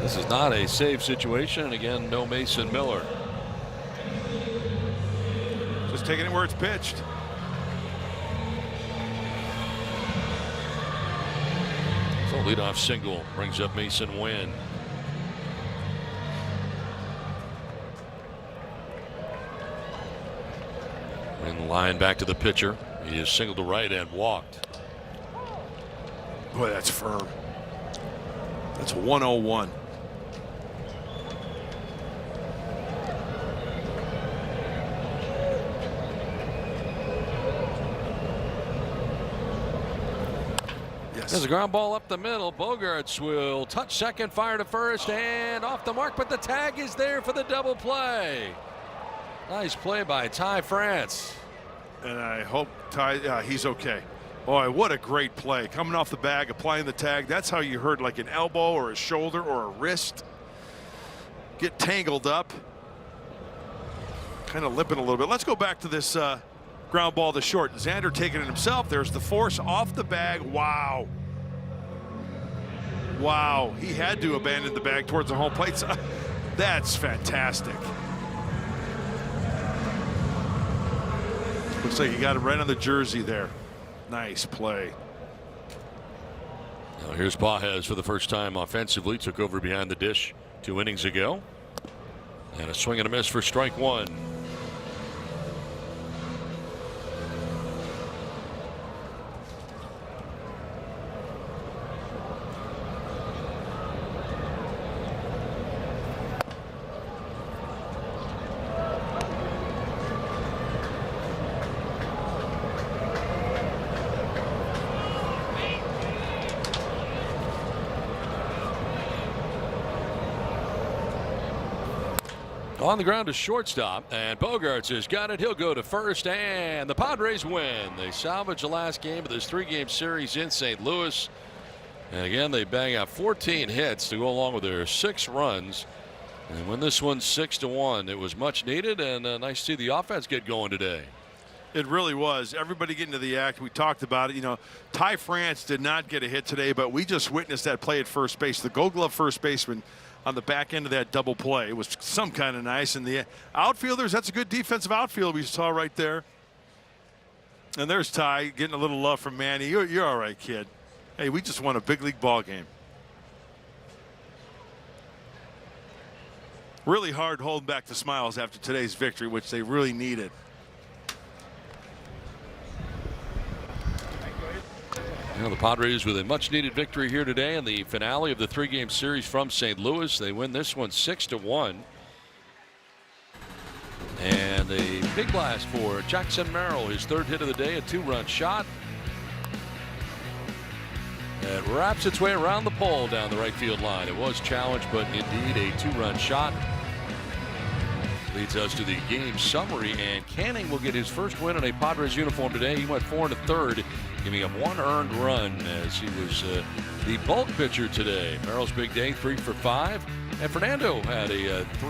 This is not a save situation, and again, no Mason Miller. Just taking it where it's pitched. So leadoff single brings up Mason Wynn. Wynn line back to the pitcher. He is singled to right and walked. Boy, that's firm. That's 101. There's a ground ball up the middle. Bogaerts will touch second, fire to first, and off the mark, but the tag is there for the double play. Nice play by Ty France. And I hope Ty, he's okay. Boy, what a great play. Coming off the bag, applying the tag. That's how you heard like an elbow or a shoulder or a wrist get tangled up. Kind of limping a little bit. Let's go back to this ground ball to short. Xander taking it himself. There's the force off the bag. Wow. Wow. He had to abandon the bag towards the home plate. That's fantastic. Looks like he got it right on the jersey there. Nice play. Now here's Pages for the first time offensively. Took over behind the dish 2 innings ago. And a swing and a miss for strike 1. On the ground to shortstop, and Bogaerts has got it. He'll go to first, and the Padres win. They salvage the last game of this 3-game series in St. Louis. And again, they bang out 14 hits to go along with their 6 runs. And when this one's 6-1, it was much needed, and nice to see the offense get going today. It really was. Everybody getting to the act. We talked about it. You know, Ty France did not get a hit today, but we just witnessed that play at first base. The Gold Glove first baseman on the back end of that double play. It was some kind of nice. And the outfielders, that's a good defensive outfield we saw right there. And there's Ty getting a little love from Manny. You're all right, kid. Hey, we just won a big league ball game. Really hard holding back the smiles after today's victory, which they really needed. You know, the Padres with a much-needed victory here today in the finale of the 3-game series from St. Louis. They win this one 6-1. And a big blast for Jackson Merrill, his 3rd hit of the day, a 2-run shot. It wraps its way around the pole down the right field line. It was challenged, but indeed a 2-run shot. Leads us to the game summary, and Canning will get his first win in a Padres uniform today. He went 4 1/3, giving up 1 earned run as he was the bulk pitcher today. Merrill's big day, 3 for 5, and Fernando had a 3